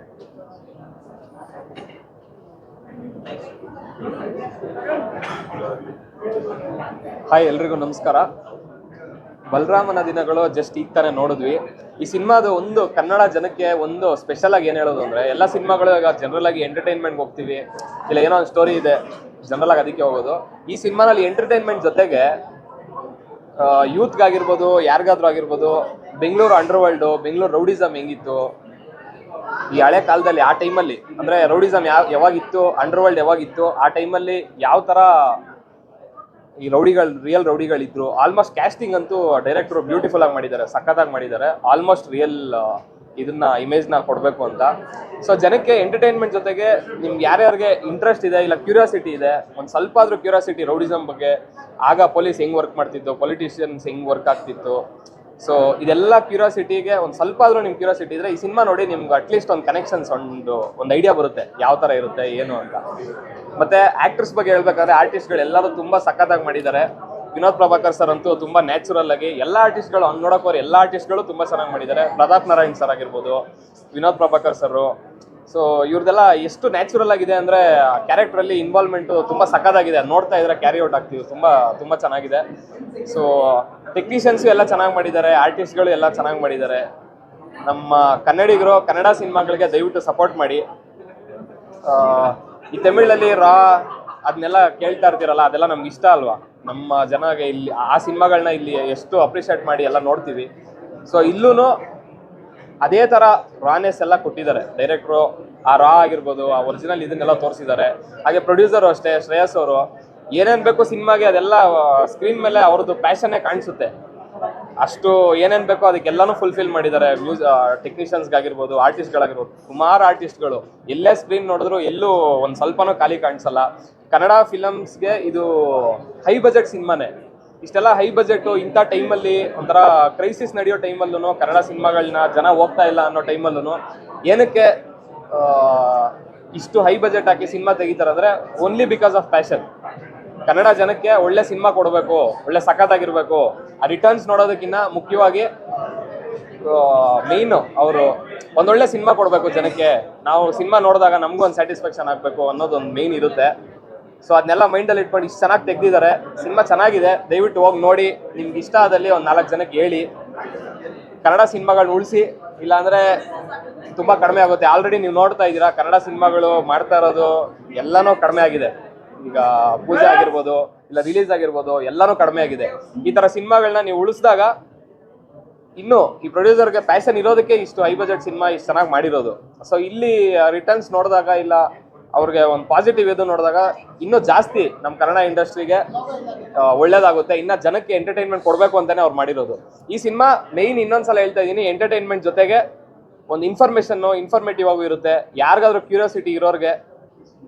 Hi ಎಲ್ರಿಗೂ ನಮಸ್ಕಾರ. ಬಲರಾಮನ ದಿನಗಳು ಜಸ್ಟ್ ಈಗ ತಾನೇ ನೋಡಿದ್ವಿ. ಈ ಸಿನಿಮಾದ ಒಂದು ಕನ್ನಡ ಜನಕ್ಕೆ ಒಂದು ಸ್ಪೆಷಲ್ ಆಗಿ ಏನು ಹೇಳೋದು ಅಂದರೆ, ಎಲ್ಲ ಸಿನಿಮಾಗಳು ಈಗ ಜನರಲ್ ಆಗಿ ಎಂಟರ್ಟೈನ್ಮೆಂಟ್ಗೆ ಹೋಗ್ತೀವಿ, ಇಲ್ಲ ಏನೋ ಒಂದು ಸ್ಟೋರಿ ಇದೆ ಜನರಲ್ ಆಗಿ ಅದಕ್ಕೆ ಹೋಗೋದು. ಈ ಸಿನಿಮಾನಲ್ಲಿ ಎಂಟರ್ಟೈನ್ಮೆಂಟ್ ಜೊತೆಗೆ ಯೂತ್ಗಾಗಿರ್ಬೋದು, ಯಾರಿಗಾದ್ರೂ ಆಗಿರ್ಬೋದು, Bengaluru under world, Bengaluru rowdyism ಹೆಂಗಿತ್ತು ಈ ಹಳೆ ಕಾಲದಲ್ಲಿ, ಆ ಟೈಮಲ್ಲಿ ಅಂದರೆ ರೌಡಿಸಮ್ ಯಾವಾಗಿತ್ತು, ಅಂಡರ್ ವರ್ಲ್ಡ್ ಯಾವಾಗಿತ್ತು, ಆ ಟೈಮಲ್ಲಿ ಯಾವ ಥರ ಈ ರಿಯಲ್ ರೌಡಿಗಳಿದ್ರು. ಆಲ್ಮೋಸ್ಟ್ ಕ್ಯಾಸ್ಟಿಂಗ್ ಅಂತೂ ಡೈರೆಕ್ಟ್ರು ಬ್ಯೂಟಿಫುಲ್ ಆಗಿ ಮಾಡಿದ್ದಾರೆ, ಸಖತ್ತಾಗಿ ಮಾಡಿದ್ದಾರೆ. ಆಲ್ಮೋಸ್ಟ್ ರಿಯಲ್ ಇದನ್ನ ಇಮೇಜ್ನ ಕೊಡಬೇಕು ಅಂತ. ಸೊ ಜನಕ್ಕೆ ಎಂಟರ್ಟೈನ್ಮೆಂಟ್ ಜೊತೆಗೆ ನಿಮ್ಗೆ ಯಾರ್ಯಾರಿಗೆ ಇಂಟ್ರೆಸ್ಟ್ ಇದೆ, ಇಲ್ಲ ಕ್ಯೂರಿಯಾಸಿಟಿ ಇದೆ, ಒಂದು ಸ್ವಲ್ಪ ಆದರೂ ಕ್ಯೂರಿಯಾಸಿಟಿ ರೌಡಿಸಮ್ ಬಗ್ಗೆ, ಆಗ ಪೊಲೀಸ್ ಹೆಂಗೆ ವರ್ಕ್ ಮಾಡ್ತಿತ್ತು, ಪೊಲಿಟಿಷಿಯನ್ಸ್ ಹೆಂಗೆ ವರ್ಕ್ ಆಗ್ತಿತ್ತು, ಸೊ ಇದೆಲ್ಲ ಕ್ಯೂರಿಯಾಸಿಟಿಗೆ ಒಂದು ಸ್ವಲ್ಪ ಆದರೂ ನಿಮ್ಗೆ ಕ್ಯೂರಿಯಾಸಿಟಿ ಇದ್ರೆ ಈ ಸಿನಿಮಾ ನೋಡಿ ನಿಮ್ಗೆ ಅಟ್ಲೀಸ್ಟ್ ಒಂದು ಕನೆಕ್ಷನ್ಸ್, ಒಂದು ಐಡಿಯಾ ಬರುತ್ತೆ ಯಾವ ಥರ ಇರುತ್ತೆ ಏನು ಅಂತ. ಮತ್ತೆ ಆಕ್ಟರ್ಸ್ ಬಗ್ಗೆ ಹೇಳ್ಬೇಕಾದ್ರೆ ಆರ್ಟಿಸ್ಟ್ಗಳು ಎಲ್ಲರೂ ತುಂಬ ಸಖತ್ತಾಗಿ ಮಾಡಿದ್ದಾರೆ. ವಿನೋದ್ ಪ್ರಭಾಕರ್ ಸರ್ ಅಂತೂ ತುಂಬ ನ್ಯಾಚುರಲ್ ಆಗಿ ಎಲ್ಲ ಆರ್ಟಿಸ್ಟ್ಗಳು ಹಂಗೆ ನೋಡೋಕೋರು ಎಲ್ಲ ಆರ್ಟಿಸ್ಟ್ಗಳು ತುಂಬ ಚೆನ್ನಾಗಿ ಮಾಡಿದ್ದಾರೆ. ಪ್ರತಾಪ್ ನಾರಾಯಣ್ ಸರ್ ಆಗಿರ್ಬೋದು, ವಿನೋದ್ ಪ್ರಭಾಕರ್ ಸರ್, ಸೊ ಇವ್ರದೆಲ್ಲ ಎಷ್ಟು ನ್ಯಾಚುರಲ್ ಆಗಿದೆ ಅಂದರೆ ಕ್ಯಾರೆಕ್ಟ್ರಲ್ಲಿ ಇನ್ವಾಲ್ವ್ಮೆಂಟು ತುಂಬ ಸಖತ್ತಾಗಿದೆ. ನೋಡ್ತಾ ಇದ್ರೆ ಕ್ಯಾರಿ ಔಟ್ ಆಗ್ತೀವಿ, ತುಂಬ ಚೆನ್ನಾಗಿದೆ. ಸೊ ಟೆಕ್ನಿಷಿಯನ್ಸು ಎಲ್ಲ ಚೆನ್ನಾಗಿ ಮಾಡಿದ್ದಾರೆ, ಆರ್ಟಿಸ್ಟ್ಗಳು ಎಲ್ಲ ಚೆನ್ನಾಗಿ ಮಾಡಿದ್ದಾರೆ. ನಮ್ಮ ಕನ್ನಡಿಗರು ಕನ್ನಡ ಸಿನಿಮಾಗಳಿಗೆ ದಯವಿಟ್ಟು ಸಪೋರ್ಟ್ ಮಾಡಿ. ಈ ತಮಿಳಲ್ಲಿ ಅದನ್ನೆಲ್ಲ ಕೇಳ್ತಾ ಇರ್ತೀರಲ್ಲ, ಅದೆಲ್ಲ ನಮ್ಗೆ ಇಷ್ಟ ಅಲ್ವಾ. ನಮ್ಮ ಜನಗೆ ಇಲ್ಲಿ ಆ ಸಿನಿಮಾಗಳನ್ನ ಇಲ್ಲಿ ಎಷ್ಟು ಅಪ್ರಿಷಿಯೇಟ್ ಮಾಡಿ ಎಲ್ಲ ನೋಡ್ತೀವಿ. ಸೊ ಇಲ್ಲೂ ಅದೇ ಥರ ರಾನೆಸ್ ಎಲ್ಲ ಕೊಟ್ಟಿದ್ದಾರೆ ಡೈರೆಕ್ಟ್ರು. ಆ ಆಗಿರ್ಬೋದು, ಆ ಒರಿಜಿನಲ್ ಇದನ್ನೆಲ್ಲ ತೋರಿಸಿದ್ದಾರೆ. ಹಾಗೆ ಪ್ರೊಡ್ಯೂಸರು ಅಷ್ಟೇ, ಶ್ರೇಯಸ್ ಅವರು ಏನೇನು ಬೇಕು ಸಿನಿಮಾಗೆ ಅದೆಲ್ಲ ಸ್ಕ್ರೀನ್ ಮೇಲೆ ಅವ್ರದ್ದು ಪ್ಯಾಷನ್ನೇ ಕಾಣಿಸುತ್ತೆ. ಅಷ್ಟು ಏನೇನು ಬೇಕೋ ಅದಕ್ಕೆಲ್ಲನೂ ಫುಲ್ಫಿಲ್ ಮಾಡಿದ್ದಾರೆ. ಟೆಕ್ನಿಷಿಯನ್ಸ್ಗಾಗಿರ್ಬೋದು, ಆರ್ಟಿಸ್ಟ್ಗಳಾಗಿರ್ಬೋದು, ಸುಮಾರು ಆರ್ಟಿಸ್ಟ್ಗಳು ಎಲ್ಲೇ ಸ್ಕ್ರೀನ್ ನೋಡಿದ್ರು ಎಲ್ಲೂ ಒಂದು ಸ್ವಲ್ಪನೂ ಖಾಲಿ ಕಾಣಿಸಲ್ಲ. ಕನ್ನಡ ಫಿಲಮ್ಸ್ಗೆ ಇದು ಹೈ ಬಜೆಟ್ ಸಿನಿಮಾನೇ. ಇಷ್ಟೆಲ್ಲ ಹೈ ಬಜೆಟು ಇಂಥ ಟೈಮಲ್ಲಿ, ಒಂಥರ ಕ್ರೈಸಿಸ್ ನಡೆಯೋ ಟೈಮಲ್ಲೂ ಕನ್ನಡ ಸಿನಿಮಾಗಳನ್ನ ಜನ ಹೋಗ್ತಾ ಇಲ್ಲ ಅನ್ನೋ ಟೈಮಲ್ಲೂ ಏನಕ್ಕೆ ಇಷ್ಟು ಹೈ ಬಜೆಟ್ ಹಾಕಿ ಸಿನಿಮಾ ತೆಗಿತಾರೆ ಅಂದರೆ only because of passion. Kannada ಜನಕ್ಕೆ ಒಳ್ಳೆ ಸಿನಿಮಾ ಕೊಡಬೇಕು, ಒಳ್ಳೆ ಸಖತ್ತಾಗಿರ್ಬೇಕು. ಆ ರಿಟರ್ನ್ಸ್ ನೋಡೋದಕ್ಕಿಂತ ಮುಖ್ಯವಾಗಿ ಮೇಯ್ನು ಅವರು ಒಂದೊಳ್ಳೆ ಸಿನಿಮಾ ಕೊಡಬೇಕು ಜನಕ್ಕೆ. ನಾವು ಸಿನಿಮಾ ನೋಡಿದಾಗ ನಮಗೂ ಒಂದು ಸ್ಯಾಟಿಸ್ಫ್ಯಾಕ್ಷನ್ ಆಗಬೇಕು ಅನ್ನೋದೊಂದು ಮೇಯ್ನ್ ಇರುತ್ತೆ. ಸೊ ಅದನ್ನೆಲ್ಲ ಮೈಂಡಲ್ಲಿ ಇಟ್ಕೊಂಡು ಇಷ್ಟು ಚೆನ್ನಾಗಿ ತೆಗೆದಿದ್ದಾರೆ. ಸಿನಿಮಾ ಚೆನ್ನಾಗಿದೆ, ದಯವಿಟ್ಟು ಹೋಗಿ ನೋಡಿ. ನಿಮ್ಗೆ ಇಷ್ಟ ಆದಲ್ಲಿ ಒಂದು 4 ಜನಕ್ಕೆ ಹೇಳಿ. ಕನ್ನಡ ಸಿನಿಮಾಗಳನ್ನ ಉಳಿಸಿ, ಇಲ್ಲಾಂದರೆ ತುಂಬ ಕಡಿಮೆ ಆಗುತ್ತೆ. ಆಲ್ರೆಡಿ ನೀವು ನೋಡ್ತಾ ಇದ್ದೀರಾ ಕನ್ನಡ ಸಿನಿಮಾಗಳು ಮಾಡ್ತಾ ಇರೋದು ಎಲ್ಲನೂ ಕಡಿಮೆ ಆಗಿದೆ. ಈಗ ಪೂಜೆ ಆಗಿರ್ಬೋದು, ಇಲ್ಲ ರಿಲೀಸ್ ಆಗಿರ್ಬೋದು, ಎಲ್ಲನೂ ಕಡಿಮೆ ಆಗಿದೆ. ಈ ಥರ ಸಿನಿಮಾಗಳನ್ನ ನೀವು ಉಳಿಸಿದಾಗ ಇನ್ನು ಈ ಪ್ರೊಡ್ಯೂಸರ್ಗೆ ಪ್ಯಾಷನ್ ಇರೋದಕ್ಕೆ ಇಷ್ಟು ಹೈ ಬಜೆಟ್ ಸಿನಿಮಾ ಇಷ್ಟು ಚೆನ್ನಾಗಿ ಮಾಡಿರೋದು. ಸೊ ಇಲ್ಲಿ ರಿಟರ್ನ್ಸ್ ನೋಡಿದಾಗ, ಇಲ್ಲ ಅವ್ರಿಗೆ ಒಂದು ಪಾಸಿಟಿವ್ ಇದು ನೋಡಿದಾಗ ಇನ್ನೂ ಜಾಸ್ತಿ ನಮ್ಮ ಕನ್ನಡ ಇಂಡಸ್ಟ್ರಿಗೆ ಒಳ್ಳೇದಾಗುತ್ತೆ. ಇನ್ನು ಜನಕ್ಕೆ ಎಂಟರ್ಟೈನ್ಮೆಂಟ್ ಕೊಡಬೇಕು ಅಂತಲೇ ಅವ್ರು ಮಾಡಿರೋದು. ಈ ಸಿನಿಮಾ ಮೇಯ್ನ್ ಇನ್ನೊಂದ್ಸಲ ಹೇಳ್ತಾ ಇದ್ದೀನಿ, ಎಂಟರ್ಟೈನ್ಮೆಂಟ್ ಜೊತೆಗೆ ಒಂದು ಇನ್ಫಾರ್ಮೇಟಿವ್ ಆಗೂ ಇರುತ್ತೆ. ಯಾರಿಗಾದ್ರೂ ಕ್ಯೂರಿಯಾಸಿಟಿ ಇರೋರಿಗೆ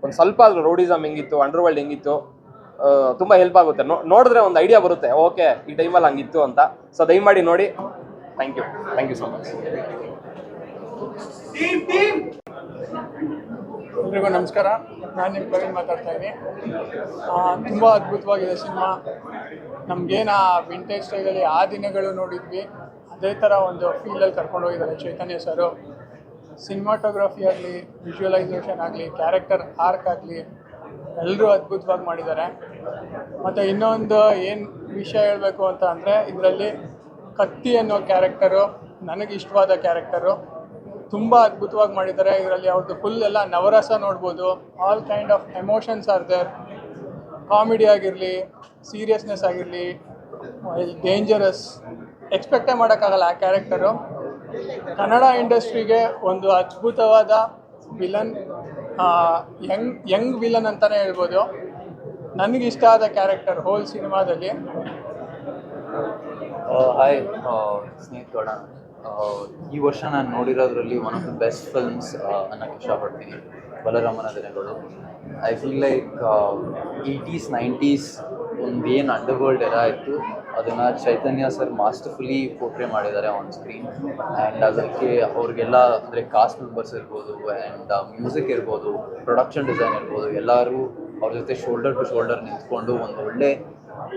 ಒಂದು ಸ್ವಲ್ಪ ಆದರೂ ರೌಡಿಸಮ್ ಹೆಂಗಿತ್ತು, ಅಂಡರ್ ವರ್ಲ್ಡ್ ಹೆಂಗಿತ್ತು, ತುಂಬ ಹೆಲ್ಪ್ ಆಗುತ್ತೆ. ನೋಡಿದ್ರೆ ಒಂದು ಐಡಿಯಾ ಬರುತ್ತೆ, ಓಕೆ ಈ ಟೈಮಲ್ಲಿ ಹಂಗಿತ್ತು ಅಂತ. ಸೊ ದಯಮಾಡಿ ನೋಡಿ. Thank you so much. ಎಲ್ರಿಗೂ ನಮಸ್ಕಾರ. ನಾನು ನಿಮ್ಮ ಪ್ರವೀಣ್ ಮಾತಾಡ್ತಾ ಇದ್ದೀನಿ. ತುಂಬ ಅದ್ಭುತವಾಗಿದೆ ಸಿನಿಮಾ. ನಮಗೇನು ಆ ವಿಂಟೇಜ್ ಸ್ಟೈಲಲ್ಲಿ ಆ ದಿನಗಳು ನೋಡಿದ್ವಿ, ಅದೇ ಥರ ಒಂದು ಫೀಲಲ್ಲಿ ಕರ್ಕೊಂಡು ಹೋಗಿದ್ದಾರೆ ಚೈತನ್ಯ ಸರು. ಸಿನಿಮಾಟೋಗ್ರಫಿ ಆಗಲಿ, ವಿಜುವಲೈಸೇಷನ್ ಆಗಲಿ, ಕ್ಯಾರೆಕ್ಟರ್ ಆರ್ಕ್ ಆಗಲಿ, ಎಲ್ಲರೂ ಅದ್ಭುತವಾಗಿ ಮಾಡಿದ್ದಾರೆ. ಮತ್ತು ಇನ್ನೊಂದು ಏನು ವಿಷಯ ಹೇಳಬೇಕು ಅಂತ ಅಂದರೆ, ಇದರಲ್ಲಿ ಕತ್ತಿ ಅನ್ನೋ ಕ್ಯಾರೆಕ್ಟರು ನನಗೆ ಇಷ್ಟವಾದ ಕ್ಯಾರೆಕ್ಟರು. ತುಂಬ ಅದ್ಭುತವಾಗಿ ಮಾಡಿದ್ದಾರೆ. ಇದರಲ್ಲಿ ಅವ್ರದ್ದು ಫುಲ್ ಎಲ್ಲ ನವರಸ ನೋಡ್ಬೋದು. All kind of emotions are there. Comedy ಆಗಿರಲಿ, ಸೀರಿಯಸ್ನೆಸ್ ಆಗಿರಲಿ, ಡೇಂಜರಸ್, ಎಕ್ಸ್ಪೆಕ್ಟೇ ಮಾಡೋಕ್ಕಾಗಲ್ಲ ಆ ಕ್ಯಾರೆಕ್ಟರು. ಕನ್ನಡ ಇಂಡಸ್ಟ್ರಿಗೆ ಒಂದು ಅದ್ಭುತವಾದ ವಿಲನ್, ಯಂಗ್ ವಿಲನ್ ಅಂತಲೇ ಹೇಳ್ಬೋದು. ನನಗಿಷ್ಟ ಆದ ಕ್ಯಾರೆಕ್ಟರ್ ಹೋಲ್ ಸಿನಿಮಾದಲ್ಲಿ. ಹಾಯ್ ಸ್ನೇಹಿತೋಣ, ಈ ವರ್ಷ ನಾನು ನೋಡಿರೋದ್ರಲ್ಲಿ one of the best films ಅನ್ನೋಕ್ಕೆ ಇಷ್ಟಪಡ್ತೀನಿ, ಬಲರಾಮನ ದಿನಗಳು. I feel like 80s 90s ಒಂದು ಏನು ಅಂಡರ್ ವರ್ಲ್ಡ್ ಎರ ಇತ್ತು, ಅದನ್ನು ಚೈತನ್ಯ ಸರ್ ಮಾಸ್ಟರ್ಫುಲಿ ಪೋರ್ಟ್ರೇ ಮಾಡಿದ್ದಾರೆ ಆನ್ ಸ್ಕ್ರೀನ್. ಆ್ಯಂಡ್ ಅದಕ್ಕೆ ಅವ್ರಿಗೆಲ್ಲ ಅಂದರೆ ಕಾಸ್ಟ್ ಮೆಂಬರ್ಸ್ ಇರ್ಬೋದು, ಆ್ಯಂಡ್ ಮ್ಯೂಸಿಕ್ ಇರ್ಬೋದು, ಪ್ರೊಡಕ್ಷನ್ ಡಿಸೈನ್ ಇರ್ಬೋದು, ಎಲ್ಲರೂ ಅವ್ರ ಜೊತೆ ಶೋಲ್ಡರ್ ಟು ಶೋಲ್ಡರ್ ನಿಂತ್ಕೊಂಡು ಒಂದು ಒಳ್ಳೆ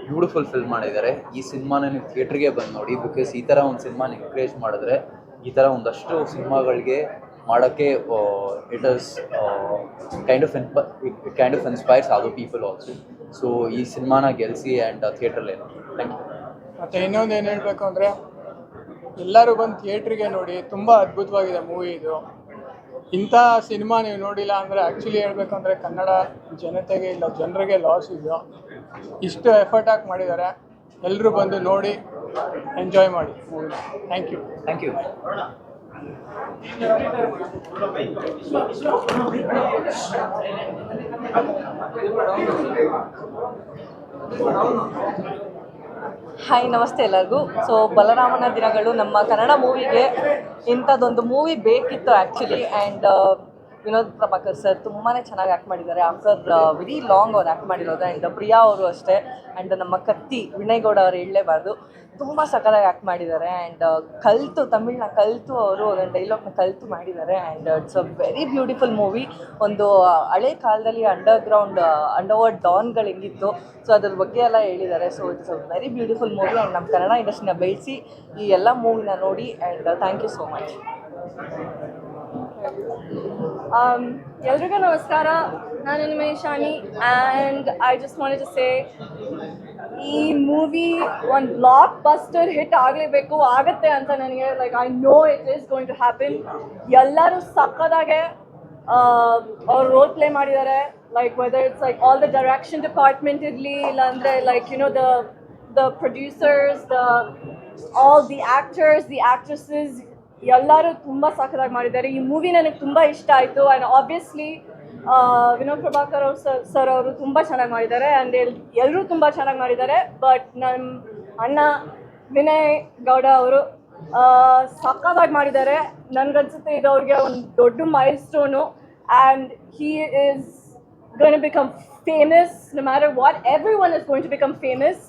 ಬ್ಯೂಟಿಫುಲ್ ಫಿಲ್ಮ್ ಮಾಡಿದ್ದಾರೆ. ಈ ಸಿನಿಮಾನ ನೀವು ಥಿಯೇಟ್ರಿಗೆ ಬಂದು ನೋಡಿ, ಬಿಕಾಸ್ ಈ ಥರ ಒಂದು ಸಿನಿಮಾನ ಎನ್ಕರೇಜ್ ಮಾಡಿದ್ರೆ ಈ ಥರ ಒಂದಷ್ಟು ಸಿನಿಮಾಗಳಿಗೆ ಮಾಡೋಕ್ಕೆ it is kind of inspires other people also. So ಈ ಸಿನಿಮಾನ ಗೆಲ್ಲಿಸಿ ಆ್ಯಂಡ್ ಥಿಯೇಟ್ರಲ್ಲೇನು. Thank you. ಮತ್ತು ಇನ್ನೊಂದು ಏನು ಹೇಳಬೇಕು ಅಂದರೆ ಎಲ್ಲರೂ ಬಂದು ಥಿಯೇಟ್ರಿಗೆ ನೋಡಿ, ತುಂಬ ಅದ್ಭುತವಾಗಿದೆ ಮೂವಿ ಇದು. ಇಂಥ ಸಿನಿಮಾ ನೀವು ನೋಡಿಲ್ಲ ಅಂದರೆ ಆ್ಯಕ್ಚುಲಿ ಹೇಳಬೇಕಂದ್ರೆ ಕನ್ನಡ ಜನತೆಗೆ ಇಲ್ಲ ಜನರಿಗೆ ಲಾಸ್ ಇದೆಯೋ. ಇಷ್ಟು ಎಫರ್ಟ್ ಹಾಕಿ ಮಾಡಿದ್ದಾರೆ, ಎಲ್ಲರೂ ಬಂದು ನೋಡಿ ಎಂಜಾಯ್ ಮಾಡಿ movie. Thank you. Thank you. Hi, ನಮಸ್ತೆ ಎಲ್ಲರಿಗೂ. ಸೊ ಬಲರಾಮನ ದಿನಗಳು ನಮ್ಮ ಕನ್ನಡ ಮೂವಿಗೆ ಇಂಥದ್ದೊಂದು ಮೂವಿ ಬೇಕಿತ್ತು actually. And Vinod Prabhakar sir ತುಂಬಾ ಚೆನ್ನಾಗಿ ಆ್ಯಕ್ಟ್ ಮಾಡಿದ್ದಾರೆ. ಆಫ್ಟರ್ ವೆರಿ ಲಾಂಗ್ ಅವ್ರು ಆ್ಯಕ್ಟ್ ಮಾಡಿರೋದು. ಆ್ಯಂಡ್ ಪ್ರಿಯಾ ಅವರು ಅಷ್ಟೇ. ಆ್ಯಂಡ್ ನಮ್ಮ ಕತ್ತಿ ವಿನಯ್ ಗೌಡ ಅವರು ಹೇಳಲೇಬಾರ್ದು, ತುಂಬ ಸಕ್ಕತ್ತಾಗಿ ಆ್ಯಕ್ಟ್ ಮಾಡಿದ್ದಾರೆ. ಆ್ಯಂಡ್ ತಮಿಳ್ನ ಕಲಿತು ಅವರು ಒಂದೊಂದು ಡೈಲಾಗ್ನ ಕಲಿತು ಮಾಡಿದ್ದಾರೆ. And it's a very beautiful movie. ಒಂದು ಹಳೆ ಕಾಲದಲ್ಲಿ ಅಂಡರ್ವರ್ಲ್ಡ್ ಡಾನ್ಗಳು ಹೆಂಗಿತ್ತು, ಸೊ ಅದ್ರ ಬಗ್ಗೆ ಎಲ್ಲ ಹೇಳಿದ್ದಾರೆ. So it's a very beautiful movie. And ನಮ್ಮ ಕನ್ನಡ ಇಂಡಸ್ಟ್ರಿನ ಬೆಳೆಸಿ ಈ ಎಲ್ಲ ಮೂವಿನ ನೋಡಿ. And thank you so much. ಎಲ್ರಿಗೂ ನಮಸ್ಕಾರ. ನಾನು ನಿಮ್ಮ Shani. And I just wanted to say, ಈ ಮೂವಿ ಒಂದು ಬ್ಲಾಕ್ ಬಸ್ಟರ್ ಹಿಟ್ ಆಗಲೇಬೇಕು, ಆಗುತ್ತೆ ಅಂತ ನನಗೆ like I know it is going to happen. ಎಲ್ಲರೂ ಸಕ್ಕದಾಗೆ ಅವ್ರು ರೋಲ್ ಪ್ಲೇ ಮಾಡಿದ್ದಾರೆ. Like whether it's like all the direction department ಇರಲಿ, ಇಲ್ಲಾಂದರೆ like you know the producers, all the actors, the actresses, ಎಲ್ಲರೂ ತುಂಬ ಸಕ್ಕದಾಗಿ ಮಾಡಿದ್ದಾರೆ. ಈ ಮೂವಿ ನನಗೆ ತುಂಬ ಇಷ್ಟ ಆಯಿತು. ಆ್ಯಂಡ್ ಆಬ್ವಿಯಸ್ಲಿ ವಿನೋದ್ ಪ್ರಭಾಕರ್ ಅವರು ಸರ್ ಅವರು ತುಂಬ ಚೆನ್ನಾಗಿ ಮಾಡಿದ್ದಾರೆ. ಆ್ಯಂಡ್ ಎಲ್ಲರೂ ತುಂಬ ಚೆನ್ನಾಗಿ ಮಾಡಿದ್ದಾರೆ. ಬಟ್ ನಮ್ಮ ಅಣ್ಣ ವಿನಯ್ ಗೌಡ ಅವರು ಸಕ್ಕದಾಗಿ ಮಾಡಿದ್ದಾರೆ. ನನಗನ್ಸುತ್ತೆ ಇದು ಅವ್ರಿಗೆ ಒಂದು ದೊಡ್ಡ milestone. And he is going to become famous. No matter what, everyone is going to become famous.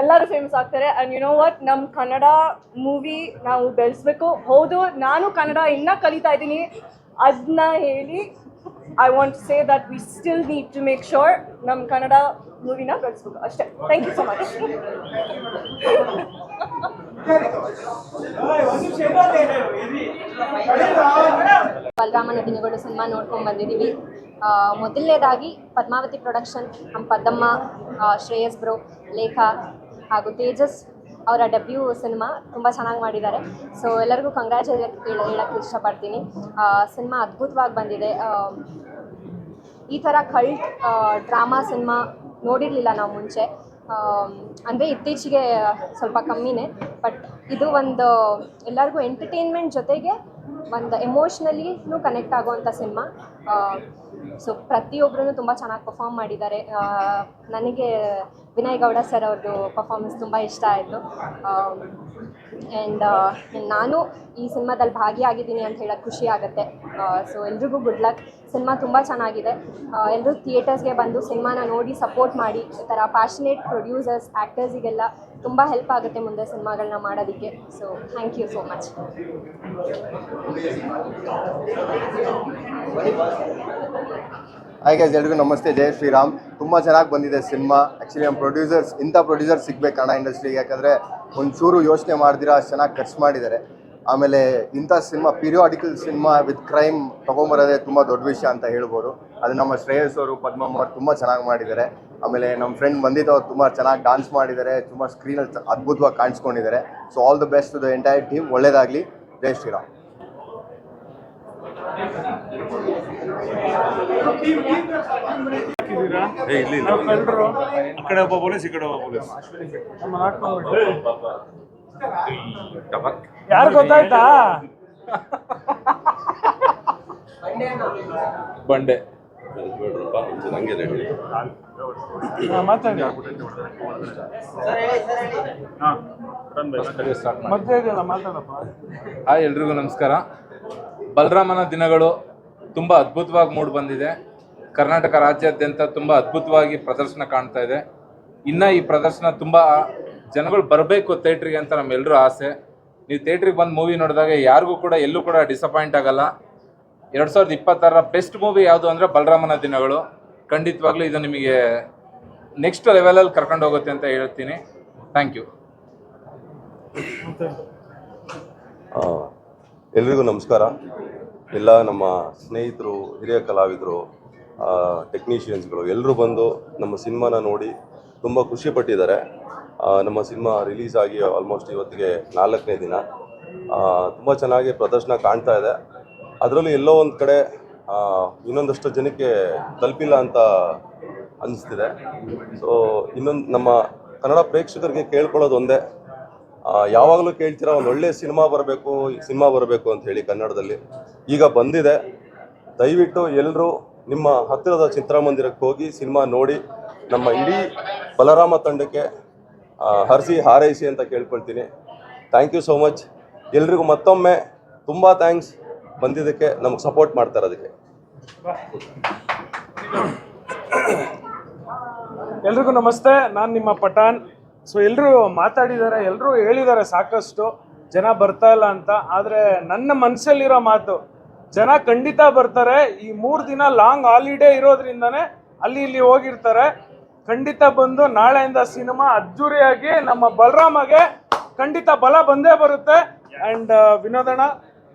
ಎಲ್ಲರೂ ಫೇಮಸ್ ಆಗ್ತಾರೆ. ಆ್ಯಂಡ್ ಯು ನೋ ವಾಟ್, ನಮ್ಮ ಕನ್ನಡ ಮೂವಿ ನಾವು ಬೆಳೆಸ್ಬೇಕು. ಹೌದು, ನಾನು ಕನ್ನಡ ಇನ್ನೂ ಕಲಿತಾ ಇದ್ದೀನಿ, ಅದನ್ನ ಹೇಳಿ I want to say that we still need to make sure ನಮ್ಮ ಕನ್ನಡ ಮೂವಿನ ಬೆಳೆಸ್ಬೇಕು ಅಷ್ಟೇ. Thank you so much. Balaramana Dinagalu cinema ನೋಡ್ಕೊಂಡು ಬಂದಿದ್ದೀವಿ. ಮೊದಲನೇದಾಗಿ ಪದ್ಮಾವತಿ ಪ್ರೊಡಕ್ಷನ್, ನಮ್ಮ ಪದ್ದಮ್ಮ, ಶ್ರೇಯಸ್ ಬ್ರೋ, ಲೇಖಾ ಹಾಗೂ ತೇಜಸ್ ಅವರ ಡೆಬ್ಯೂ ಸಿನಿಮಾ ತುಂಬ ಚೆನ್ನಾಗಿ ಮಾಡಿದ್ದಾರೆ. ಸೊ ಎಲ್ಲರಿಗೂ ಕಂಗ್ರ್ಯಾಚುಲೇಟ್ ಹೇಳೋಕ್ಕೆ ಇಷ್ಟಪಡ್ತೀನಿ. ಸಿನಿಮಾ ಅದ್ಭುತವಾಗಿ ಬಂದಿದೆ. ಈ ಥರ ಕಲ್ಟ್ ಡ್ರಾಮಾ ಸಿನಿಮಾ ನೋಡಿರಲಿಲ್ಲ ನಾವು ಮುಂಚೆ. ಅಂದರೆ ಇತ್ತೀಚೆಗೆ ಸ್ವಲ್ಪ ಕಮ್ಮಿನೇ. ಬಟ್ ಇದು ಒಂದು ಎಲ್ಲರಿಗೂ ಎಂಟರ್ಟೈನ್ಮೆಂಟ್ ಜೊತೆಗೆ ಒಂದು ಎಮೋಷ್ನಲಿನೂ ಕನೆಕ್ಟ್ ಆಗುವಂಥ ಸಿನಿಮಾ. ಸೊ ಪ್ರತಿಯೊಬ್ಬರೂ ತುಂಬ ಚೆನ್ನಾಗಿ ಪರ್ಫಾರ್ಮ್ ಮಾಡಿದ್ದಾರೆ. ನನಗೆ ವಿನಯ್ ಗೌಡ ಸರ್ ಅವ್ರದ್ದು ಪರ್ಫಾರ್ಮೆನ್ಸ್ ತುಂಬ ಇಷ್ಟ ಆಯಿತು. ಆ್ಯಂಡ್ ನಾನು ಈ ಸಿನಿಮಾದಲ್ಲಿ ಭಾಗಿಯಾಗಿದ್ದೀನಿ ಅಂತ ಹೇಳೋಕ್ಕೆ ಖುಷಿ ಆಗುತ್ತೆ. ಸೊ ಎಲ್ರಿಗೂ ಗುಡ್ ಲಕ್. ಸಿನಿಮಾ ತುಂಬ ಚೆನ್ನಾಗಿದೆ. ಎಲ್ಲರೂ ಥಿಯೇಟರ್ಸ್ಗೆ ಬಂದು ಸಿನಿಮಾನ ನೋಡಿ ಸಪೋರ್ಟ್ ಮಾಡಿ. ಈ ಥರ ಪ್ಯಾಷನೇಟ್ ಪ್ರೊಡ್ಯೂಸರ್ಸ್, ಆ್ಯಕ್ಟರ್ಸಿಗೆಲ್ಲ ತುಂಬ ಹೆಲ್ಪ್ ಆಗುತ್ತೆ ಮುಂದೆ ಸಿನಿಮಾಗಳನ್ನ ಮಾಡೋದಕ್ಕೆ. So thank you so much. Hi guys, ಎಲ್ರಿಗೂ ನಮಸ್ತೆ. ಜೈ ಶ್ರೀರಾಮ್. ತುಂಬ ಚೆನ್ನಾಗಿ ಬಂದಿದೆ ಸಿನಿಮಾ. ಆ್ಯಕ್ಚುಲಿ ನಮ್ಮ ಪ್ರೊಡ್ಯೂಸರ್ಸ್, ಇಂಥ ಪ್ರೊಡ್ಯೂಸರ್ಸ್ ಸಿಗಬೇಕು ಕನ್ನಡ ಇಂಡಸ್ಟ್ರಿಗೆ. ಯಾಕಂದರೆ ಒಂಚೂರು ಯೋಚನೆ ಮಾಡ್ದಿರಾ ಅಷ್ಟು ಚೆನ್ನಾಗಿ ಖರ್ಚು ಮಾಡಿದ್ದಾರೆ. ಆಮೇಲೆ ಇಂಥ cinema, periodical cinema with crime ತೊಗೊಂಬರೋದೇ ತುಂಬ ದೊಡ್ಡ ವಿಷಯ ಅಂತ ಹೇಳ್ಬೋದು. ಅದು ನಮ್ಮ ಶ್ರೇಯಸ್ ಅವರು, ಪದ್ಮಮ್ಮ ಅವರು ತುಂಬ ಚೆನ್ನಾಗಿ ಮಾಡಿದ್ದಾರೆ. ಆಮೇಲೆ ನಮ್ಮ ಫ್ರೆಂಡ್ ಬಂದಿದ್ದು ಅವ್ರು ತುಂಬ ಚೆನ್ನಾಗಿ ಡಾನ್ಸ್ ಮಾಡಿದ್ದಾರೆ, ತುಂಬ ಸ್ಕ್ರೀನಲ್ಲಿ ಅದ್ಭುತವಾಗಿ ಕಾಣಿಸ್ಕೊಂಡಿದ್ದಾರೆ. So all the best to the entire team. ಒಳ್ಳೆಯದಾಗಲಿ. ಜೈ ಶ್ರೀರಾಮ್. ಆ ಕಡೆ ಒಬ್ಬ ಪೊಲೀಸ್, ಈ ಕಡೆ ಒಬ್ಬ ಪೊಲೀಸ್. ಯಾರು ಗೊತ್ತಾಯ್ತಾ? ಬಂಡೆ ಮಾತಾಡಿ. ಮತ್ತೆ ಇದೆಯಲ್ಲ, ಮಾತಾಡಪ್ಪ. ಹಾಯ್, ಎಲ್ರಿಗೂ ನಮಸ್ಕಾರ. ಬಲರಾಮನ ದಿನಗಳು ತುಂಬ ಅದ್ಭುತವಾಗಿ ಮೂಡಿ ಬಂದಿದೆ. ಕರ್ನಾಟಕ ರಾಜ್ಯಾದ್ಯಂತ ತುಂಬ ಅದ್ಭುತವಾಗಿ ಪ್ರದರ್ಶನ ಕಾಣ್ತಾ ಇದೆ. ಇನ್ನು ಈ ಪ್ರದರ್ಶನ ತುಂಬ ಜನಗಳು ಬರಬೇಕು ಥಿಯೇಟ್ರಿಗೆ ಅಂತ ನಮ್ಮೆಲ್ಲರೂ ಆಸೆ. ನೀವು ಥಿಯೇಟ್ರಿಗೆ ಬಂದು ಮೂವಿ ನೋಡಿದಾಗ ಯಾರಿಗೂ ಕೂಡ ಎಲ್ಲೂ ಕೂಡ ಡಿಸಪಾಯಿಂಟ್ ಆಗಲ್ಲ. 2026ರ ಬೆಸ್ಟ್ ಮೂವಿ ಯಾವುದು ಅಂದರೆ ಬಲರಾಮನ ದಿನಗಳು. ಖಂಡಿತವಾಗ್ಲೂ ಇದು ನಿಮಗೆ ನೆಕ್ಸ್ಟ್ ಲೆವೆಲಲ್ಲಿ ಕರ್ಕೊಂಡು ಹೋಗುತ್ತೆ ಅಂತ ಹೇಳ್ತೀನಿ. Thank you. ಎಲ್ರಿಗೂ ನಮಸ್ಕಾರ. ಎಲ್ಲ ನಮ್ಮ ಸ್ನೇಹಿತರು, ಹಿರಿಯ ಕಲಾವಿದರು, ಟೆಕ್ನಿಷಿಯನ್ಸ್ಗಳು ಎಲ್ಲರೂ ಬಂದು ನಮ್ಮ ಸಿನಿಮಾನ ನೋಡಿ ತುಂಬ ಖುಷಿಪಟ್ಟಿದ್ದಾರೆ. ನಮ್ಮ ಸಿನಿಮಾ ರಿಲೀಸ್ ಆಗಿ ಆಲ್ಮೋಸ್ಟ್ ಇವತ್ತಿಗೆ 4ನೇ ದಿನ. ತುಂಬ ಚೆನ್ನಾಗಿ ಪ್ರದರ್ಶನ ಕಾಣ್ತಾ ಇದೆ. ಅದರಲ್ಲೂ ಎಲ್ಲೋ ಒಂದು ಕಡೆ ಇನ್ನೊಂದಷ್ಟು ಜನಕ್ಕೆ ತಲುಪಿಲ್ಲ ಅಂತ ಅನಿಸ್ತಿದೆ. ಸೊ ಇನ್ನೊಂದು ನಮ್ಮ ಕನ್ನಡ ಪ್ರೇಕ್ಷಕರಿಗೆ ಕೇಳ್ಕೊಳ್ಳೋದು ಒಂದೇ, ಯಾವಾಗಲೂ ಕೇಳ್ತೀರಾ ಒಂದು ಒಳ್ಳೆಯ ಸಿನಿಮಾ ಬರಬೇಕು ಅಂತ ಹೇಳಿ ಕನ್ನಡದಲ್ಲಿ. ಈಗ ಬಂದಿದೆ. ದಯವಿಟ್ಟು ಎಲ್ಲರೂ ನಿಮ್ಮ ಹತ್ತಿರದ ಚಿತ್ರಮಂದಿರಕ್ಕೆ ಹೋಗಿ ಸಿನಿಮಾ ನೋಡಿ ನಮ್ಮ ಇಡೀ ಬಲರಾಮ ತಂಡಕ್ಕೆ ಹರಿಸಿ ಹಾರೈಸಿ ಅಂತ ಕೇಳ್ಕೊಳ್ತೀನಿ. Thank you so much. ಎಲ್ರಿಗೂ ಮತ್ತೊಮ್ಮೆ ತುಂಬ ಥ್ಯಾಂಕ್ಸ್ ಬಂದಿದ್ದಕ್ಕೆ, ನಮ್ಗೆ ಸಪೋರ್ಟ್ ಮಾಡ್ತಾ ಇರೋದಕ್ಕೆ. ಎಲ್ರಿಗೂ ನಮಸ್ತೆ, ನಾನು ನಿಮ್ಮ ಪಠಾಣ್. ಸೊ ಎಲ್ಲರೂ ಮಾತಾಡಿದ್ದಾರೆ, ಎಲ್ಲರೂ ಹೇಳಿದ್ದಾರೆ ಸಾಕಷ್ಟು ಜನ ಬರ್ತಾ ಇಲ್ಲ ಅಂತ. ಆದರೆ ನನ್ನ ಮನಸ್ಸಲ್ಲಿರೋ ಮಾತು, ಜನ ಖಂಡಿತ ಬರ್ತಾರೆ. ಈ 3 ದಿನ ಲಾಂಗ್ ಹಾಲಿಡೇ ಇರೋದ್ರಿಂದನೇ ಅಲ್ಲಿ ಇಲ್ಲಿ ಹೋಗಿರ್ತಾರೆ. ಖಂಡಿತ ಬಂದು ನಾಳೆಯಿಂದ ಸಿನಿಮಾ ಅದ್ದೂರಿಯಾಗಿ ನಮ್ಮ ಬಲರಾಮಗೆ ಖಂಡಿತ ಬಲ ಬಂದೇ ಬರುತ್ತೆ. ಆ್ಯಂಡ್ ವಿನೋದಣ್ಣ,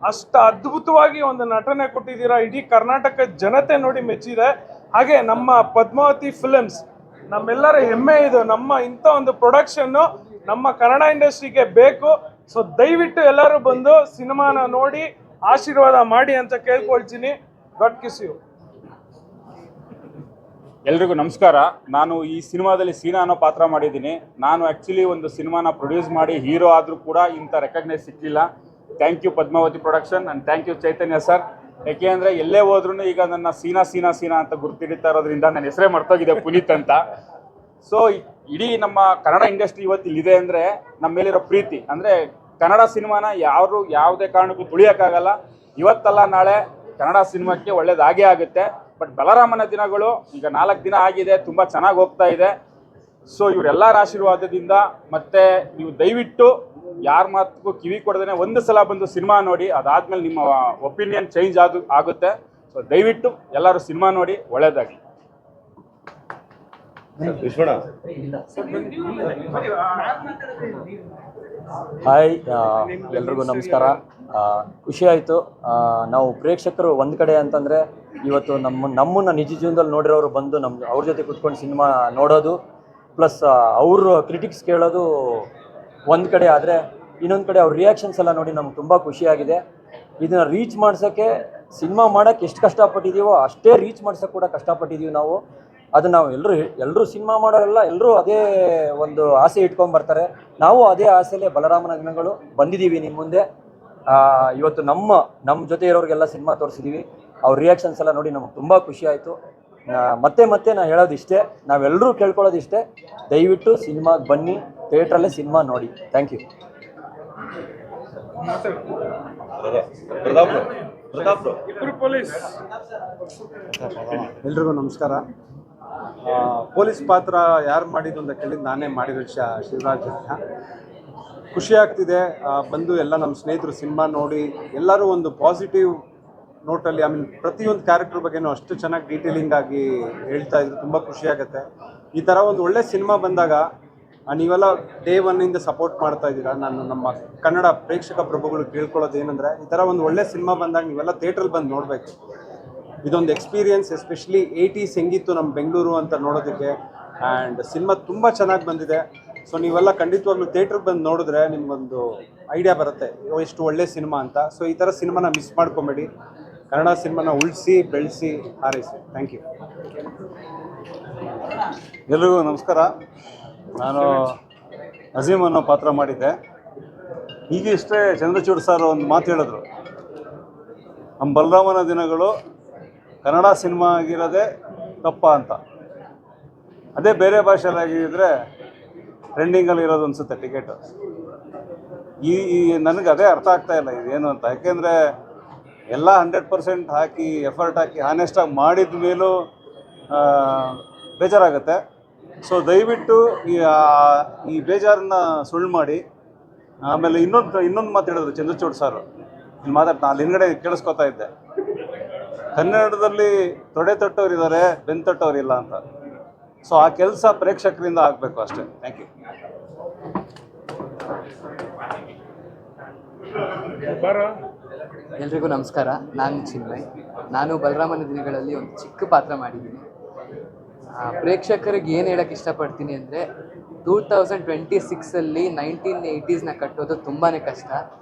ಅಷ್ಟು ಅದ್ಭುತವಾಗಿ ಒಂದು ನಟನೆ ಕೊಟ್ಟಿದ್ದೀರಾ. ಇಡೀ ಕರ್ನಾಟಕ ಜನತೆ ನೋಡಿ ಮೆಚ್ಚಿದೆ. ಹಾಗೆ ನಮ್ಮ ಪದ್ಮಾವತಿ ಫಿಲ್ಮ್ಸ್ ನಮ್ಮೆಲ್ಲರ ಹೆಮ್ಮೆ ಇದು. ನಮ್ಮ ಇಂಥ ಒಂದು ಪ್ರೊಡಕ್ಷನ್ನು ನಮ್ಮ ಕನ್ನಡ ಇಂಡಸ್ಟ್ರಿಗೆ ಬೇಕು. ಸೊ ದಯವಿಟ್ಟು ಎಲ್ಲರೂ ಬಂದು ಸಿನಿಮಾನ ನೋಡಿ ಆಶೀರ್ವಾದ ಮಾಡಿ ಅಂತ ಕೇಳ್ಕೊಳ್ತೀನಿ. God kiss you. ಎಲ್ರಿಗೂ ನಮಸ್ಕಾರ. ನಾನು ಈ ಸಿನಿಮಾದಲ್ಲಿ ಸೀನಾ ಅನ್ನೋ ಪಾತ್ರ ಮಾಡಿದ್ದೀನಿ. ನಾನು ಆ್ಯಕ್ಚುಲಿ ಒಂದು ಸಿನಿಮಾನ ಪ್ರೊಡ್ಯೂಸ್ ಮಾಡಿ ಹೀರೋ ಆದರೂ ಕೂಡ ಇಂಥ ರೆಕಗ್ನೈಸ್ ಸಿಕ್ಕಿಲ್ಲ. Thank you Padmavati production and thank you Chaitanya sir. ಯಾಕೆ ಅಂದರೆ ಎಲ್ಲೇ ಹೋದ್ರೂ ಈಗ ನನ್ನ ಸೀನಾ ಅಂತ ಗುರ್ತಿಡಿತಾ ಇರೋದ್ರಿಂದ ನನ್ನ ಹೆಸರೇ ಮರ್ತೋಗಿದೆ ಪುನೀತ್ ಅಂತ. ಸೊ ಇಡೀ ನಮ್ಮ ಕನ್ನಡ ಇಂಡಸ್ಟ್ರಿ ಇವತ್ತು ಇಲ್ಲಿದೆ ಅಂದರೆ ನಮ್ಮ ಮೇಲಿರೋ ಪ್ರೀತಿ. ಅಂದರೆ ಕನ್ನಡ ಸಿನಿಮಾನ ಯಾವುದೇ ಕಾರಣಕ್ಕೂ ತುಳಿಯೋಕ್ಕಾಗಲ್ಲ. ಇವತ್ತಲ್ಲ ನಾಳೆ ಕನ್ನಡ ಸಿನಿಮಾಕ್ಕೆ ಒಳ್ಳೇದಾಗೇ ಆಗುತ್ತೆ. ಬಟ್ ಬಲರಾಮನ ದಿನಗಳು ಈಗ 4 ದಿನ ಆಗಿದೆ, ತುಂಬ ಚೆನ್ನಾಗಿ ಹೋಗ್ತಾ ಇದೆ. ಸೊ ಇವರೆಲ್ಲರ ಆಶೀರ್ವಾದದಿಂದ ಮತ್ತೆ ನೀವು ದಯವಿಟ್ಟು ಯಾರ ಮಾತಿಗೂ ಕಿವಿ ಕೊಡದೇ ಒಂದು ಸಲ ಬಂದು ಸಿನಿಮಾ ನೋಡಿ, ಅದಾದಮೇಲೆ ನಿಮ್ಮ ಒಪಿನಿಯನ್ ಚೇಂಜ್ ಆಗುತ್ತೆ. ಸೊ ದಯವಿಟ್ಟು ಎಲ್ಲರೂ ಸಿನಿಮಾ ನೋಡಿ, ಒಳ್ಳೆಯದಾಗಲಿ. ಹಾಯ್, ಎಲ್ರಿಗೂ ನಮಸ್ಕಾರ. ಖುಷಿ ಆಯಿತು. ನಾವು ಪ್ರೇಕ್ಷಕರು ಒಂದು ಕಡೆ ಅಂತಂದರೆ ಇವತ್ತು ನಮ್ಮನ್ನು ನಿಜ ಜೀವನದಲ್ಲಿ ನೋಡಿರೋರು ಬಂದು ಅವ್ರ ಜೊತೆ ಕುತ್ಕೊಂಡು ಸಿನಿಮಾ ನೋಡೋದು, ಪ್ಲಸ್ ಅವರು ಕ್ರಿಟಿಕ್ಸ್ ಕೇಳೋದು ಒಂದು ಕಡೆ. ಆದರೆ ಇನ್ನೊಂದು ಕಡೆ ಅವ್ರ ರಿಯಾಕ್ಷನ್ಸ್ ಎಲ್ಲ ನೋಡಿ ನಮ್ಗೆ ತುಂಬ ಖುಷಿಯಾಗಿದೆ. ಇದನ್ನು ರೀಚ್ ಮಾಡ್ಸೋಕ್ಕೆ, ಸಿನಿಮಾ ಮಾಡೋಕ್ಕೆ ಎಷ್ಟು ಕಷ್ಟಪಟ್ಟಿದ್ದೀವೋ ಅಷ್ಟೇ ರೀಚ್ ಮಾಡ್ಸೋಕ್ಕೆ ಕೂಡ ಕಷ್ಟಪಟ್ಟಿದ್ದೀವಿ ನಾವು. ಅದು ನಾವು ಎಲ್ಲರೂ ಸಿನಿಮಾ ಮಾಡೋರೆಲ್ಲ ಎಲ್ಲರೂ ಅದೇ ಒಂದು ಆಸೆ ಇಟ್ಕೊಂಡ್ಬರ್ತಾರೆ. ನಾವು ಅದೇ ಆಸೆಯಲ್ಲೇ ಬಲರಾಮನ ದಿನಗಳು ಬಂದಿದ್ದೀವಿ ನಿಮ್ಮ ಮುಂದೆ. ಇವತ್ತು ನಮ್ಮ ಜೊತೆ ಇರೋರಿಗೆಲ್ಲ ಸಿನಿಮಾ ತೋರಿಸಿದ್ದೀವಿ. ಅವ್ರ ರಿಯಾಕ್ಷನ್ಸ್ ಎಲ್ಲ ನೋಡಿ ನಮಗೆ ತುಂಬ ಖುಷಿ ಆಯಿತು. ಮತ್ತೆ ನಾನು ಹೇಳೋದಿಷ್ಟೇ, ನಾವೆಲ್ಲರೂ ಕೇಳ್ಕೊಳ್ಳೋದಿಷ್ಟೇ, ದಯವಿಟ್ಟು ಸಿನಿಮಾಗೆ ಬನ್ನಿ, ಥಿಯೇಟ್ರಲ್ಲೇ ಸಿನಿಮಾ ನೋಡಿ. Thank you. ಎಲ್ರಿಗೂ ನಮಸ್ಕಾರ. ಪೊಲೀಸ್ ಪಾತ್ರ ಯಾರು ಮಾಡಿದ್ದು ಅಂತ ಕೇಳಿದ್ದು ನಾನೇ ಮಾಡಿರೋ ಶಿವರಾಜ್ ಅಂತ. ಖುಷಿ ಆಗ್ತಿದೆ ಬಂದು ಎಲ್ಲ ನಮ್ಮ ಸ್ನೇಹಿತರು ಸಿನಿಮಾ ನೋಡಿ ಎಲ್ಲರೂ ಒಂದು ಪಾಸಿಟಿವ್ ನೋಟಲ್ಲಿ, ಪ್ರತಿಯೊಂದು ಕ್ಯಾರೆಕ್ಟರ್ ಬಗ್ಗೆನೂ ಅಷ್ಟು ಚೆನ್ನಾಗಿ ಡೀಟೇಲಿಂಗ್ ಆಗಿ ಹೇಳ್ತಾ ಇದ್ರು. ತುಂಬ ಖುಷಿಯಾಗುತ್ತೆ. ಈ ಥರ ಒಂದು ಒಳ್ಳೆ ಸಿನಿಮಾ ಬಂದಾಗ ನೀವೆಲ್ಲ ಡೇ ಒನ್ನಿಂದ ಸಪೋರ್ಟ್ ಮಾಡ್ತಾ ಇದ್ದೀರಾ. ನಾನು ನಮ್ಮ ಕನ್ನಡ ಪ್ರೇಕ್ಷಕ ಪ್ರಭುಗಳು ಕೇಳ್ಕೊಳ್ಳೋದು ಏನಂದರೆ, ಈ ಥರ ಒಂದು ಒಳ್ಳೆ ಸಿನಿಮಾ ಬಂದಾಗ ನೀವೆಲ್ಲ ಥಿಯೇಟ್ರಲ್ಲಿ ಬಂದು ನೋಡಬೇಕು. ಇದೊಂದು ಎಕ್ಸ್ಪೀರಿಯನ್ಸ್, ಎಸ್ಪೆಷಲಿ 80s ಹೆಂಗಿತ್ತು ನಮ್ಮ ಬೆಂಗಳೂರು ಅಂತ ನೋಡೋದಕ್ಕೆ. ಆ್ಯಂಡ್ ಸಿನಿಮಾ ತುಂಬ ಚೆನ್ನಾಗಿ ಬಂದಿದೆ. ಸೊ ನೀವೆಲ್ಲ ಖಂಡಿತವಾಗ್ಲೂ ಥಿಯೇಟ್ರಿಗೆ ಬಂದು ನೋಡಿದ್ರೆ ನಿಮಗೊಂದು ಐಡಿಯಾ ಬರುತ್ತೆ ಎಷ್ಟು ಒಳ್ಳೆ ಸಿನಿಮಾ ಅಂತ. ಸೊ ಈ ಥರ ಸಿನಿಮಾನ ಮಿಸ್ ಮಾಡ್ಕೊಬೇಡಿ. ಕನ್ನಡ ಸಿನಿಮಾನ ಉಳಿಸಿ ಬೆಳೆಸಿ ಹಾರೈಸಿ. Thank you. ಎಲ್ರಿಗೂ ನಮಸ್ಕಾರ. ನಾನು ಅಜೀಮ್ ಅನ್ನೋ ಪಾತ್ರ ಮಾಡಿದ್ದೆ. ಈಗಿಷ್ಟೇ ಚಂದ್ರಚೂಡ್ ಸರ್ ಒಂದು ಮಾತು ಹೇಳಿದ್ರು, ನಮ್ಮ ಬಲರಾಮನ ದಿನಗಳು ಕನ್ನಡ ಸಿನಿಮಾ ಆಗಿರೋದೇ ತಪ್ಪ ಅಂತ. ಅದೇ ಬೇರೆ ಭಾಷೆಯಲ್ಲಿ ಆಗಿದ್ದರೆ ಟ್ರೆಂಡಿಂಗಲ್ಲಿ ಇರೋದು ಅನಿಸುತ್ತೆ ಟಿಕೆಟು. ಈ ನನಗೆ ಅದೇ ಅರ್ಥ ಆಗ್ತಾ ಇಲ್ಲ ಇದೇನು ಅಂತ. ಯಾಕೆಂದರೆ ಎಲ್ಲ 100% ಹಾಕಿ ಎಫರ್ಟ್ ಹಾಕಿ ಹಾನೆಸ್ಟಾಗಿ ಮಾಡಿದ ಮೇಲೂ ಬೇಜಾರಾಗುತ್ತೆ. ಸೊ ದಯವಿಟ್ಟು ಈ ಬೇಜಾರನ್ನ ಸುಳ್ಳು ಮಾಡಿ. ಆಮೇಲೆ ಇನ್ನೊಂದು ಮಾತು ಹೇಳಿದ್ರು ಚಂದ್ರಚೂಡ್ ಸರ್, ಇಲ್ಲಿ ಮಾತಾಡ್ತಾ ಅಲ್ಲಿ ಹಿಂದ್ಗಡೆ ಕೇಳಿಸ್ಕೊತಾ ಇದ್ದೆ, ಕನ್ನಡದಲ್ಲಿ ತೊಡೆ ತೊಟ್ಟವ್ರು ಇದ್ದಾರೆ, ಬೆನ್ನು ತೊಟ್ಟವ್ರು ಇಲ್ಲ ಅಂತ. ಸೊ ಆ ಕೆಲಸ ಪ್ರೇಕ್ಷಕರಿಂದ ಆಗಬೇಕು ಅಷ್ಟೇ. Thank you. ಎಲ್ರಿಗೂ ನಮಸ್ಕಾರ. ನಾನು ಚಿನ್ಮಯ್. ನಾನು ಬಲರಾಮನ ದಿನಗಳಲ್ಲಿ ಒಂದು ಚಿಕ್ಕ ಪಾತ್ರ ಮಾಡಿದ್ದೀನಿ. ಪ್ರೇಕ್ಷಕರಿಗೆ ಏನು ಹೇಳೋಕ್ಕೆ ಇಷ್ಟಪಡ್ತೀನಿ ಅಂದರೆ 2026 1980s ಕಟ್ಟೋದು ತುಂಬಾ ಕಷ್ಟ.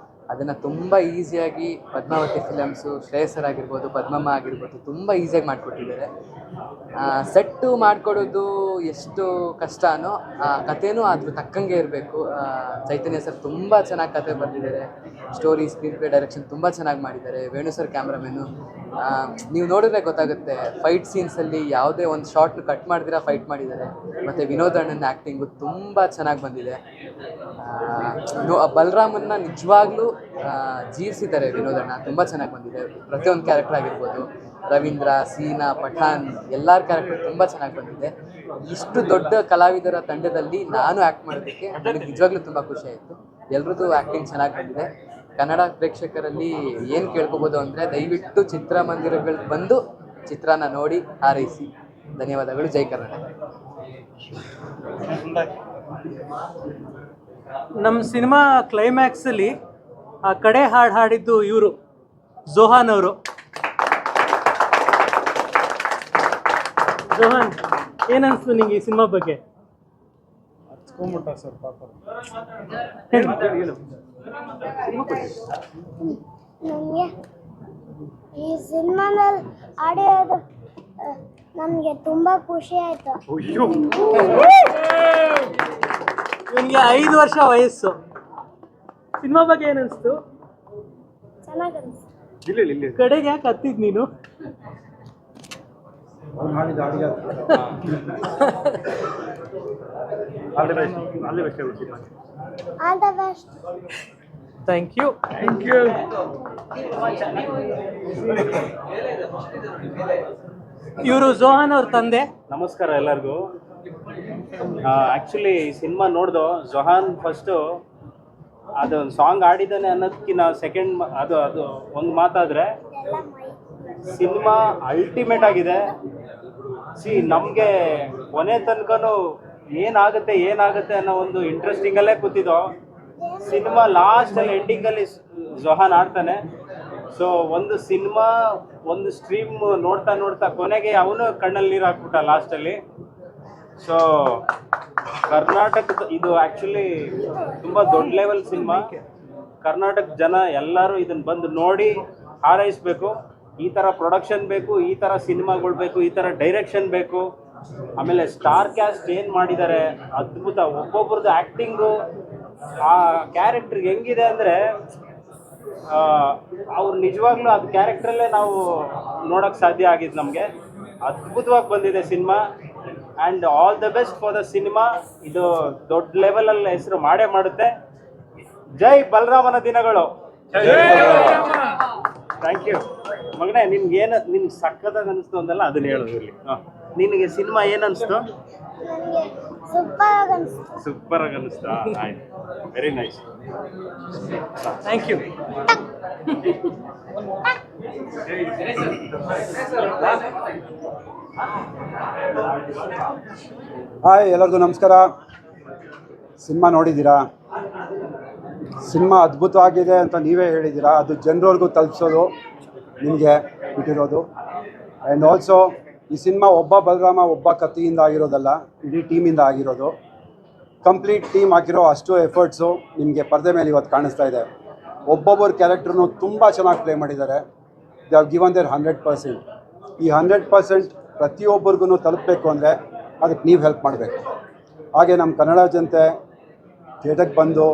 ಅದನ್ನು ತುಂಬ ಈಸಿಯಾಗಿ ಪದ್ಮಾವತಿ ಫಿಲಮ್ಸು, ಶ್ರೇಯಸರ್ ಆಗಿರ್ಬೋದು, ಪದ್ಮಮ್ಮ ಆಗಿರ್ಬೋದು ತುಂಬ ಈಸಿಯಾಗಿ ಮಾಡಿಕೊಟ್ಟಿದ್ದಾರೆ. ಸೆಟ್ಟು ಮಾಡಿಕೊಡೋದು ಎಷ್ಟು ಕಷ್ಟನೋ ಕಥೆನೂ ಅದ್ರ ತಕ್ಕಂಗೆ ಇರಬೇಕು. ಚೈತನ್ಯ ಸರ್ ತುಂಬ ಚೆನ್ನಾಗಿ ಕತೆ ಬರೆದಿದ್ದಾರೆ. ಸ್ಟೋರಿ, ಸ್ಕ್ರೀನ್ ಪ್ಲೇ, ಡೈರೆಕ್ಷನ್ ತುಂಬ ಚೆನ್ನಾಗಿ ಮಾಡಿದ್ದಾರೆ. ವೇಣು ಸರ್ ಕ್ಯಾಮ್ರಾಮೆನ್ನು. ನೀವು ನೋಡಿದ್ರೆ ಗೊತ್ತಾಗುತ್ತೆ, ಫೈಟ್ ಸೀನ್ಸಲ್ಲಿ ಯಾವುದೇ ಒಂದು ಶಾರ್ಟ್ನ ಕಟ್ ಮಾಡಿದಿರ ಫೈಟ್ ಮಾಡಿದ್ದಾರೆ. ಮತ್ತು ವಿನೋದ್ ಅಣ್ಣನ ಆ್ಯಕ್ಟಿಂಗು ತುಂಬ ಚೆನ್ನಾಗಿ ಬಂದಿದೆ. ಬಲರಾಮನ್ನ ನಿಜವಾಗ್ಲೂ ಜೀವಿಸಿದ್ದಾರೆ ವಿನೋದ್ ಅಣ್ಣ. ತುಂಬ ಚೆನ್ನಾಗಿ ಬಂದಿದೆ. ಪ್ರತಿಯೊಂದು ಕ್ಯಾರೆಕ್ಟರ್ ಆಗಿರ್ಬೋದು, ರವೀಂದ್ರ, ಸೀನಾ, ಪಠಾನ್, ಎಲ್ಲರ ಕ್ಯಾರೆಕ್ಟರ್ ತುಂಬ ಚೆನ್ನಾಗಿ ಬಂದಿದೆ. ಇಷ್ಟು ದೊಡ್ಡ ಕಲಾವಿದರ ತಂಡದಲ್ಲಿ ನಾನು ಆ್ಯಕ್ಟ್ ಮಾಡೋದಕ್ಕೆ ನನಗೆ ನಿಜವಾಗ್ಲೂ ತುಂಬ ಖುಷಿ ಆಯಿತು. ಎಲ್ರದ್ದು ಆ್ಯಕ್ಟಿಂಗ್ ಚೆನ್ನಾಗಿ ಬಂದಿದೆ. ಕನ್ನಡ ಪ್ರೇಕ್ಷಕರಲ್ಲಿ ಏನು ಕೇಳ್ಕೊಬೋದು ಅಂದರೆ, ದಯವಿಟ್ಟು ಚಿತ್ರಮಂದಿರಗಳಿಗೆ ಬಂದು ಚಿತ್ರನ ನೋಡಿ ಹಾರೈಸಿ. ಧನ್ಯವಾದಗಳು. ಜೈ ಕರ್ನಾಟಕ. ನಮ್ಮ ಸಿನಿಮಾ ಕ್ಲೈಮ್ಯಾಕ್ಸಲ್ಲಿ ಆ ಕಡೆ ಹಾಡು ಹಾಡಿದ್ದು ಇವರು ಜೋಹಾನ್ ಅವರು. ಜೋಹಾನ್, ಏನನ್ಸ್ತು ನಿಂಗೆ ಈ ಸಿನಿಮಾ ಬಗ್ಗೆ? ಸರ್ ಪಾಪ ನನಗೆ ಈ ಸಿನಿಮಾದಲ್ಲಿ ಆಡಿರೋದು ನನಗೆ ತುಂಬ ಖುಷಿ ಆಯಿತು. ಇವನಿಗೆ 5 ವರ್ಷ ವಯಸ್ಸು. ಸಿನಿಮಾ ಬಗ್ಗೆ ಏನನ್ಸ್ತು? ಚೆನ್ನಾಗಿ ಅನಿಸ್ತು. ಕಡೆಗೆ ಯಾಕೆ ಹತ್ತಿದ್ ನೀನು? All the best. Thank you. ಇವರು ಜೋಹಾನ್ ಅವ್ರ ತಂದೆ. ನಮಸ್ಕಾರ ಎಲ್ಲರಿಗೂ. ಆ್ಯಕ್ಚುಲಿ ಸಿನಿಮಾ ನೋಡ್ದು ಜೊಹಾನ್ ಫಸ್ಟು ಅದೊಂದು ಸಾಂಗ್ ಆಡಿದ್ದಾನೆ ಅನ್ನೋದಕ್ಕಿಂತ ಸೆಕೆಂಡ್ ಅದು ಒಂದು ಮಾತಾದರೆ ಸಿನಿಮಾ ಅಲ್ಟಿಮೇಟ್ ಆಗಿದೆ. ನಮಗೆ ಕೊನೆ ತನಕನೂ ಏನಾಗುತ್ತೆ ಅನ್ನೋ ಒಂದು ಇಂಟ್ರೆಸ್ಟಿಂಗಲ್ಲೇ ಕೂತಿದ್ದೋ. ಸಿನಿಮಾ ಲಾಸ್ಟಲ್ಲಿ ಎಂಡಿಂಗಲ್ಲಿ ಜೊಹಾನ್ ಆಡ್ತಾನೆ. ಸೊ ಒಂದು ಸಿನಿಮಾ ಒಂದು ಸ್ಟ್ರೀಮ್ ನೋಡ್ತಾ ಕೊನೆಗೆ ಅವನು ಕಣ್ಣಲ್ಲಿ ನೀರು ಹಾಕ್ಬಿಟ್ಟ ಲಾಸ್ಟಲ್ಲಿ. ಸೊ ಕರ್ನಾಟಕದ ಇದು ಆ್ಯಕ್ಚುಲಿ ತುಂಬ ದೊಡ್ಡ ಲೆವೆಲ್ ಸಿನಿಮಾ. ಕರ್ನಾಟಕ ಜನ ಎಲ್ಲರೂ ಇದನ್ನು ಬಂದು ನೋಡಿ ಹಾರೈಸಬೇಕು. ಈ ಥರ ಪ್ರೊಡಕ್ಷನ್ ಬೇಕು, ಈ ಥರ ಸಿನಿಮಾಗಳು ಬೇಕು, ಈ ಥರ ಡೈರೆಕ್ಷನ್ ಬೇಕು. ಆಮೇಲೆ ಸ್ಟಾರ್ ಕ್ಯಾಸ್ಟ್ ಏನು ಮಾಡಿದ್ದಾರೆ ಅದ್ಭುತ. ಒಬ್ಬೊಬ್ರದ್ದು ಆ್ಯಕ್ಟಿಂಗು ಆ ಕ್ಯಾರೆಕ್ಟ್ರಿಗೆ ಹೆಂಗಿದೆ ಅಂದರೆ ಅವ್ರು ನಿಜವಾಗ್ಲೂ ಅದು ಕ್ಯಾರೆಕ್ಟ್ರಲ್ಲೇ ನಾವು ನೋಡೋಕ್ಕೆ ಸಾಧ್ಯ ಆಗಿದ್ದು ನಮಗೆ. ಅದ್ಭುತವಾಗಿ ಬಂದಿದೆ cinema. And all the best for the cinema. ಇದು ದೊಡ್ಡ ಲೆವೆಲಲ್ಲಿ ಹೆಸರು ಮಾಡೇ ಮಾಡುತ್ತೆ. ಜೈ ಬಲರಾಮನ ದಿನಗಳು. ಥ್ಯಾಂಕ್ ಯು ಮಗನೇ. ನಿನ್ಗೆ ಸಕ್ಕತ್ತಾಗಿ ಅನಿಸ್ತು ಅಂದಲ್ಲ, ಅದನ್ನ ಹೇಳೋದು ಇಲ್ಲಿ. ನಿನಗೆ ಸಿನಿಮಾ ಏನು ಅನಿಸ್ತು? ಸೂಪರ್ ಆಗಿ ಅನಿಸ್ತಾ? ಆಯ್ತು, very nice. Thank you. Hi, ಎಲ್ಲರಿಗೂ ನಮಸ್ಕಾರ. ಸಿನಿಮಾ ನೋಡಿದ್ದೀರಾ? ಸಿನಿಮಾ ಅದ್ಭುತವಾಗಿದೆ ಅಂತ ನೀವೇ ಹೇಳಿದ್ದೀರಾ. ಅದು ಜನರವ್ರಿಗೂ ತಲುಪಿಸೋದು ನಿಮಗೆ ಬಿಟ್ಟಿರೋದು. ಆ್ಯಂಡ್ ಆಲ್ಸೋ ಈ ಸಿನಿಮಾ ಒಬ್ಬ ಬಲರಾಮ ಒಬ್ಬ ಕಥೆಯಿಂದ ಆಗಿರೋದಲ್ಲ, ಇಡೀ ಟೀಮಿಂದ ಆಗಿರೋದು. ಕಂಪ್ಲೀಟ್ ಟೀಮ್ ಹಾಕಿರೋ ಅಷ್ಟು ಎಫರ್ಟ್ಸು ನಿಮಗೆ ಪರದೆ ಮೇಲೆ ಇವತ್ತು ಕಾಣಿಸ್ತಾ ಇದೆ. ಒಬ್ಬೊಬ್ಬರ ಕ್ಯಾರೆಕ್ಟ್ರನ್ನು ತುಂಬ ಚೆನ್ನಾಗಿ ಪ್ಲೇ ಮಾಡಿದ್ದಾರೆ. They have given their 100%. ಈ 100% ಪ್ರತಿಯೊಬ್ಬರಿಗೂ ತಲುಪಬೇಕು ಅಂದರೆ ಅದಕ್ಕೆ ನೀವು ಹೆಲ್ಪ್ ಮಾಡಬೇಕು. ಹಾಗೆ ನಮ್ಮ ಕನ್ನಡ ಜನತೆ ಥಿಯೇಟರ್ಗೆ ಬಂದು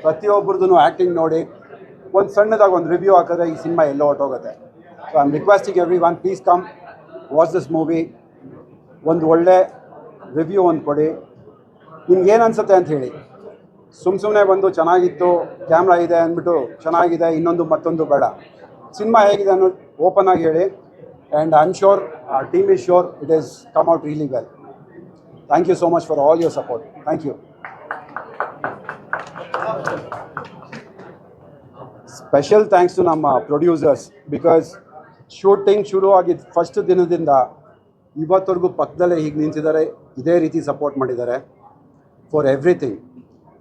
ಪ್ರತಿಯೊಬ್ಬರದ್ದು ಆ್ಯಕ್ಟಿಂಗ್ ನೋಡಿ ಒಂದು ಸಣ್ಣದಾಗಿ ಒಂದು ರಿವ್ಯೂ ಹಾಕಿದ್ರೆ ಈ ಸಿನಿಮಾ ಎಲ್ಲೋ ಹೊರಟೋಗುತ್ತೆ. So I am requesting everyone, please come watch this movie. ಒಂದು ಒಳ್ಳೆ ರಿವ್ಯೂ ಒಂದು ಕೊಡಿ. ನಿಮ್ಗೆ ಏನು ಅನಿಸುತ್ತೆ ಅಂತ ಹೇಳಿ. ಸುಮ್ಮನೆ ಬಂದು ಚೆನ್ನಾಗಿತ್ತು, ಕ್ಯಾಮ್ರಾ ಇದೆ ಅಂದ್ಬಿಟ್ಟು ಚೆನ್ನಾಗಿದೆ ಇನ್ನೊಂದು ಮತ್ತೊಂದು ಬೇಡ. ಸಿನಿಮಾ ಹೇಗಿದೆ ಅನ್ನೋದು ಓಪನ್ ಆಗಿ ಹೇಳಿ. And I am sure our team is sure it has come out really well. Thank you so much for all your support. Thank you. Special thanks to ನಮ್ಮ ಪ್ರೊಡ್ಯೂಸರ್ಸ್, ಬಿಕಾಸ್ ಶೂಟಿಂಗ್ ಶುರು ಆಗಿದ್ದ first ದಿನದಿಂದ ಇವತ್ತವರೆಗೂ ಪಕ್ಕದಲ್ಲೇ ಹೀಗೆ ನಿಂತಿದ್ದಾರೆ, ಇದೇ ರೀತಿ support ಮಾಡಿದ್ದಾರೆ ಫಾರ್ ಎವ್ರಿಥಿಂಗ್.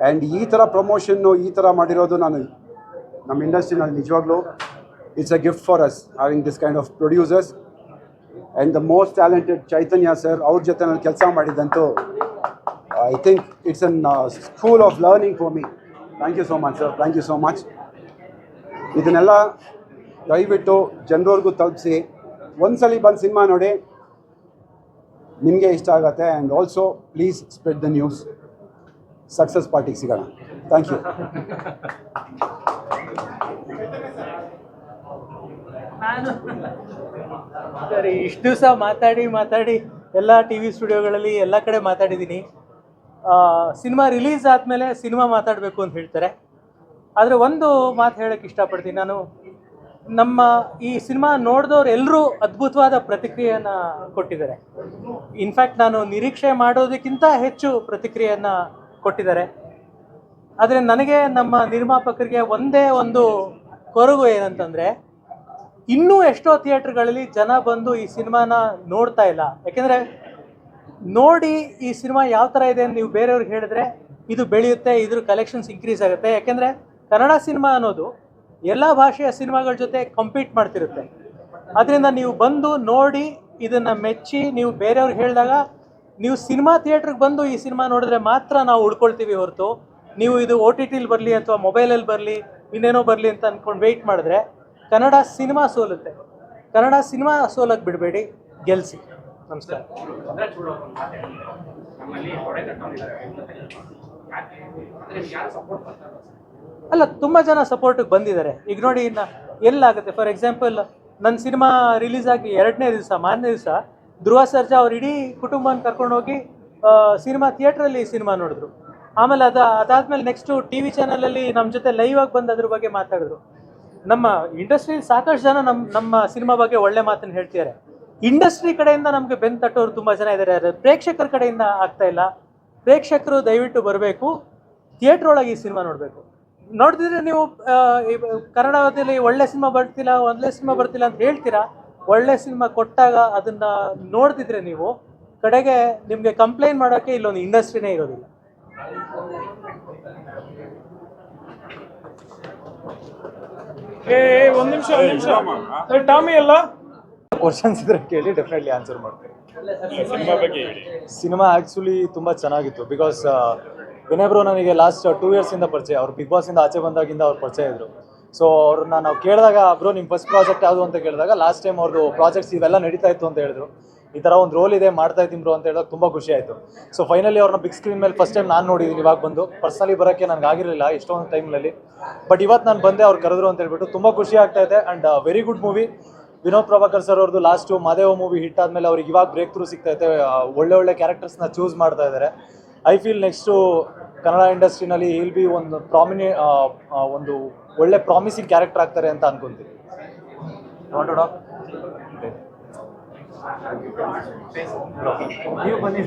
ಆ್ಯಂಡ್ ಈ ಥರ ಪ್ರಮೋಷನ್ನು ಈ ಥರ ಮಾಡಿರೋದು ನಾನು ನಮ್ಮ ಇಂಡಸ್ಟ್ರಿನಲ್ಲಿ ನಿಜವಾಗ್ಲೂ It's a gift for us having this kind of producers. And the most talented Chaitanya sir, our jothe nalli kelsa madidantu, I think it's a school of learning for me. Thank you so much sir, thank you so much. ಇದನ್ನೆಲ್ಲ ದಯವಿಟ್ಟು ಜನರವ್ರಿಗೂ ತಲುಪಿಸಿ, ಒಂದ್ಸಲಿ ಬಂದು cinema ನೋಡಿ, ನಿಮಗೆ ಇಷ್ಟ ಆಗುತ್ತೆ. And also please spread the news. Success ಪಾರ್ಟಿಗೆ ಸಿಗೋಣ. Thank you. ಸರಿ, ಇಷ್ಟು ದಿವಸ ಮಾತಾಡಿ ಎಲ್ಲ ಟಿ ವಿ ಸ್ಟುಡಿಯೋಗಳಲ್ಲಿ ಎಲ್ಲ ಕಡೆ ಮಾತಾಡಿದ್ದೀನಿ. ಸಿನಿಮಾ ರಿಲೀಸ್ ಆದಮೇಲೆ ಸಿನಿಮಾ ಮಾತಾಡಬೇಕು ಅಂತ ಹೇಳ್ತಾರೆ. ಆದರೆ ಒಂದು ಮಾತು ಹೇಳೋಕ್ಕೆ ಇಷ್ಟಪಡ್ತೀನಿ ನಾನು. ನಮ್ಮ ಈ ಸಿನಿಮಾ ನೋಡಿದವ್ರು ಎಲ್ಲರೂ ಅದ್ಭುತವಾದ ಪ್ರತಿಕ್ರಿಯೆಯನ್ನು ಕೊಟ್ಟಿದ್ದಾರೆ. ಇನ್ಫ್ಯಾಕ್ಟ್ ನಾನು ನಿರೀಕ್ಷೆ ಮಾಡೋದಕ್ಕಿಂತ ಹೆಚ್ಚು ಪ್ರತಿಕ್ರಿಯೆಯನ್ನು ಕೊಟ್ಟಿದ್ದಾರೆ. ಆದರೆ ನನಗೆ ನಮ್ಮ ನಿರ್ಮಾಪಕರಿಗೆ ಒಂದೇ ಒಂದು ಕೊರಗು ಏನಂತಂದರೆ, ಇನ್ನೂ ಎಷ್ಟೋ ಥಿಯೇಟ್ರ್ಗಳಲ್ಲಿ ಜನ ಬಂದು ಈ ಸಿನಿಮಾನ ನೋಡ್ತಾ ಇಲ್ಲ. ಯಾಕೆಂದರೆ ನೋಡಿ ಈ ಸಿನಿಮಾ ಯಾವ ಥರ ಇದೆ ಅಂತ ನೀವು ಬೇರೆಯವ್ರಿಗೆ ಹೇಳಿದ್ರೆ ಇದು ಬೆಳೆಯುತ್ತೆ, ಇದ್ರ ಕಲೆಕ್ಷನ್ಸ್ ಇನ್ಕ್ರೀಸ್ ಆಗುತ್ತೆ. ಯಾಕೆಂದರೆ ಕನ್ನಡ ಸಿನಿಮಾ ಅನ್ನೋದು ಎಲ್ಲ ಭಾಷೆಯ ಸಿನಿಮಾಗಳ ಜೊತೆ ಕಂಪೀಟ್ ಮಾಡ್ತಿರುತ್ತೆ. ಅದರಿಂದ ನೀವು ಬಂದು ನೋಡಿ ಇದನ್ನು ಮೆಚ್ಚಿ ನೀವು ಬೇರೆಯವ್ರಿಗೆ ಹೇಳಿದಾಗ, ನೀವು ಸಿನಿಮಾ ಥಿಯೇಟ್ರಿಗೆ ಬಂದು ಈ ಸಿನಿಮಾ ನೋಡಿದ್ರೆ ಮಾತ್ರ ನಾವು ಉಳ್ಕೊಳ್ತೀವಿ ಹೊರತು, ನೀವು ಇದು OTTಲಿ ಬರಲಿ ಅಥವಾ ಮೊಬೈಲಲ್ಲಿ ಬರಲಿ ಇನ್ನೇನೋ ಬರಲಿ ಅಂತ ಅಂದ್ಕೊಂಡು ವೆಯ್ಟ್ ಮಾಡಿದ್ರೆ ಕನ್ನಡ ಸಿನಿಮಾ ಸೋಲುತ್ತೆ. ಕನ್ನಡ ಸಿನಿಮಾ ಸೋಲಕ್ಕೆ ಬಿಡಬೇಡಿ, ಗೆಲ್ಲಿಸಿ. ನಮಸ್ಕಾರ. ಅಲ್ಲ, ತುಂಬ ಜನ ಸಪೋರ್ಟಿಗೆ ಬಂದಿದ್ದಾರೆ. ಈಗ ನೋಡಿ, ಎಲ್ಲಾಗುತ್ತೆ, ಫಾರ್ ಎಕ್ಸಾಂಪಲ್ ನನ್ನ ಸಿನಿಮಾ ರಿಲೀಸ್ ಆಗಿ 2ನೇ ದಿವಸ, ಮಾರನೇ ದಿವಸ ಧ್ರುವ ಸರ್ಜಾ ಅವ್ರು ಇಡೀ ಕುಟುಂಬನ ಕರ್ಕೊಂಡೋಗಿ ಸಿನಿಮಾ ಥಿಯೇಟ್ರಲ್ಲಿ ಸಿನಿಮಾ ನೋಡಿದ್ರು. ಆಮೇಲೆ ಅದಾದಮೇಲೆ ನೆಕ್ಸ್ಟು ಟಿ ವಿ ಚಾನಲಲ್ಲಿ ನಮ್ಮ ಜೊತೆ ಲೈವ್ ಆಗಿ ಬಂದು ಅದ್ರ ಬಗ್ಗೆ ಮಾತಾಡಿದ್ರು. ನಮ್ಮ ಇಂಡಸ್ಟ್ರಿಯಲ್ಲಿ ಸಾಕಷ್ಟು ಜನ ನಮ್ಮ ಸಿನಿಮಾ ಬಗ್ಗೆ ಒಳ್ಳೆ ಮಾತನ್ನು ಹೇಳ್ತಿದ್ದಾರೆ. ಇಂಡಸ್ಟ್ರಿ ಕಡೆಯಿಂದ ನಮಗೆ ಬೆನ್ನು ತಟ್ಟೋರು ತುಂಬ ಜನ ಇದ್ದಾರೆ. ಪ್ರೇಕ್ಷಕರ ಕಡೆಯಿಂದ ಆಗ್ತಾ ಇಲ್ಲ. ಪ್ರೇಕ್ಷಕರು ದಯವಿಟ್ಟು ಬರಬೇಕು, ಥಿಯೇಟ್ರ್ ಒಳಗೆ ಈ ಸಿನಿಮಾ ನೋಡಬೇಕು. ನೋಡ್ತಿದ್ರೆ ನೀವು ಕನ್ನಡದಲ್ಲಿ ಒಳ್ಳೆ ಸಿನಿಮಾ ಬರ್ತಿಲ್ಲ, ಒಳ್ಳೆ ಸಿನಿಮಾ ಬರ್ತಿಲ್ಲ ಅಂತ ಹೇಳ್ತೀರಾ. ಒಳ್ಳೆ ಸಿನಿಮಾ ಕೊಟ್ಟಾಗ ಅದನ್ನು ನೋಡ್ತಿದ್ರೆ ನೀವು ಕಡೆಗೆ ನಿಮಗೆ ಕಂಪ್ಲೇಂಟ್ ಮಾಡೋಕ್ಕೆ ಇಲ್ಲೊಂದು ಇಂಡಸ್ಟ್ರಿನೇ ಇರೋದಿಲ್ಲ. ಒಂದು ನಿಮಿಷ ಟಾಮಿ ಎಲ್ಲ ಕ್ವಶನ್ಸ್ ಇದ್ರೆ ಕೇಳಿ, ಡೆಫಿನೆಟ್ಲಿ ಆನ್ಸರ್ ಮಾಡ್ತೀನಿ. ಸಿನಿಮಾ ಬಗ್ಗೆ ಹೇಳಿ. ಸಿನಿಮಾ ಆ್ಯಕ್ಚುಲಿ ತುಂಬ ಚೆನ್ನಾಗಿತ್ತು. ಬಿಕಾಸ್ ವಿನಯ್ ಬ್ರೋ ನನಗೆ ಲಾಸ್ಟ್ 2 ಇಯರ್ಸಿಂದ ಪರಿಚಯ. ಅವ್ರು ಬಿಗ್ ಬಾಸಿಂದ ಆಚೆ ಬಂದಾಗಿಂದ ಅವ್ರು ಪರಿಚಯ ಇದ್ರು. ಸೊ ಅವ್ರನ್ನ ನಾವು ಕೇಳಿದಾಗ, ಬ್ರೋ ನಿಮ್ಮ ಫಸ್ಟ್ ಪ್ರಾಜೆಕ್ಟ್ ಯಾವುದು ಅಂತ ಕೇಳಿದಾಗ, ಲಾಸ್ಟ್ ಟೈಮ್ ಅವ್ರದ್ದು ಪ್ರಾಜೆಕ್ಟ್ಸ್ ಇವೆಲ್ಲ ನಡೀತಾ ಇತ್ತು ಅಂತ ಹೇಳಿದ್ರು. ಈ ಥರ ಒಂದು ರೋಲ್ ಇದೆ, ಮಾಡ್ತಾ ಇದ್ದೀನಿ ಬ್ರೋ ಅಂತ ಹೇಳಿದಾಗ ತುಂಬ ಖುಷಿ ಆಯಿತು. ಸೊ ಫೈನಲಿ ಅವ್ರನ್ನ ಬಿಗ್ ಸ್ಕ್ರೀನ್ ಮೇಲೆ ಫಸ್ಟ್ ಟೈಮ್ ನಾನು ನೋಡಿದ್ದೀನಿ. ಇವಾಗ ಬಂದು ಪರ್ಸನಲಿ ಬರೋಕ್ಕೆ ನನಗೆ ಆಗಿರಲಿಲ್ಲ ಎಷ್ಟೊಂದು ಟೈಮ್ನಲ್ಲಿ. ಬಟ್ ಇವತ್ತು ನಾನು ಬಂದೆ, ಅವ್ರು ಕರೆದ್ರು ಅಂತ ಹೇಳ್ಬಿಟ್ಟು ತುಂಬ ಖುಷಿ ಆಗ್ತಾ ಇದೆ. And very good movie. Vinod Prabhakar sir ಅವ್ರದ್ದು ಲಾಸ್ಟು ಮಾದೇವ ಮೂವಿ ಹಿಟ್ ಆದಮೇಲೆ ಅವ್ರಿಗೆ ಇವಾಗ ಬ್ರೇಕ್ ಥ್ರೂ ಸಿಗ್ತೈತೆ. ಒಳ್ಳೆ ಕ್ಯಾರೆಕ್ಟರ್ಸ್ನ ಚೂಸ್ ಮಾಡ್ತಾ ಇದ್ದಾರೆ. ಐ ಫೀಲ್ ನೆಕ್ಸ್ಟು ಕನ್ನಡ ಇಂಡಸ್ಟ್ರಿನಲ್ಲಿ ವಿಲ್ ಬಿ ಒಂದು ಒಂದು ಒಳ್ಳೆ ಪ್ರಾಮಿಸಿಂಗ್ ಕ್ಯಾರೆಕ್ಟರ್ ಆಗ್ತಾರೆ ಅಂತ ಅನ್ಕೊಂತೀನಿ. ನೀವು ಬನ್ನಿ.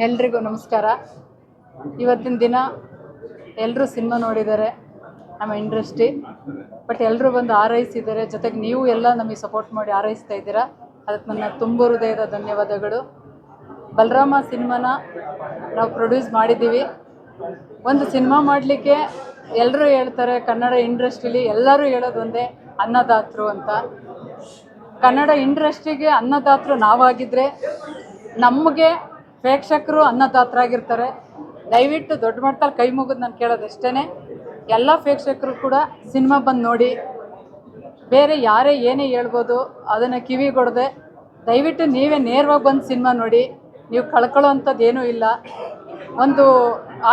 ಎಲ್ರಿಗೂ ನಮಸ್ಕಾರ. ಇವತ್ತಿನ ದಿನ ಎಲ್ಲರೂ ಸಿನಿಮಾ ನೋಡಿದ್ದಾರೆ ನಮ್ಮ ಇಂಡಸ್ಟ್ರಿ. ಬಟ್ ಎಲ್ಲರೂ ಬಂದು ಆರೈಸಿದ್ದಾರೆ. ಜೊತೆಗೆ ನೀವು ಎಲ್ಲ ನಮಗೆ ಸಪೋರ್ಟ್ ಮಾಡಿ ಆರೈಸ್ತಾ ಇದ್ದೀರಾ. ಅದಕ್ಕೆ ನನ್ನ ತುಂಬ ಹೃದಯದ ಧನ್ಯವಾದಗಳು. ಬಲರಾಮ ಸಿನಿಮಾನ ನಾವು ಪ್ರೊಡ್ಯೂಸ್ ಮಾಡಿದ್ದೀವಿ. ಒಂದು ಸಿನಿಮಾ ಮಾಡಲಿಕ್ಕೆ ಎಲ್ಲರೂ ಹೇಳ್ತಾರೆ, ಕನ್ನಡ ಇಂಡಸ್ಟ್ರಿಲಿ ಎಲ್ಲರೂ ಹೇಳೋದು ಒಂದೇ, ಅನ್ನದಾತರು ಅಂತ. ಕನ್ನಡ ಇಂಡಸ್ಟ್ರಿಗೆ ಅನ್ನದಾತರು ನಾವಾಗಿದ್ದರೆ ನಮಗೆ ಪ್ರೇಕ್ಷಕರು ಅನ್ನದಾತರಾಗಿರ್ತಾರೆ. ದಯವಿಟ್ಟು ದೊಡ್ಡ ಮಟ್ಟದಲ್ಲಿ ಕೈ ಮುಗಿದು ನಾನು ಕೇಳೋದಷ್ಟೇ, ಎಲ್ಲ ಪ್ರೇಕ್ಷಕರು ಕೂಡ ಸಿನಿಮಾ ಬಂದು ನೋಡಿ. ಬೇರೆ ಯಾರೇ ಏನೇ ಹೇಳ್ಬೋದು ಅದನ್ನು ಕಿವಿಗೊಡದೆ ದಯವಿಟ್ಟು ನೀವೇ ನೇರವಾಗಿ ಬಂದು ಸಿನಿಮಾ ನೋಡಿ. ನೀವು ಕಳ್ಕೊಳ್ಳೋ ಅಂಥದ್ದು ಏನೂ ಇಲ್ಲ. ಒಂದು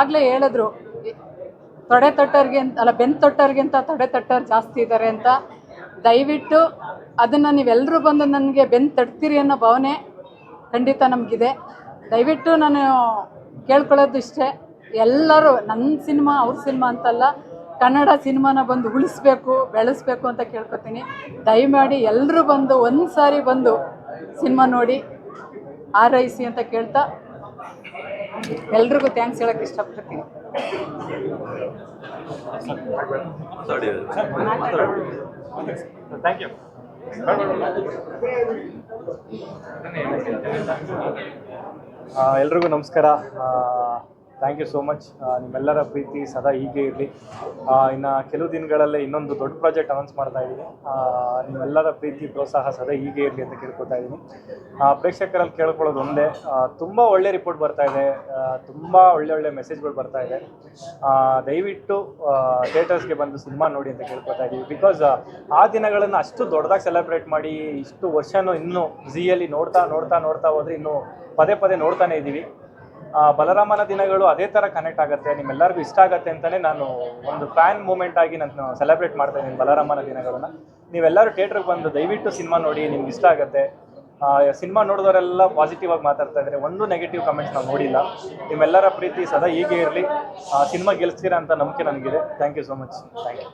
ಆಗಲೇ ಹೇಳಿದ್ರು, ತೊಡೆ ತೊಟ್ಟೋರ್ಗಿಂತ ಅಲ್ಲ ಬೆನ್ನು ತೊಟ್ಟೋರ್ಗಿಂತ ತೊಡೆ ತೊಟ್ಟೋರು ಜಾಸ್ತಿ ಇದ್ದಾರೆ ಅಂತ. ದಯವಿಟ್ಟು ಅದನ್ನು ನೀವೆಲ್ಲರೂ ಬಂದು ನನಗೆ ಬೆನ್ನು ತಟ್ತೀರಿ ಅನ್ನೋ ಭಾವನೆ ಖಂಡಿತ ನಮಗಿದೆ. ದಯವಿಟ್ಟು ನಾನು ಕೇಳ್ಕೊಳ್ಳೋದು ಇಷ್ಟೇ, ಎಲ್ಲರೂ ನನ್ನ ಸಿನಿಮಾ ಅವ್ರ ಸಿನಿಮಾ ಅಂತಲ್ಲ, ಕನ್ನಡ ಸಿನಿಮಾನ ಬಂದು ಉಳಿಸ್ಬೇಕು, ಬೆಳೆಸ್ಬೇಕು ಅಂತ ಕೇಳ್ಕೊತೀನಿ. ದಯಮಾಡಿ ಎಲ್ಲರೂ ಬಂದು ಒಂದು ಸಾರಿ ಬಂದು ಸಿನಿಮಾ ನೋಡಿ ಆರೈಸಿ ಅಂತ ಕೇಳ್ತಾ ಎಲ್ರಿಗೂ ಥ್ಯಾಂಕ್ಸ್ ಹೇಳೋಕ್ಕೆ ಇಷ್ಟಪಡ್ತೀನಿ. Thank you. ಎಲ್ರಿಗೂ ನಮಸ್ಕಾರ. Thank you so much. ನಿಮ್ಮೆಲ್ಲರ ಪ್ರೀತಿ ಸದಾ ಹೀಗೆ ಇರಲಿ. ಇನ್ನು ಕೆಲವು ದಿನಗಳಲ್ಲೇ ಇನ್ನೊಂದು ದೊಡ್ಡ ಪ್ರಾಜೆಕ್ಟ್ ಅನೌನ್ಸ್ ಮಾಡ್ತಾ ಇದ್ದೀನಿ. ನಿಮ್ಮೆಲ್ಲರ ಪ್ರೀತಿ ಪ್ರೋತ್ಸಾಹ ಸದಾ ಹೀಗೆ ಇರಲಿ ಅಂತ ಕೇಳ್ಕೊತಾ ಇದ್ದೀನಿ. ಪ್ರೇಕ್ಷಕರಲ್ಲಿ ಕೇಳ್ಕೊಳ್ಳೋದು ಒಂದೇ, ತುಂಬ ಒಳ್ಳೆ ರಿಪೋರ್ಟ್ ಬರ್ತಾ ಇದೆ, ತುಂಬ ಒಳ್ಳೆ ಮೆಸೇಜ್ಗಳು ಬರ್ತಾ ಇದೆ. ದಯವಿಟ್ಟು ಥಿಯೇಟರ್ಸ್ಗೆ ಬಂದು ಸಿನಿಮಾ ನೋಡಿ ಅಂತ ಕೇಳ್ಕೊತಾ ಇದ್ದೀವಿ. ಬಿಕಾಸ್ ಆ ದಿನಗಳನ್ನು ಅಷ್ಟು ದೊಡ್ಡದಾಗಿ ಸೆಲೆಬ್ರೇಟ್ ಮಾಡಿ ಇಷ್ಟು ವರ್ಷನೂ ಇನ್ನೂ ಝೀಯಲ್ಲಿ ನೋಡ್ತಾ ಹೋದರೆ ಇನ್ನೂ ಪದೇ ನೋಡ್ತಾನೆ ಇದ್ದೀವಿ. ಬಲರಾಮನ ದಿನಗಳು ಅದೇ ಥರ ಕನೆಕ್ಟ್ ಆಗುತ್ತೆ, ನಿಮ್ಮೆಲ್ಲರಿಗೂ ಇಷ್ಟ ಆಗುತ್ತೆ ಅಂತಲೇ ನಾನು ಒಂದು ಫ್ಯಾನ್ ಮೂಮೆಂಟ್ ಆಗಿ ನಾನು ಸೆಲೆಬ್ರೇಟ್ ಮಾಡ್ತಾ ಇದ್ದೀನಿ ಬಲರಾಮನ ದಿನಗಳನ್ನು. ನೀವೆಲ್ಲರೂ ಥಿಯೇಟ್ರಿಗೆ ಬಂದು ದಯವಿಟ್ಟು ಸಿನಿಮಾ ನೋಡಿ, ನಿಮ್ಗೆ ಇಷ್ಟ ಆಗುತ್ತೆ. ಸಿನಿಮಾ ನೋಡಿದವರೆಲ್ಲ ಪಾಸಿಟಿವ್ ಆಗಿ ಮಾತಾಡ್ತಾ ಇದ್ದಾರೆ, ಒಂದು ನೆಗೆಟಿವ್ ಕಮೆಂಟ್ಸ್ ನಾವು ನೋಡಿಲ್ಲ. ನಿಮ್ಮೆಲ್ಲರ ಪ್ರೀತಿ ಸದಾ ಹೀಗೆ ಇರಲಿ. ಸಿನಿಮಾ ಗೆಲ್ಲಿಸ್ತೀರಾ ಅಂತ ನಂಬಿಕೆ ನನಗಿದೆ. Thank you so much. Thank you.